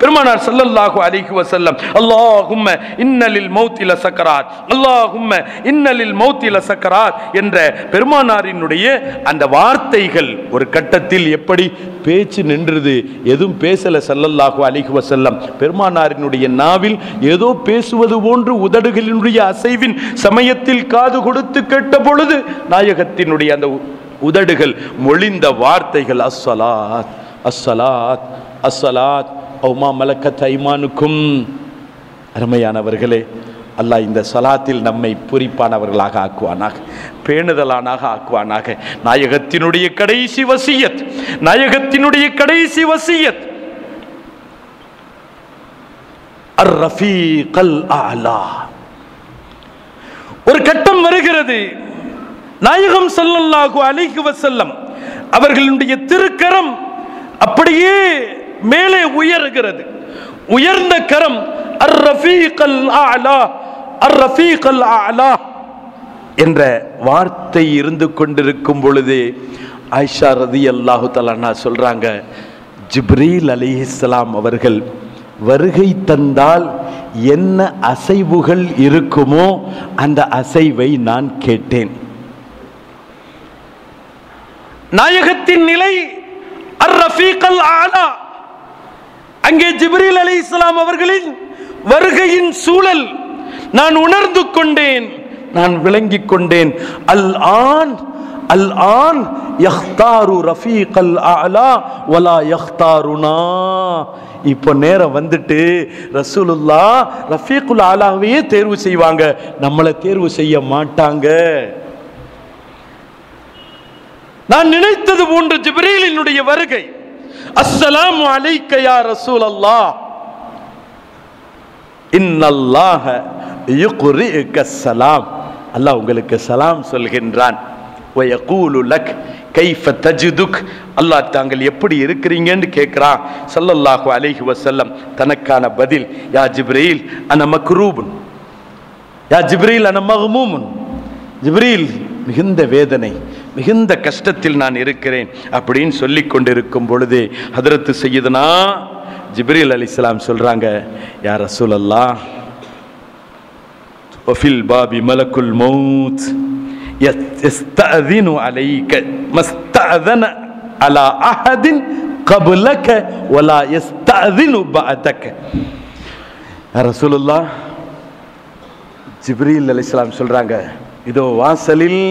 பெருமானார் ஸல்லல்லாஹு அலைஹி வஸல்லம், அல்லாஹும்ம இன்னலில் மௌத்தி லசக்கராத், அல்லாஹும்ம இன்னலில் மௌத்தி லசக்கராத் என்ற பெருமானாரினுடைய அந்த வார்த்தைகள் ஒரு கட்டத்தில் எப்படி பேச்சு நின்றது, எதுவும் பேசல ஸல்லல்லாஹு அலைஹி வஸல்லம். பெருமானாரினுடைய நாவில் ஏதோ பேசுவது போன்று உதடுகளினுடைய அசைவின் சமயத்தில் காது கொடுத்து கேட்ட பொழுது நாயகத்தினுடைய அந்த உதடுகள் மொழிந்த வார்த்தைகள் அஸ்ஸலாத் அஸ்ஸலாத் அஸ்ஸலாத் அவுமா மலக்கத் ஐமானுக்கும். அருமையானவர்களே, அல்லாஹ் இந்த சலாத்தில் நம்மை பூரிப்பானவர்களாக ஆக்குவானாக, பேணுதலானாக ஆக்குவானாக. நாயகத்தினுடைய கடைசி வசியத், நாயகத்தினுடைய கடைசி வசியத் அர் ரஃபீகல் அலா. ஒரு கட்டம் வருகிறது, நாயகம் ஸல்லல்லாஹு அலைஹி வஸல்லம் அவர்களுடைய திருக்கரம் அப்படியே மேலே உயர்கிறது. உயர்ந்த கரம் அர் ரஃபீகல் அலா, அர் ரஃபீகல் அலா என்ற வார்த்தை இருந்து கொண்டிருக்கும் பொழுது ஆயிஷா ரலியல்லாஹு தஆலா அன்ஹா சொல்றாங்க, ஜிப்ரீல் அலைஹிஸ்ஸலாம் அவர்கள் வருகை தந்தால் என்ன அசைவுகள் இருக்குமோ அந்த அசைவை நான் கேட்டேன். நாயகத்தின் நிலை அர் ரஃபீகல் அலா. அங்கே ஜிப்ரீல் அலைஹிஸ்ஸலாம் அவர்களின் வருகையின் சூழல் நான் உணர்ந்து கொண்டேன், நான் விளங்கிக் கொண்டேன். அல் ஆன் அல் ஆன் யக்தாரு ரஃபீகல் அலா வலா யக்தாருனா. இப்போ நேரம் வந்துட்டு ரசூலுல்லாஹ் ரஃபீகுல் அலாவையே தேர்வு செய்வாங்க, நம்மளை தேர்வு செய்ய மாட்டாங்க. நான் நினைத்தது போன்று ஜிப்ரீலினுடைய வருகை. அஸ்ஸலாமு அலைக்க யா ரசூலல்லாஹ், இன்னல்லாஹ யுக்ரிஉக ஸலாம், அல்லாஹ் உங்களுக்கு சலாம் சொல்கின்றான். வ யகூலு லக் கைஃப தஜிதுக், அல்லாஹ் தாங்கள் எப்படி இருக்கிறீங்கன்னு கேட்கிறான். ஸல்லல்லாஹு அலைஹி வஸல்லம் தனக்கான பதில், யா ஜிப்ரீல் அன மக்ரூபுன், யா ஜிப்ரீல் அன மக்மூமுன். ஜிப்ரீல் மிகுந்த வேதனை, மிகுந்த கஷ்டத்தில் நான் இருக்கிறேன் அப்படின்னு சொல்லி கொண்டிருக்கும் பொழுது ஹதரத் சையதுனா ஜிப்ரீல் அலைஹிஸ்ஸலாம் சொல்றாங்க, யா ரசூலல்லாஹ் வஃபில் பாபி மலக்குல் மௌத் யஸ்தஅذினு அலைக மஸ்தஅذன அலா அஹதின் قبلك ولا يستأذن بعدك. யா ரசூலுல்லாஹ், ஜிப்ரீல் அலைஹிஸ்ஸலாம் சொல்றாங்க, இதோ வாசலில்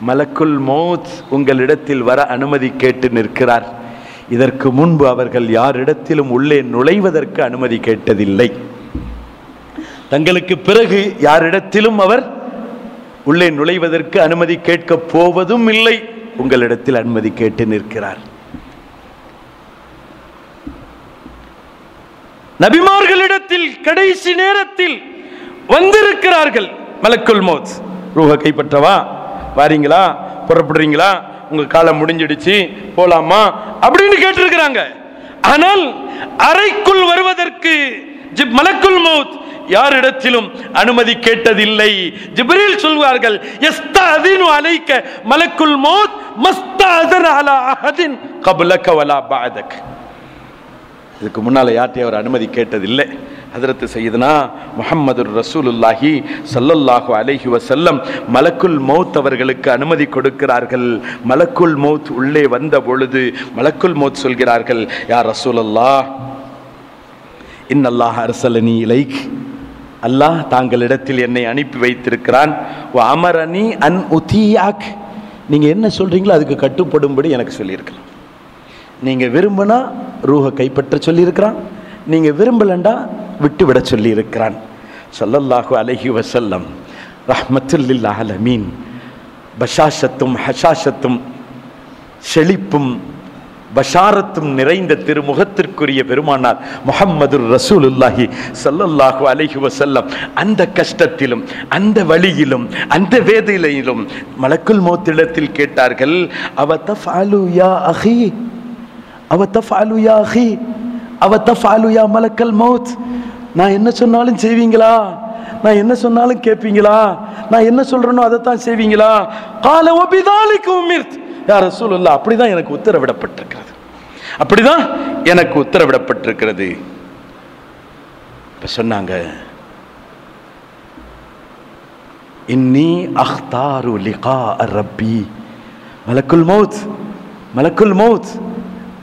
மலக்குல் மௌத் உங்களிடத்தில் வர அனுமதி கேட்டு நிற்கிறார். இதற்கு முன்பு அவர்கள் யாரிடத்திலும் உள்ளே நுழைவதற்கு அனுமதி கேட்டதில்லை. தங்களுக்கு பிறகு யாரிடத்திலும் அவர் உள்ளே நுழைவதற்கு அனுமதி கேட்க போவதும் இல்லை. உங்களிடத்தில் அனுமதி கேட்டு நிற்கிறார். நபிமார்களிடத்தில் கடைசி நேரத்தில் வந்திருக்கிறார்கள். மலக்குல் மௌத், ரூஹ கைப்பற்றவா வாரீங்களா, புறப்படுறீங்களா, உங்க காலம் முடிஞ்சிடுச்சு போலாமா அப்படின்னு கேட்டிருக்கிறாங்க. ஆனால் அறைக்குள் வருவதற்கு மலக்குல் மௌத் யாரிடத்திலும் அனுமதி கேட்டதில்லை. ஜிப்ரீல் சொல்வார்கள், யஸ்தஅதினு அலைக மலக்குல் மௌத் மஸ்தஅதன அலா அஹதின் கப்லக வலா பஅதக். இதுக்கு முன்னால யார்ட்டையும் அவர் அனுமதி கேட்டதில்லை. ஹதரத் சையதுனா முஹம்மது ரசூலுல்லாஹி ஸல்லல்லாஹு அலைஹி வஸல்லம் மலக்குல் மௌத் அவர்களுக்கு அனுமதி கொடுக்கிறார்கள். மலக்குல் மௌத் உள்ளே வந்த பொழுது மலக்குல் மௌத் சொல்கிறார்கள், யா ரசூலல்லாஹ், இன்னல்லாஹ் அர்ஸலனி இலைக், அல்லாஹ் தாங்களிடத்தில் என்னை அனுப்பி வைத்திருக்கிறான். வ அமரனி அன் உதியாக், நீங்க என்ன சொல்றீங்களோ அதுக்கு கட்டுப்படும்படி எனக்கு சொல்லியிருக்கிறான். நீங்க விரும்பினா ரூஹை கைப்பற்ற சொல்லியிருக்கிறான், நீங்க விரும்பலண்டா விட்டு விட சொல்லி இருக்கிறான். ஸல்லல்லாஹு அலைஹி வஸல்லம் ரஹ்மத்துல் லில் ஆலமீன், பஷாஷத்தும் ஹஷாஷத்தும் செழிப்பும் பஷாரத்தும் நிறைந்த திருமுகத்திற்குரிய பெருமானார் முஹம்மதுர் ரசூலுல்லாஹி ஸல்லல்லாஹு அலைஹி வஸல்லம் அந்த கஷ்டத்திலும் அந்த வழியிலும் அந்த வேதனையிலும் மலக்குல் மௌத்திடத்தில் கேட்டார்கள், அவ தஃஅலு யா அஹி, அவ தஃஅலு யா அஹி, அவ தஃஅலு யா மலக்கல் மௌத், நான் என்ன சொன்னாலும் செய்வீங்களா, நான் என்ன சொன்னாலும் கேட்பீங்களா, நான் என்ன சொல்றேனோ அதைத்தான் செய்வீங்களா? கால வபிதாலிக உமிர்த், யா ரசூலுல்லாஹ், அப்படிதான் எனக்கு உத்தரவிடப்பட்டிருக்கிறது, அப்படிதான் எனக்கு உத்தரவிடப்பட்டிருக்கிறது. இப்ப சொன்னாங்க, இன்னி அக்தாரு லிகா ரப்பி, மலக்குல் மௌத், மலக்குல் மௌத்,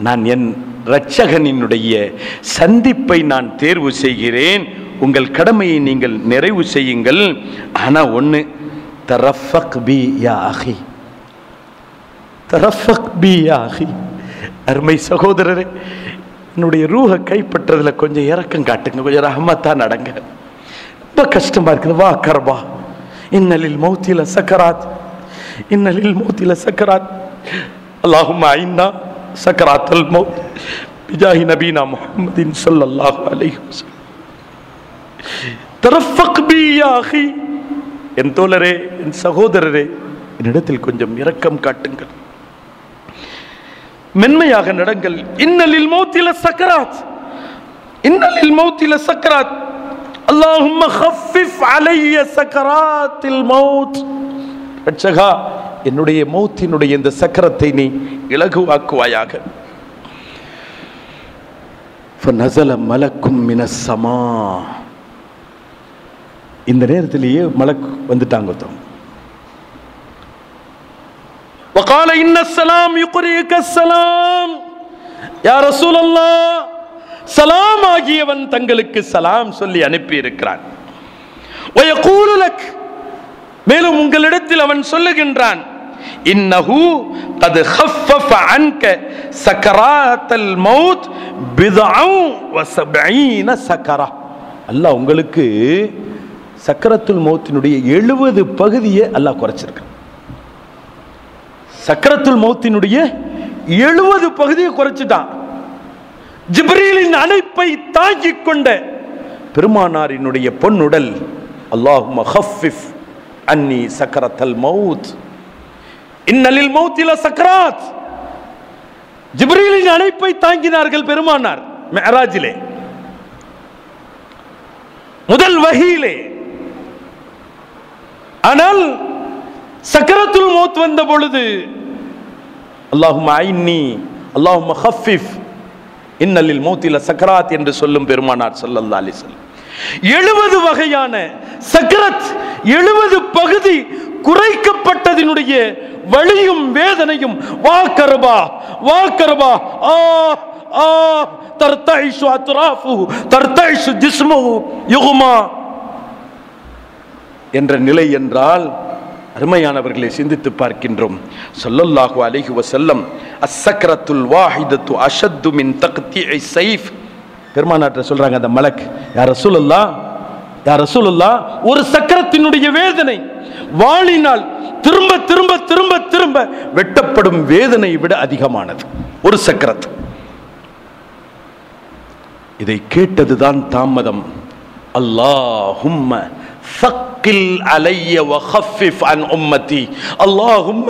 நான் என் இரட்சகனினுடைய சந்திப்பை நான் தேர்வு செய்கிறேன், உங்கள் கடமையை நீங்கள் நிறைவு செய்யுங்கள். ஆனா ஒண்ணு, தரஃபக் பி யா அஹி, தரஃபக் பி யா அஹி, அருமை சகோதரரே, என்னுடைய ரூஹை கைப்பற்றதுல கொஞ்சம் இரக்கம் காட்டுங்க, கொஞ்சம் ரஹமத்தா நடங்க, ரொம்ப கஷ்டமா இருக்குது. வா கர்பா, இன்னலில் மௌத்தில சக்கராத், இன்னலில் மௌத்தில சக்கராத், அல்லாஹும்ம ஐன்னா சக்கராத்தல் மௌத் பிஜாஹி நபீனா முஹம்மதின் ஸல்லல்லாஹு அலைஹி வஸல்லம். தரஃபக் பி யா அஹி, என் தோழரே, என் சகோதரரே, என்னிடத்தில் கொஞ்சம் இரக்கம் காட்டுங்கள், மென்மையாக நடங்கள். இன்னலில் மௌத்தில சக்கராத், இன்னலில் மௌத்தில சக்கராத், அல்லாஹும்ம கஃபிஃப் அலைய சக்கராத்தில் மௌத், ரட்சகா, என்னுடைய மௌத்தினுடைய இந்த சக்கரத்தை நீ இலகுவாக்குவாயாக. ஃபநஸல மலக்கும் மினஸ் ஸமா, இந்த நேரத்திலேயே மலக் வந்துட்டாங்க. வகால இன்னஸ்ஸலாம் யுக்ரிக ஸலாம், யா ரசூலல்லாஹ், சலாம் ஆகியவன் தங்களுக்கு சலாம் சொல்லி அனுப்பி இருக்கிறான். வயகூலு லக், மேலும் உங்களிடத்தில் அவன் சொல்லுகின்றான், இன்னஹு கத் கஃபஃப அன்க சக்கராத்தல் மௌத் பித்அன் வ ஸபஈன சக்கரா, அல்லாஹ் உங்களுக்கு சக்கரத்துல் மௌத்தினுடைய 70 பகுதியை அல்லாஹ் குறைச்சிருக்கான். சக்கரத்துல் மௌத்தினுடைய 70 பகுதியை குறைச்சிட்டான். ஜிப்ரீலின் அழைப்பை தாங்கிக் கொண்ட பெருமானாரினுடைய பொன்னுடல், அல்லாஹும்ம கஃபிஃப் அன்னி சக்கரத்தல் மௌத், இன்னலில் மௌத்தில சக்கராத். ஜிப்ரீலின் அழைப்பை தாங்கினார்கள் பெருமானார் மிஅராஜிலே, முதல் வஹீலே. ஆனால் சக்கரத்துல் மௌத் வந்த பொழுது அல்லாஹும்ம ஐன்னி, அல்லாஹும்ம கஃபிஃப், இன்னலில் மௌத்தில சக்கராத் என்று சொல்லும் பெருமானார் ஸல்லல்லாஹு அலைஹி வஸல்லம். 70 வகையான சக்கரத், 70 பகுதி குறைக்கப்பட்டதினுடைய வலியும் வேதனையும், வா கர்பா, வா கர்பா, ஆ ஆ தர்தைஷு அத்ராஃபுஹு தர்தைஷு ஜிஸ்முஹு யுக்மா என்ற நிலை என்றால், அருமையானவர்களை சிந்தித்து பார்க்கின்றோம். ஸல்லல்லாஹு அலைஹி வஸல்லம் அஸ்ஸக்ரத்துல் வாஹிதத்து அஷத்து மின் தக்தீஇ ஸைஃப், பெருமானார் சொல்றாங்க, அந்த மலக், யா ரசூலுல்லாஹ், யா ரசூலுல்லாஹ், ஒரு சக்கரத்தினுடைய வேதனை வாளினால் திரும்ப திரும்ப திரும்ப திரும்ப வெட்டப்படும் வேதனை விட அதிகமானது ஒரு சக்கரத். இதை கேட்டதுதான் தாமதம். அல்லாஹும்ம ثقل علي وخفف عن أمتي اللهم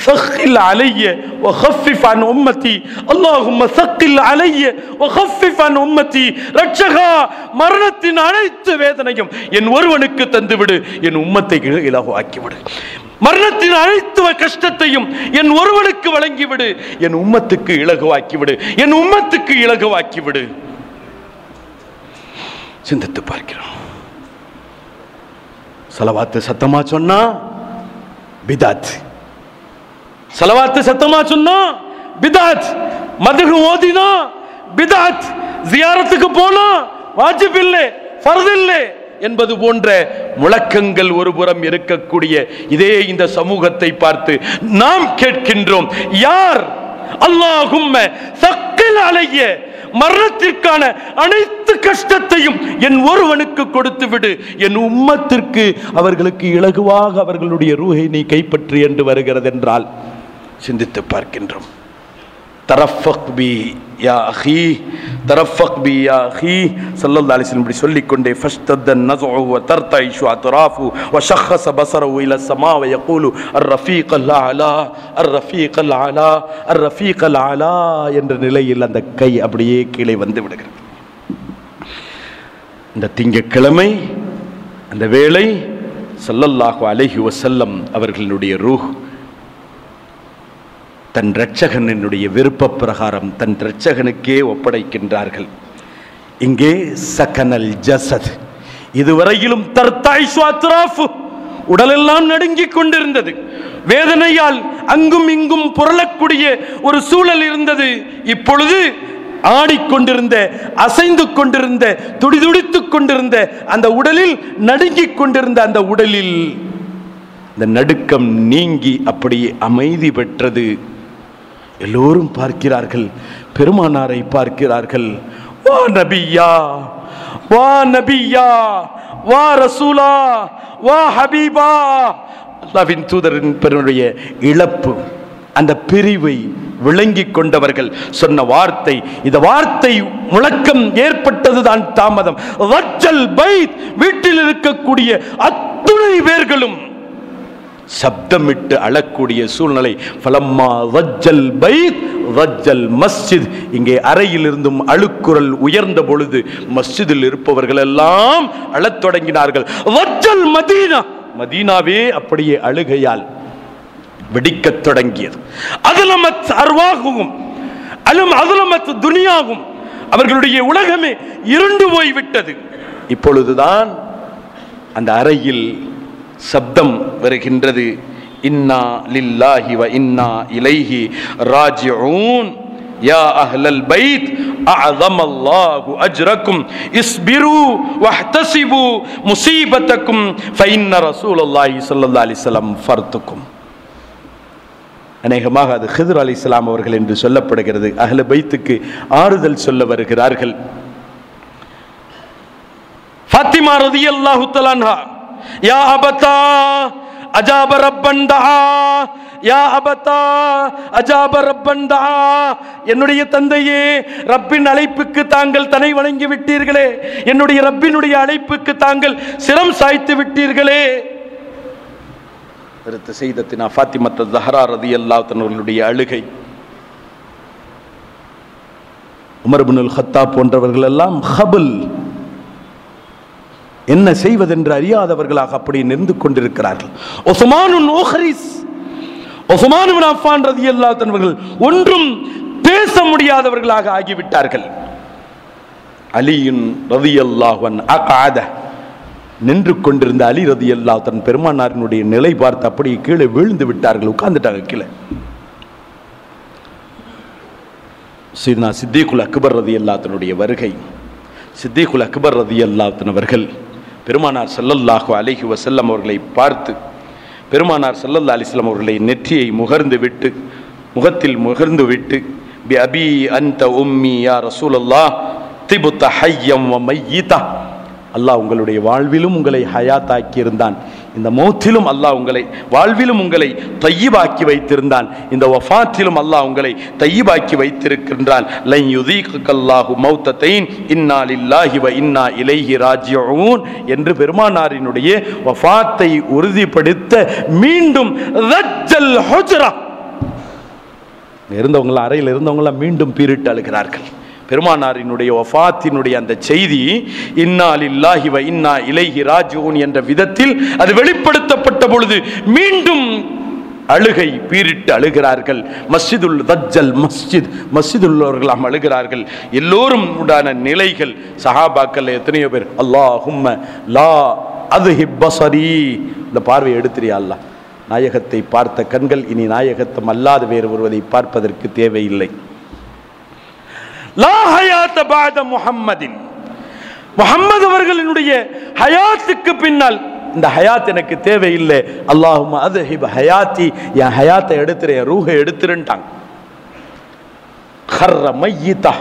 ثقل علي وخفف عن أمتي اللهم ثقل علي وخفف عن أمتي ரட்சகா மரணத்தின் அனைத்து வேதனையும் என் ஒருவனுக்கு தந்துவிடு, என் உம்மத்தை இலகுவாக்கிவிடு. மரணத்தின் அனைத்து கஷ்டத்தையும் என் ஒருவனுக்கு வழங்கிவிடு, என் உம்மத்துக்கு இலகுவாக்கிவிடு, என் உம்மத்துக்கு இலகுவாக்கிவிடு. சிந்தித்து பார்க்கிறோம். சலவாத்து சத்தமா சொன்னா பிதாத், சலவாத்து சத்தமா சொன்னா பிதாத், மதுகு ஓதினா பிதாத், ஜியாரத்துக்கு போனா வாஜிப் இல்லை, ஃபர்து இல்லை என்பது போன்ற முழக்கங்கள் ஒருபுறம் இருக்கக்கூடிய இதே இந்த சமூகத்தை பார்த்து நாம் கேட்கின்றோம், யார் அல்லாஹும்ம ஸக்கில் அலைய, மரணத்திற்கான அனைத்து கஷ்டத்தையும் என் ஒருவனுக்கு கொடுத்து விடு, என் உம்மத்திற்கு அவர்களுக்கு இலகுவாக அவர்களுடைய ரூஹை நீ கைப்பற்று என்று வருகிறது என்றால் சிந்தித்து பார்க்கின்றோம். தரஃபக் பி யா அஹி, தரஃபக் பி யா அஹி ஸல்லல்லாஹு அலைஹி வஸல்லம் இப்படி சொல்லிக்கொண்டே ஃபஸ்ததன் நஸஉ வ தர்தைஷு அத்ராஃபு வ ஷഖஸ பஸரஹு இலா ஸமா வ யகூலு அர்-ரஃபீகல் அலா அர்-ரஃபீகல் அலா அர்-ரஃபீகல் அலா என்ற நிலையில் அந்த கை அப்படியே கீழே வந்து விடுகிறது. இந்த திங்கட்கிழமை அந்த வேளை ஸல்லல்லாஹு அலைஹி வஸல்லம் அவர்களுடைய ரூஹ் தன் இரட்சகனுடைய விருப்ப பிரகாரம் தன் இரட்சகனுக்கே ஒப்படைக்கின்றார்கள். இங்கே சகனல் ஜஸத், இதுவரையிலும் தர்தாயிஷு அத்ராஃபு, உடலெல்லாம் நடுங்கிக் கொண்டிருந்தது, வேதனையால் அங்கும் இங்கும் புரளக்கூடிய ஒரு சூழல் இருந்தது. இப்பொழுது ஆடிக்கொண்டிருந்த, அசைந்து கொண்டிருந்த, துடிதுடித்துக் கொண்டிருந்த அந்த உடலில், நடுங்கிக் கொண்டிருந்த அந்த உடலில் இந்த நடுக்கம் நீங்கி அப்படியே அமைதி பெற்றது. எல்லோரும் பார்க்கிறார்கள், பெருமானாரை பார்க்கிறார்கள். வா நபியா, வா நபியா, வா ரசூலா, வா ஹபீபா. அல்லாஹ்வின் தூதரின் பெருமைய இழப்பு, அந்த பிரிவை விளங்கிக் கொண்டவர்கள் சொன்ன வார்த்தை, இந்த வார்த்தை முழக்கம் ஏற்பட்டதுதான் தாமதம். வஜ்ஜல் பைத், வீட்டில் இருக்கக்கூடிய அத்துணை பேர்களும் சப்தமிட்டு அழக்கூடிய சூழ்நிலை. ஃபலம்மா வஜ்ஜல் பைத் வஜ்ஜல் மஸ்ஜித், இங்கே அறையிலிருந்தும் அழுக்குரல் உயர்ந்த பொழுது மஸ்ஜிதில் இருப்பவர்கள் எல்லாம் அழத் தொடங்கினார்கள். வஜ்ஜல் மதீனா, மதீனாவே அப்படியே அழுகையால் வெடிக்கத் தொடங்கியது. அதுலமத் அர்வாகும் அதுலமத் துனியாகும், அவர்களுடைய உலகமே இருண்டு போய்விட்டது. இப்பொழுதுதான் அந்த அறையில் சப்தம் வருகின்றது. இன்னா லில்லாஹி வ இன்னா இலைஹி ராஜிஊன் யா அஹ்லல் பைத் அஅஸமல்லாஹு அஜ்ரக்கும் இஸ்பிரு வஹ்தஸிபு முஸீபத்தக்கும் ஃபஇன்ன ரசூலுல்லாஹி ஸல்லல்லாஹு அலைஹி வஸல்லம் ஃபர்துக்கும். அநேகமாக அது ஹித்ர் அலைஹிஸ்ஸலாம் அவர்கள் என்று சொல்லப்படுகிறது. அஹ்ல பைத்துக்கு ஆறுதல் சொல்ல வருகிறார்கள். ஃபாத்திமா ரலியல்லாஹு தஆலா அன்ஹா, யா அபதா அஜாப ரப்பன் தஆ, யா அபதா அஜாப ரப்பன் தஆ, என்னுடைய தந்தையே, ரப்பின் அழைப்புக்கு தாங்கள் தலை வணங்கி விட்டீர்களே, என்னுடைய ரப்பினுடைய அழைப்புக்கு தாங்கள் சிரம் சாய்த்து விட்டீர்களே. அடுத்த செய்தத்தினா ஃபாத்திமத்து ஸஹ்ரா ரலியல்லாஹு தஆலாவுடைய அழுகை. உமர் இப்னுல் கத்தாப் போன்றவர்கள் எல்லாம் ஹபல், என்ன செய்வதென்று அறியாதவர்களாக அப்படி நின்று கொண்டிருக்கிறார்கள். உஸ்மானுன் ஓஹரிஸ், உஸ்மான் இப்னு அஃபான் ரலியல்லாஹு அன்ஹு அவர்கள் ஒன்றும் பேச முடியாதவர்களாக ஆகிவிட்டார்கள். அலியுன் ரலியல்லாஹு அன்ஹு அகஅத, நின்று கொண்டிருந்த அலி ரலியல்லாஹு தன் பெருமானாரினுடைய நிலை பார்த்து அப்படி கீழே வீழ்ந்து விட்டார்கள், உட்கார்ந்துட்டாங்க கீழே. சையதுனா சித்திகுல் அக்பர் ரலியல்லாஹு தன்னுடைய வருகை. சித்திகுல் அக்பர் ரலியல்லாஹு தன் அவர்கள் பெருமானார் ஸல்லல்லாஹு அலைஹி வஸல்லம் அவர்களை பார்த்து, பெருமானார் ஸல்லல்லாஹு அலைஹி வஸல்லம் அவர்களை நெற்றியை முகர்ந்து விட்டு, முகத்தில் முகர்ந்து விட்டு, பி அபி அன்த உம்மி யா ரசூலல்லாஹ் திபுத ஹய்யம் வ மையிதா, அல்லாஹ் உங்களுடைய வாழ்விலும் உங்களை ஹயாத்தாக்கி இருந்தான், இந்த மௌத்திலும் அல்லாஹ் உங்களை, வாழ்விலும் உங்களை தய்யிபாக்கி வைத்திருந்தான், இந்த வஃபாத்திலும் அல்லாஹ் உங்களை தய்யிபாக்கி வைத்திருக்கின்றான். லன் யுதீகல்லாஹு மௌத்தத்தைன் இன்னா லில்லாஹி வ இன்னா இலைஹி ராஜிஊன் என்று பெருமானாரினுடைய வஃபாத்தை உறுதிப்படுத்த மீண்டும் ரஜ்ஜல் ஹுஜ்ரா இருந்தவங்க, அறையில் இருந்தவங்களாம் மீண்டும் பீரிட்டு அழுகிறார்கள். பெருமானாரினுடைய வஃபாத்தினுடைய அந்த செய்தி இன்னா லில்லாஹி வ இன்னா இலைஹி ராஜிஊன் என்ற விதத்தில் அது வெளிப்படுத்தப்பட்ட பொழுது மீண்டும் அழுகை பீரிட்டு அழுகிறார்கள். மஸ்ஜிதுல் தஜ்ஜல் மஸ்ஜிதுள்ளவர்களாம் அழுகிறார்கள். எல்லோரும் உண்டான நிலைகள். சஹாபாக்கள் எத்தனையோ பேர் அல்லாஹும்ம லா அத்ஹிப் பஸரி, இந்த பார்வை எடுத்துறியா அல்லாஹ், நாயகத்தை பார்த்த கண்கள் இனி நாயகத்தம் அல்லாத வேறு ஒருவரை பார்ப்பதற்கு தேவையில்லை. லா ஹயாத பஅத முஹம்மதின், முஹம்மது அவர்களினுடைய ஹயாத்துக்கு பின்னால் இந்த ஹயாத் எனக்கு தேவையில்லை. அல்லாஹும்ம அத்ஹிப் ஹயாத்தி, என் ஹயாத்தை எடுத்துரு, என் ரூஹை எடுத்துருன்ட்டாங்க. ஹர்ர மையிதா,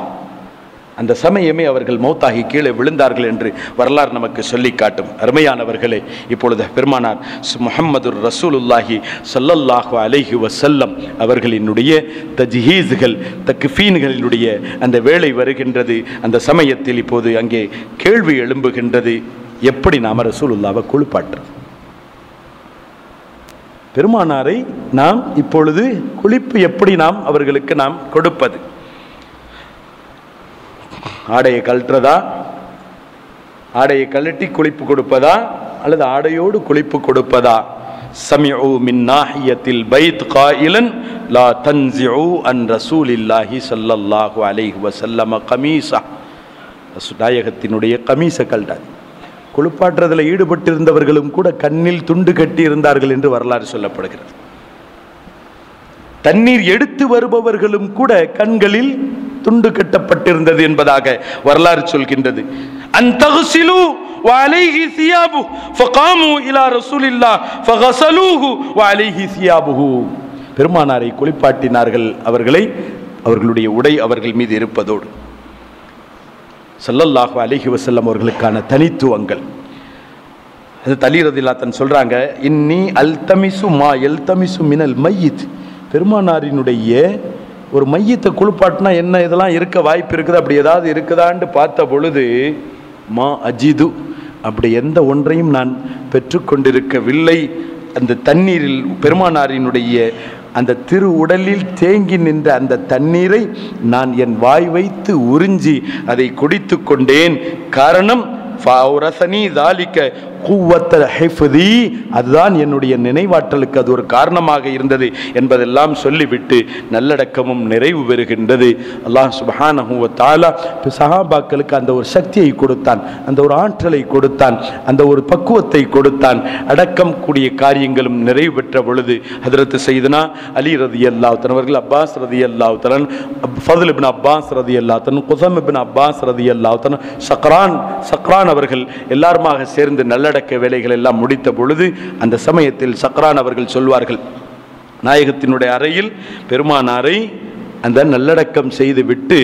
அந்த சமயமே அவர்கள் மௌத்தாகி கீழே விழுந்தார்கள் என்று வரலாறு நமக்கு சொல்லி காட்டும். அருமையானவர்களே, இப்பொழுது பெருமானார் முஹம்மதுர் ரசூலுல்லாஹி ஸல்லல்லாஹு அலைஹி வஸல்லம் அவர்களினுடைய தஜ்ஹீஸ்கள், தக்ஃபீன்களினுடைய அந்த வேளை வருகின்றது. அந்த சமயத்தில் இப்போது அங்கே கேள்வி எழும்புகின்றது, எப்படி நாம ரசூலுல்லாவை குளிப்பாட்டுறது? பெருமானாரை நாம் இப்பொழுது குளிப்பு எப்படி நாம் அவர்களுக்கு நாம் கொடுப்பது? ஆடையை கழற்றதா, ஆடையை கழட்டி குளிப்பு கொடுப்பதா, அல்லது ஆடையோடு குளிப்பு கொடுப்பதா? சமிஉ மின் நாஹியத்தில் பைத் காயிலன் லா தன்ஸிஉ அன் ரசூலில்லாஹி ஸல்லல்லாஹு அலைஹி வஸல்லம் கமீஸா, நாயகத்தினுடைய கமீஸை கழட்டாது. குளிப்பாட்டுறதில் ஈடுபட்டிருந்தவர்களும் கூட கண்ணில் துண்டு கட்டி இருந்தார்கள் என்று வரலாறு சொல்லப்படுகிறது. தண்ணீர் எடுத்து வருபவர்களும் கூட கண்களில் துண்டு கட்டப்பட்டிருந்தது என்பதாக வரலாறு சொல்கின்றது. அன்தக்ஸிலு வ அலைஹி சியாபு ஃபகாமு இலா ரசூலில்லாஹ் ஃபகஸலூஹு வ அலைஹி சியாபுஹு, பெருமானாரை குளிப்பாட்டினார்கள். அவர்களுடைய உடை அவர்கள் மீது இருப்பதோடு ஸல்லல்லாஹு அலைஹி வஸல்லம் அவர்களுக்கான தனித்துவங்கள். அது அலி ரலியல்லாஹு அன்ஹு சொல்றாங்க, இன்னி அல்தமிசு மா யல்தமிசு மினல் மையித், பெருமானாரினுடைய ஒரு மையத்தை குளிப்பாட்டினா என்ன இதெல்லாம் இருக்க வாய்ப்பு இருக்குது, அப்படி ஏதாவது இருக்குதான்னு பார்த்த பொழுது மா அஜிது, அப்படி எந்த ஒன்றையும் நான் பெற்றுக்கொண்டிருக்கவில்லை. அந்த தண்ணீரில் பெருமானாரினுடைய அந்த திரு உடலில் தேங்கி நின்ற அந்த தண்ணீரை நான் என் வாய் வைத்து உறிஞ்சி அதை குடித்து கொண்டேன். காரணம் அதுதான் என்னுடைய நினைவாற்றலுக்கு அது ஒரு காரணமாக இருந்தது என்பதெல்லாம் சொல்லிவிட்டு நல்லடக்கமும் நிறைவு பெறுகின்றது. அல்லாஹ் சுப்ஹானஹு வ தஆலா சஹாபாக்களுக்கு அந்த ஒரு சக்தியை கொடுத்தான், அந்த ஒரு ஆற்றலை கொடுத்தான், அந்த ஒரு பக்குவத்தை கொடுத்தான். அடக்கம் கூடிய காரியங்களும் நிறைவு பெற்ற பொழுது ஹஜ்ரத் சையதுனா அலி ரலியல்லாஹு தஆலா அவர்கள், அப்பாஸ் ரலியல்லாஹு தஆலா, ஃபضل இப்னு அப்பாஸ் ரலியல்லாஹு தஆலா, குஸம் இப்னு அப்பாஸ் ரலியல்லாஹு தஆலா, சக்ரான் அவர்கள் எல்லாருமாக சேர்ந்து நல்லடக்க வேலைகள் எல்லாம் முடித்த பொழுது அந்த சமயத்தில் சக்ரான் அவர்கள் சொல்வார்கள், நாயகத்தினுடைய அறையில் பெருமானாரை அந்த நல்லடக்கம் செய்து விட்டு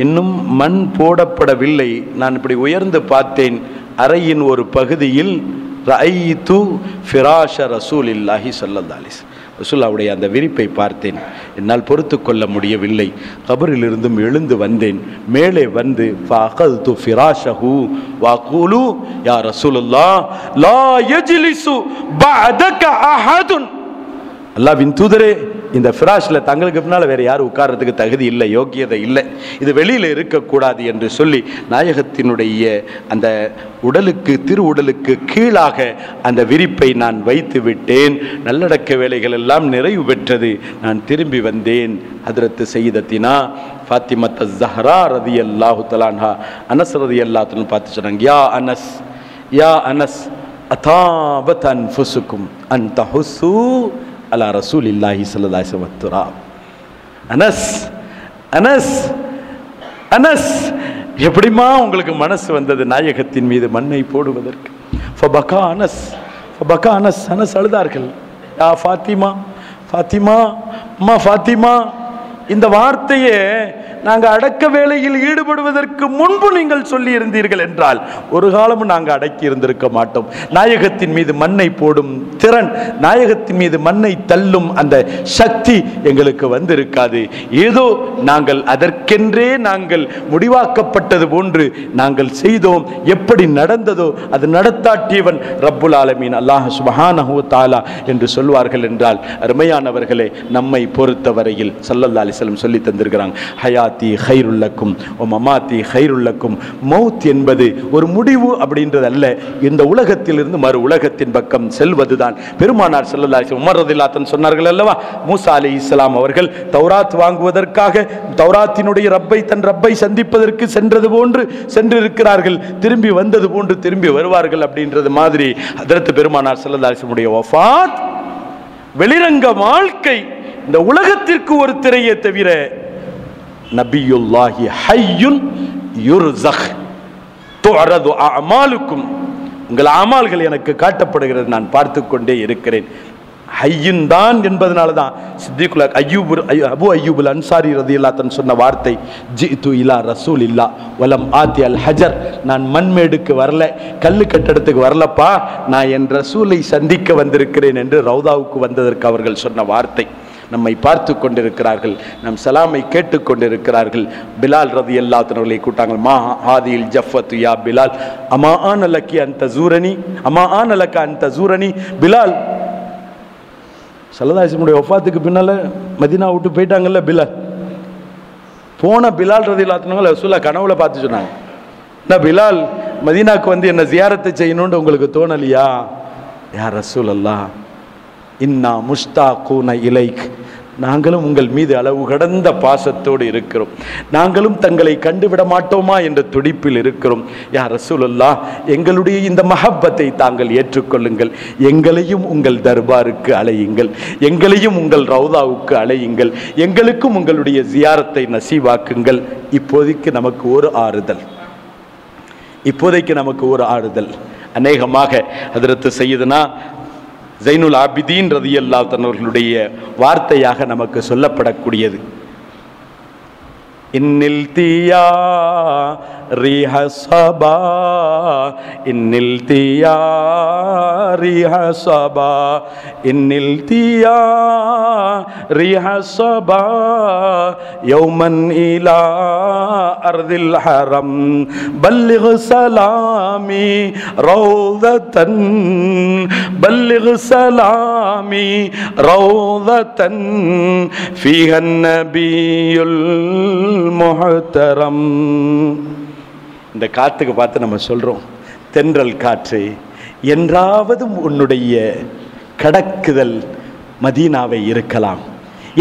இன்னும் மண் போடப்படவில்லை. நான் இப்படி உயர்ந்து பார்த்தேன், அறையின் ஒரு பகுதியில் ரஅய்து ஃபிராஷ ரசூலில்லாஹி ஸல்லல்லாஹு அலைஹி வஸல்லம், ரசூலுல்லாஹ்வுடைய அந்த விரிப்பை பார்த்தேன். என்னால் பொறுத்து கொள்ள முடியவில்லை. கபரிலிருந்தும் எழுந்து வந்தேன். மேலே வந்து ஃபஅகல்து ஃபிராஷஹு வஅகூலு யா ரசூலுல்லாஹ் லா யஜ்லிசு பஅதக அஹதுன், அல்லாஹ்வின் தூதரே, இந்த ஃபிராஷில் தங்களுக்கு பின்னால் வேறு யாரும் உட்கார்றதுக்கு தகுதி இல்லை, யோக்கியதை இல்லை, இது வெளியில் இருக்கக்கூடாது என்று சொல்லி நாயகத்தினுடைய அந்த உடலுக்கு, திரு உடலுக்கு கீழாக அந்த விரிப்பை நான் வைத்து விட்டேன். நல்லடக்க வேலைகள் எல்லாம் நிறைவு பெற்றது. நான் திரும்பி வந்தேன். ஹஜ்ரத் சையதத்தினா ஃபாத்திமத் ஸஹ்ரா ரலியல்லாஹு தஆலா அன்ஹா, அனஸ் ரலியல்லாஹு தஆலா பார்த்து சொன்னாங்க, யா அனஸ் அதாபத் அன்ஃபுசுக்கும் அன் தஹுஸ்ஸு அலா ரசூலில்லாஹி ஸல்லல்லாஹு அலைஹி வஸல்லம். அனஸ் அனஸ் அனஸ், எப்படிமா உங்களுக்கு மனசு வந்தது நாயகத்தின் மீது மண்ணை போடுவதற்கு? ஃபபகா அனஸ், ஃபபகா அனஸ், அனஸ் அழுதார்கள். யா ஃபாத்திமா, ஃபாத்திமா, அம்மா ஃபாத்திமா, இந்த வார்த்தையை நாங்கள் அடக்க வேலையில் ஈடுபடுவதற்கு முன்பு நீங்கள் சொல்லி இருந்தீர்கள் என்றால் ஒரு காலமும் நாங்கள் அடக்கி இருந்திருக்க மாட்டோம். நாயகத்தின் மீது மண்ணை போடும் திறன், நாயகத்தின் மீது மண்ணை தள்ளும் அந்த சக்தி எங்களுக்கு வந்திருக்காது. ஏதோ நாங்கள் அதற்கென்றே நாங்கள் முடிவாக்கப்பட்டது போன்று நாங்கள் செய்தோம். எப்படி நடந்ததோ அது நடத்தாட்டியவன் ரப்புல் ஆலமீன் அல்லாஹ் சுப்ஹானஹு வ தஆலா என்று சொல்வார்கள் என்றால், அருமையானவர்களே, நம்மை பொறுத்தவரையில் ஸல்லல்லாஹு அலைஹி வஸல்லம் சொல்லி தந்திருக்கிறாங்க, ஹயாத்தி கைருல் லக்கும் வ மமாத்தி கைருல் லக்கும். மௌத் என்பது ஒரு முடிவு அப்படின்றது அல்ல, இந்த உலகத்திலிருந்து மறு உலகத்தின் பக்கம் செல்வதுதான். பெருமானார் ஸல்லல்லாஹு அலைஹி வஸல்லம் உமர் ரலியல்லாஹு அன்ஹு சொன்னார்கள் அல்லவா, மூசா அலைஹிஸ்ஸலாம் அவர்கள் தௌராத் வாங்குவதற்காக தௌராத்தினுடைய ரப்பை தன் ரப்பை சந்திப்பதற்கு சென்றது போன்று சென்றிருக்கிறார்கள், திரும்பி வந்தது போன்று திரும்பி வருவார்கள் அப்படின்றது மாதிரி ஹஜ்ரத் பெருமானார் ஸல்லல்லாஹு அலைஹி வஸல்லம் வஃபாத் வெளிரங்க வாழ்க்கை இந்த உலகத்திற்கு ஒரு திரையே தவிர நபியுல்லாஹி ஹய்யுன் யுர்ஸக் துஅரது அமாலுக்கும், உங்கள் அமால்கள் எனக்கு காட்டப்படுகிறது, நான் பார்த்து கொண்டே இருக்கிறேன். ஹய்யின் தான் என்பதனால தான் சித்திகுல் அபு அய்யூபுல் அன்சாரி ரலியல்லாஹு அன்ஹு சொன்ன வார்த்தை, ஜிது இலா ரசூலில்லா வலம் ஆதி அல் ஹஜர். நான் மண்மேடுக்கு வரல, கல்லு கட்டடத்துக்கு வரலப்பா, நான் என் ரசூலை சந்திக்க வந்திருக்கிறேன் என்று ரவுதாவுக்கு வந்ததற்கு அவர்கள் சொன்ன வார்த்தை. நம்மை பார்த்து கொண்டிருக்கிறார்கள், நம் சலாமை கேட்டுக்கொண்டிருக்கிறார்கள். பிலால் ரலியல்லாஹு அன்ஹு அவர்களை கூட்டாங்கள், மா ஹாதில் ஜஃபத்து யா பிலால் அமா ஆனலக்கி அன்த ஜூரனி அமா ஆனலக்க அன்த ஜூரனி. பிலால் ஸல்லல்லாஹு அலைஹி வஸல்லம் வஃபாத்துக்கு பின்னால் மதீனா விட்டு போயிட்டாங்கல்ல, பிலால் போன பிலால் ரலியல்லாஹு அன்ஹு ரசூலுல்லாஹ் கனவுல பார்த்து சொன்னாங்க, நான் பிலால் மதீனாக்கு வந்து என்ன ஜியாரத்தை செய்யணும்னு உங்களுக்கு தோணலையா? யா ரசூலல்லாஹ் இன்னா முஸ்தாகூன இலைக், நாங்களும் உங்கள் மீது அளவு கடந்த பாசத்தோடு இருக்கிறோம், நாங்களும் தங்களை கண்டுவிட மாட்டோமா என்ற துடிப்பில் இருக்கிறோம். யா ரசூலுல்லாஹ், எங்களுடைய இந்த மஹப்பத்தை தாங்கள் ஏற்றுக்கொள்ளுங்கள், எங்களையும் உங்கள் தர்பாருக்கு அழையுங்கள், எங்களையும் உங்கள் ரவுதாவுக்கு அழையுங்கள், எங்களுக்கும் உங்களுடைய ஜியாரத்தை நசீவாக்குங்கள். இப்போதைக்கு நமக்கு ஒரு ஆறுதல், இப்போதைக்கு நமக்கு ஒரு ஆறுதல். அநேகமாக ஹஜ்ரத் சையதுனா ஜைனுல் ஆபிதீன் ரலியல்லாஹு அன்ஹு அவர்களுடைய வார்த்தையாக நமக்கு சொல்லப்படக்கூடியது, இன்னில் தியா ரிஹ சபா இன்னில் தியா ரிஹ சபா இன்னில் தியா ரிஹ சபா யௌமன் இலா அர்தில் ஹரம் பல்லிக் சலாமி ரௌதத்தன் பல்லிக் சலாமி ரௌதத்தன் ஃபீஹன் நபியுல் முஹ்தரம். இந்த காத்துக்கு பார்த்து நம்ம சொல்றோம், தென்றல் காற்று, என்றாவது உன்னுடைய கடக்குதல் மதீனாவை இருக்கலாம்,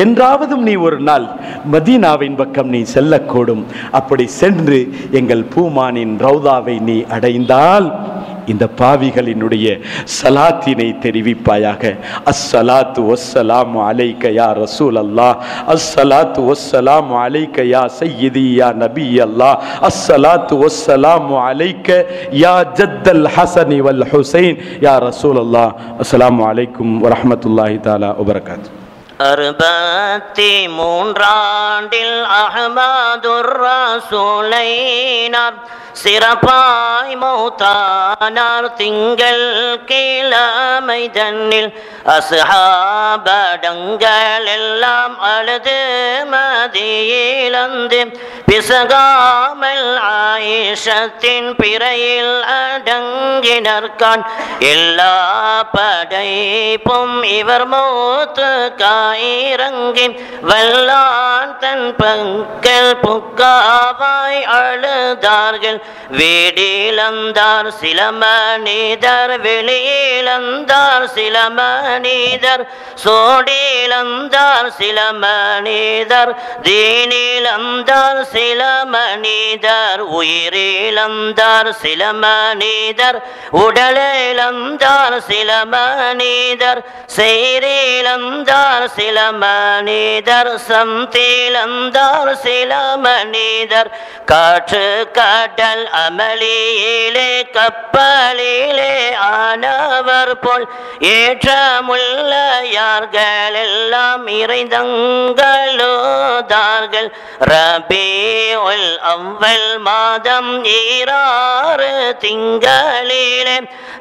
என்றாவதும் நீ ஒரு நாள் மதீனாவின் பக்கம் நீ செல்லக்கூடும். அப்படி சென்று எங்கள் பூமானின் ரவுதாவை நீ அடைந்தால் இந்த பாவிகளினுடைய சலாத்தினை தெரிவிப்பாயாக. அஸ்ஸலாத்து வஸ்ஸலாமு அலைக்க யா ரசூல் அல்லாஹ், அஸ்ஸலாத்து வஸ்ஸலாமு அலைக்க யா சய்யிதி யா நபி அல்லாஹ், அஸ்ஸலாத்து வஸ்ஸலாமு அலைக்க யா ஜத்தல் ஹஸனி வல் ஹுசைன் யா ரசூல் அல்லாஹ். அஸ்ஸலாமு அலைக்கும் வரஹ்மத்துல்லாஹி தஆலா வபரகாத்துஹு. 63 அஹ்மதுர் ரசூலைனார் சிறப்பாய் மௌத்தானார் திங்கள் கிழமை தன்னில் அஸ்ஹாபடங்கள் எல்லாம் அழுது மதியிலந்து பிசகாமல் ஆயிஷத்தின் பிறையில் அடங்கினர்கான் எல்லா படைப்பும் இவர் மௌத்து காயிறங்கி வல்லான் தன் பக்கல் புக்காவாய் அழுதார்கள். வீடிலந்தார் சில மனிதர், வெளியிலந்தார் சில மனிதர், சோடிலந்தார் சில மனிதர், தீனிலந்தார் சில மனிதர், உயிரிலந்தார் சில மனிதர், உடலிலந்தார் சில மனிதர், செய்திலந்தார் சில மனிதர், சம்திலந்தார் சில மனிதர், காற்று கடல் கடல் அமளியிலே கப்பலிலே ஆனவர் போல் ஏற்றமுள்ள யார்கள் எல்லாம் இறைந்தங்களோதார்கள். ரபீஉல் அவ்வல் மாதம் 6 திங்களிலே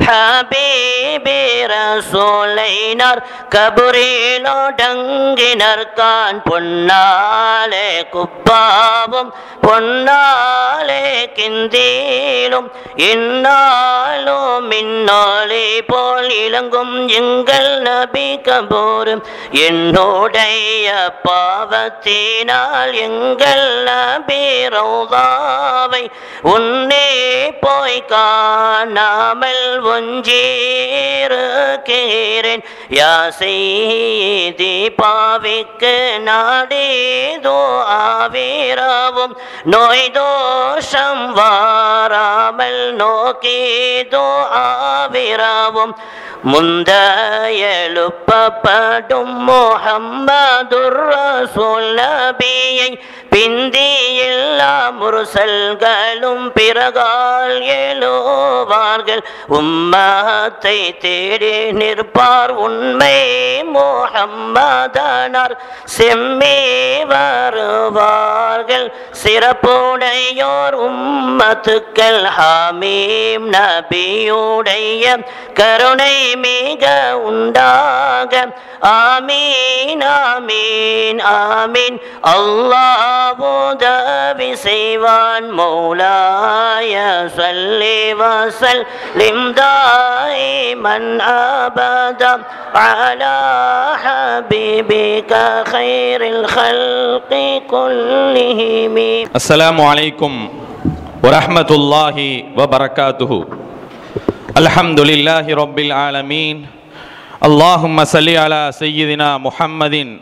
ஹபீபி ரசூலைனார் கபரிலோடங்கினர் கான். பொன்னாலே குப்பாவும் பொன்னாலே கிந்தீலும் இந்நாளும் மின்னொளி போல் இளங்கும் எங்கள் நபி கபூர். என்னுடைய பாவத்தினால் எங்கள் நபி ரௌதாவை உன்னே போய் காணாமல் ஒஞ்சீருக்கிறேன். யா செய்தி பாவிக்கு நாடிதோ ஆவிரவும் நோய் தோஷம் வாராமல் நோக்கிதோ ஆவிரவும் முந்த எழுப்பப்படும் முஹம்மதுர் ரசூல் நபியை பிந்தி எல்லா முர்சல்களும் பிறகால் எழுவார்கள். உம்மத்தை தேடி நிற்பார் உண்மை முஹம்மதனார் செம்மி வருவார்கள். சிறப்புடையோர் உம்மத்துக்கள் ஹமீம் நபியுடைய கருணை மிக உண்டாக. ஆமீன் ஆமீன் ஆமீன். அல்லாஹ் உதவி செய்வான். மௌலாய ஸல்லி வஸல்லிம் தாயிமன் அபதா அலா ஹபீபிக கைரில் ஹல்கி குல்லிஹிம். அஸ்ஸலாமு அலைக்கும் வரஹ்மத்துல்லாஹி வபரகாத்துஹு. அல்ஹம்துலில்லாஹி ரப்பில் ஆலமீன். அல்லாஹும்ம ஸல்லி அலா சய்யிதினா முஹம்மதின்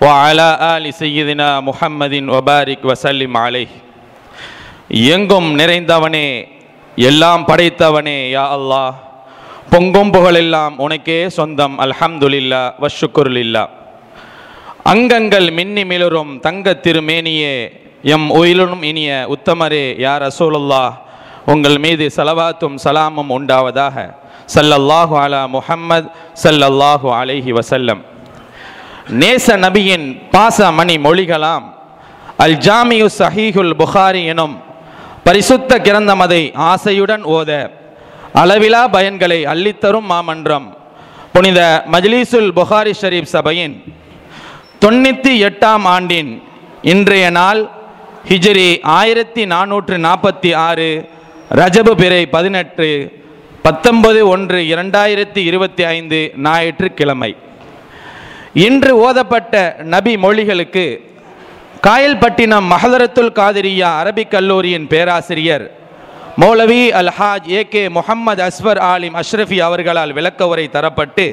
வ அலா ஆலி சய்யிதினா முஹம்மதின் வ பாரிக் வ ஸல்லிம் அலைஹி. எங்கும் நிறைந்தவனே, எல்லாம் படைத்தவனே, யா அல்லாஹ், பொங்கும் புகழெல்லாம் உனக்கே சொந்தம். அல்ஹம்துலில்லாஹ் வ ஷுக்ருலில்லாஹ். அங்கங்கள் மின்னி மிளரும் தங்க திருமேனியே, எம் உயிலும் இனிய உத்தமரே, யா ரசூலுல்லாஹ், உங்கள் மீது ஸலவாத்தும் சலாமும் உண்டாவதாக. ஸல்லல்லாஹு அலா முஹம்மத் ஸல்லல்லாஹு அலைஹி வஸல்லம். நேச நபியின் பாச மணி மொழிகளாம் அல் ஜாமியு சஹீஹுல் புகாரி எனும் பரிசுத்த கிரந்தமதை ஆசையுடன் ஓத அளவிலா பயன்களை அள்ளித்தரும் மாமன்றம் புனித மஜ்லிஸுல் புகாரி ஷரீப் சபையின் 98ஆம் ஆண்டின் இன்றைய நாள் ஹிஜ்ரி 1446 ரஜபு பிறை 18 19/1/2025 ஞாயிற்றுக்கிழமை. இன்று ஓதப்பட்ட நபி மொழிகளுக்கு காயல்பட்டினம் மஹதரத்துல் காதிரியா அரபிக் கல்லூரியின் பேராசிரியர் மௌலவி அல்ஹாஜ் ஏகே முஹம்மது அஸ்வர் ஆலிம் அஷ்ரஃபி அவர்களால் விளக்க உரை தரப்பட்டு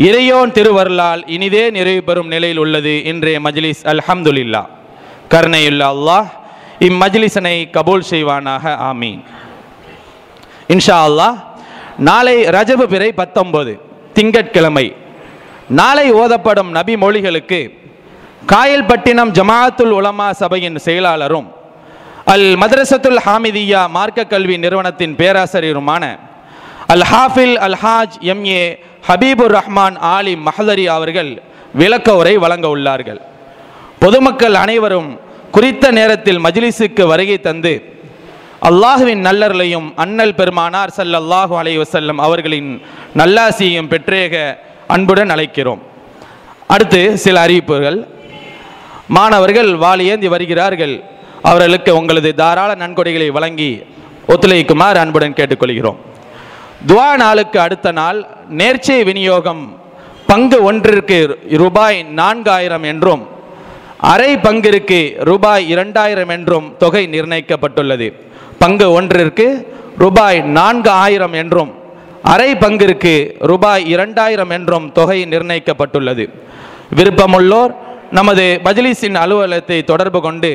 இறையோன் திருவருளால் இனிதே நிறைவு பெறும் நிலையில் உள்ளது இன்றைய மஜ்லிஸ். அல்ஹம்துலில்லாஹ். கருணையுள்ள அல்லாஹ் இம்மஜ்லிஸனை கபூல் செய்வானாக. ஆமீன். இன்ஷா அல்லாஹ். நாளை ரஜபு பிறை 19 திங்கட்கிழமை. நாளை ஓதப்படும் நபி மொழிகளுக்கு காயல்பட்டினம் ஜமாஅத்துல் உலமா சபையின் செயலாளரும் அல் மதரசத்துல் ஹாமிதியா மார்க்க கல்வி நிறுவனத்தின் பேராசிரியருமான அல் ஹாஃபில் அல்ஹாஜ் எம்ஏ ஹபீபுர் ரஹ்மான் ஆலிம் மஹதரி அவர்கள் விளக்க உரை வழங்க உள்ளார்கள். பொதுமக்கள் அனைவரும் குறித்த நேரத்தில் மஜ்லிஸுக்கு வருகை தந்து அல்லாஹுவின் நல்லருளையும் அன்னல் பெருமானார் ஸல்லல்லாஹு அலைஹி வஸல்லம் அவர்களின் நல்லாசியையும் பெற்றேக அன்புடன் அழைக்கிறோம். அடுத்து சில அறிவிப்புகள். மாணவர்கள் வாளியேந்தி வருகிறார்கள். அவர்களுக்கு உங்களது தாராள நன்கொடைகளை வழங்கி ஒத்துழைக்குமாறு அன்புடன் கேட்டுக்கொள்கிறோம். துவா நாளுக்கு அடுத்த நாள் நேர்ச்சை விநியோகம் பங்கு ஒன்றிற்கு ரூபாய் 4000 என்றும் அரை பங்கிற்கு ரூபாய் 2000 என்றும் தொகை நிர்ணயிக்கப்பட்டுள்ளது. பங்கு ஒன்றிற்கு ரூபாய் 4000 என்றும் அரை பங்கிற்கு ரூபாய் 2000 என்றும் தொகை நிர்ணயிக்கப்பட்டுள்ளது. விருப்பமுள்ளோர் நமது மஜ்லிஸின் அலுவலகத்தை தொடர்பு கொண்டு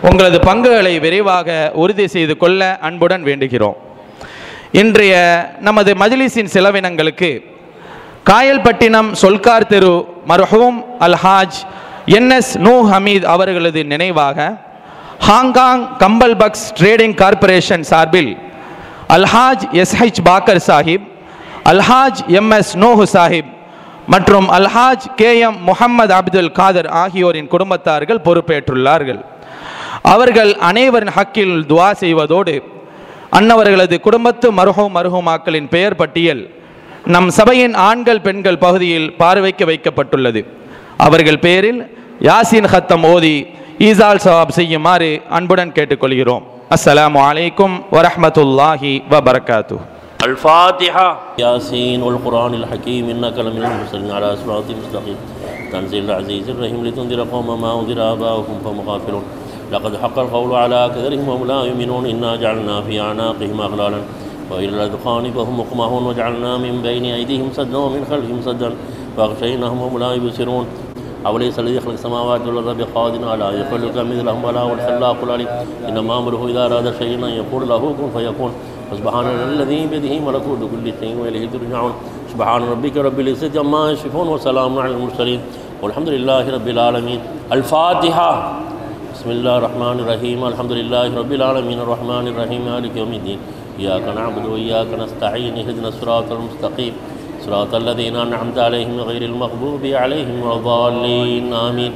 உங்களது பங்குகளை விரைவாக உறுதி செய்து கொள்ள அன்புடன் வேண்டுகிறோம். இன்றைய நமது மஜ்லிஸின் செலவினங்களுக்கு காயல்பட்டினம் சொல்கார் தெரு மர்ஹூம் அல்ஹாஜ் NS நூ ஹமீத் அவர்களது நினைவாக ஹாங்காங் கம்பல் பக்ஸ் ட்ரேடிங் கார்ப்பரேஷன் சார்பில் அல்ஹாஜ் எஸ்ஹெச் பாக்கர் சாஹிப், அல்ஹாஜ் எம்எஸ் நோஹு சாஹிப் மற்றும் அல்ஹாஜ் கேஎம் முஹம்மது அப்துல் காதர் ஆகியோரின் குடும்பத்தார்கள் பொறுப்பேற்றுள்ளார்கள். அவர்கள் அனைவரின் ஹக்கில் துவா செய்வதோடு அன்னவர்களது குடும்பத்து மர்ஹூமாக்களின் பெயர் பட்டியல் நம் சபையின் ஆண்கள் பெண்கள் பகுதியில் பார்வைக்கு வைக்கப்பட்டுள்ளது. அவர்கள் பேரில் யாசின் ஹத்தம் ஓதி ஈசால் சவாப் செய்யுமாறு அன்புடன் கேட்டுக்கொள்கிறோம். அஸ்ஸலாமு அலைக்கும் வரஹ்மத்துல்லாஹி வபரகாத்துஹு. الفاتحة. ياسين والقرآن الحكيم إنك لمن المرسلين على صراط مستقيم تنزيل العزيز الرحيم لتنذر قوما ما أنذر آباؤهم فهم غافلون لقد حق القول على أكثرهم وهم لا يؤمنون إنا جعلنا في أعناقهم أغلالا وإلى الأذقان فهم مقمحون وجعلنا من بين أيديهم سدا ومن خلفهم سدا فأغشيناهم وهم لا يبصرون أوليس الذي خلق السماوات والأرض بقادر على أن يخلق مثلهم بلى والخلاق العليم إنما أمره إذا أراد شيئا أن يقول له كن فيكون سبحان الذي بيده ملكوت كل شيء وإليه ترجعون سبحان ربك رب العزة عما يصفون وسلام على المرسلين والحمد لله رب العالمين. الفاتحة. بسم الله الرحمن الرحيم الحمد لله رب العالمين الرحمن الرحيم مالك يوم الدين إياك نعبد وإياك نستعين اهدنا الصراط المستقيم صراط الذين أنعمت عليهم غير المغضوب عليهم ولا الضالين آمين.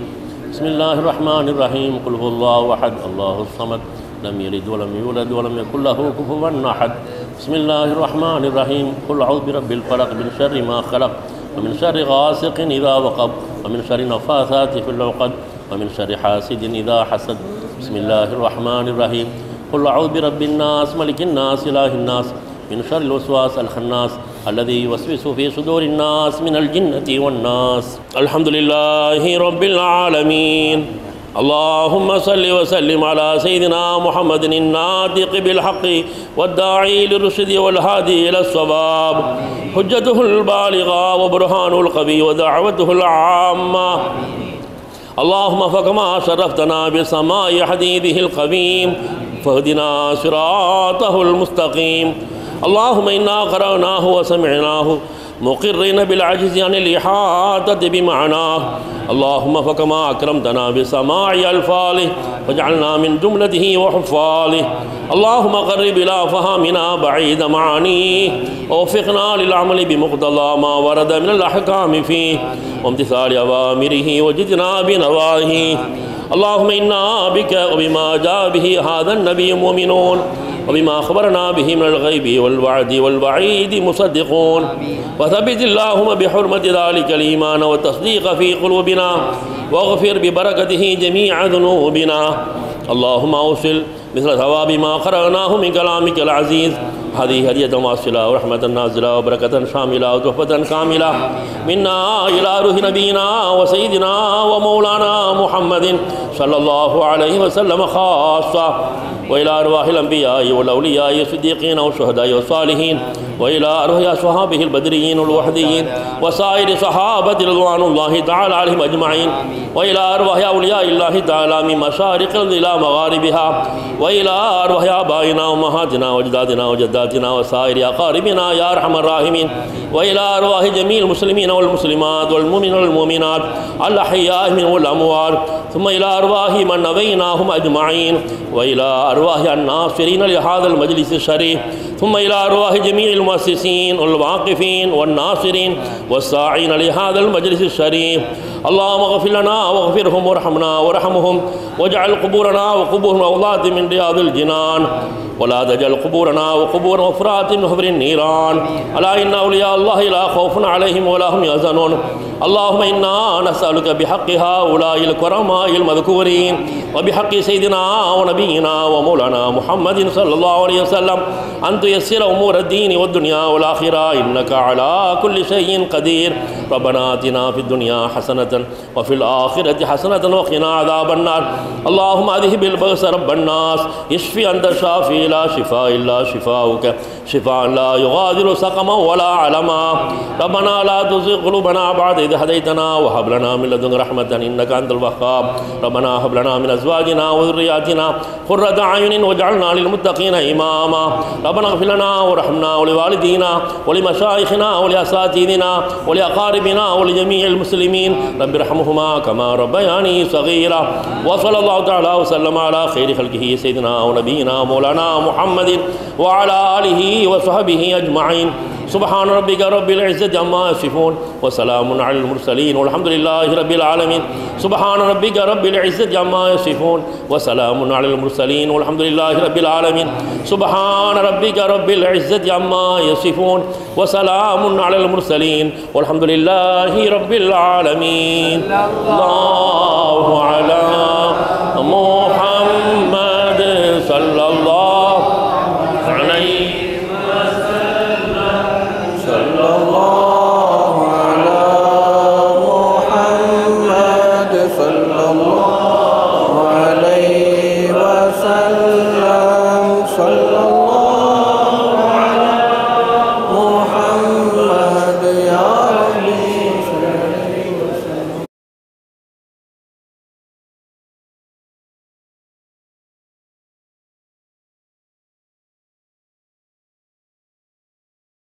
بسم الله الرحمن الرحيم قل هو الله أحد الله الصمد لم يلد ولم يولد ولم يكن له كفوا أحد. بسم الله الرحمن الرحيم قل أعوذ برب الفلق من شر ما خلق ومن شر غاسق إذا وقب ومن شر النفاثات في العقد ومن شر حاسد إذا حسد. بسم الله الرحمن الرحيم قل أعوذ برب الناس ملك الناس إله الناس من شر الوسواس الخناس الذي يوسوس في صدور الناس من الجنة والناس. الحمد لله رب العالمين. اللهم صل وسلم على سيدنا محمد الناطق بالحق والداعي للرشد والهادي إلى الصواب حجته البالغة وبرهانه القوي ودعوته العامة. اللهم فكما شرفتنا بسماء حديثه القويم فاهدنا صراطه المستقيم. اللهم إنا قرأناه وسمعناه مقرين بالعجز عن الإحاطة بمعناه. اللهم فكما أكرمتنا بسماع ألفاظه وجعلنا من جملته وحفاظه. اللهم قرب إلى فهمنا بعيد معانيه ووفقنا للعمل بمقتضى ما ورد من الأحكام فيه وامتثال أوامره واجتناب نواهيه. اللهم إنا بك وبما جاء به هذا النبي مؤمنون وبما أخبرنا به من الغيب والوعد والوعيد مصدقون. وثبت اللهم بحرمة ذلك الإيمان والتصديق في قلوبنا واغفر ببركته جميع ذنوبنا. اللهم أوصل مثل ثواب ما قرأناه من كلامك العزيز هذه هدية واصلة ورحمة نازلة وبركة شاملة وتحفة كاملة منا إلى روح نبينا وسيدنا ومولانا محمد صلى الله عليه وسلم خاصة وإلى أرواح الأنبياء والأولياء والصديقين والشهداء والصالحين وإلى أرواح أصحابه البدريين والوحديين وسائر صحابة رضوان الله تعالى عليهم أجمعين وإلى أرواح أولياء الله تعالى من مشارق إلى مغاربها وإلى أرواح آبائنا وأمهاتنا وأجدادنا وجداتنا وسائر أقاربنا يا أرحم الراحمين وإلى أرواح جميع المسلمين والمسلمات والمؤمنين والمؤمنات الأحياء منهم والأموات ثم إلى أرواح من نبيناهم أجمعين وإلى أرواح الناصرين لهذا المجلس الشريف ثم إلى أرواح جميع المؤسسين والواقفين والناصرين والساعين لهذا المجلس الشريف. اللهم اغفر لنا واغفرهم وارحمنا وارحمهم واجعل قبورنا وقبورهم روضات من رياض الجنان ولا تجعل قبورنا وقبور غفرات من حفر النيران. ألا إن أولياء الله لا خوف عليهم ولا هم يحزنون. اللهم إنا نسألك بحق هؤلاء الكرماء المذكورين وبحق سيدنا ونبينا ومولانا محمد صلى الله عليه وسلم أن تيسر أمور الدين والدنيا والآخرة إنك على كل شيء قدير. ربنا آتنا في الدنيا حسنة وفي الآخرة حسنة وقنا عذاب النار. اللهم أذهب البأس رب الناس اشف أنت الشافي لا شفاء إلا شفاؤك شفاء لا يغادر سقما ولا علما ربنا لا تزغ قلوبنا بعد إذ هديتنا وهب لنا من لدنك رحمة إنك أنت الوهاب ربنا هب لنا من أزواجنا وذرياتنا قرة أعين واجعلنا للمتقين إماما ربنا اغفر لنا وارحمنا ولوالدينا ولمشايخنا ولأساتذتنا ولأقاربنا ولجميع المسلمين رب ارحمهما كما ربياني صغيرا وصلى الله تعالى وسلم على خير خلقه سيدنا ونبينا مولانا محمد وعلى آله وصحبه أجمعين سبحان ربك رب العزة عما يصفون وسلام على المرسلين والحمد لله رب العالمين سبحان ربك رب العزة عما يصفون وسلام على المرسلين والحمد لله رب العالمين سبحان ربك رب العزة عما يصفون وسلام على المرسلين والحمد لله رب العالمين الله على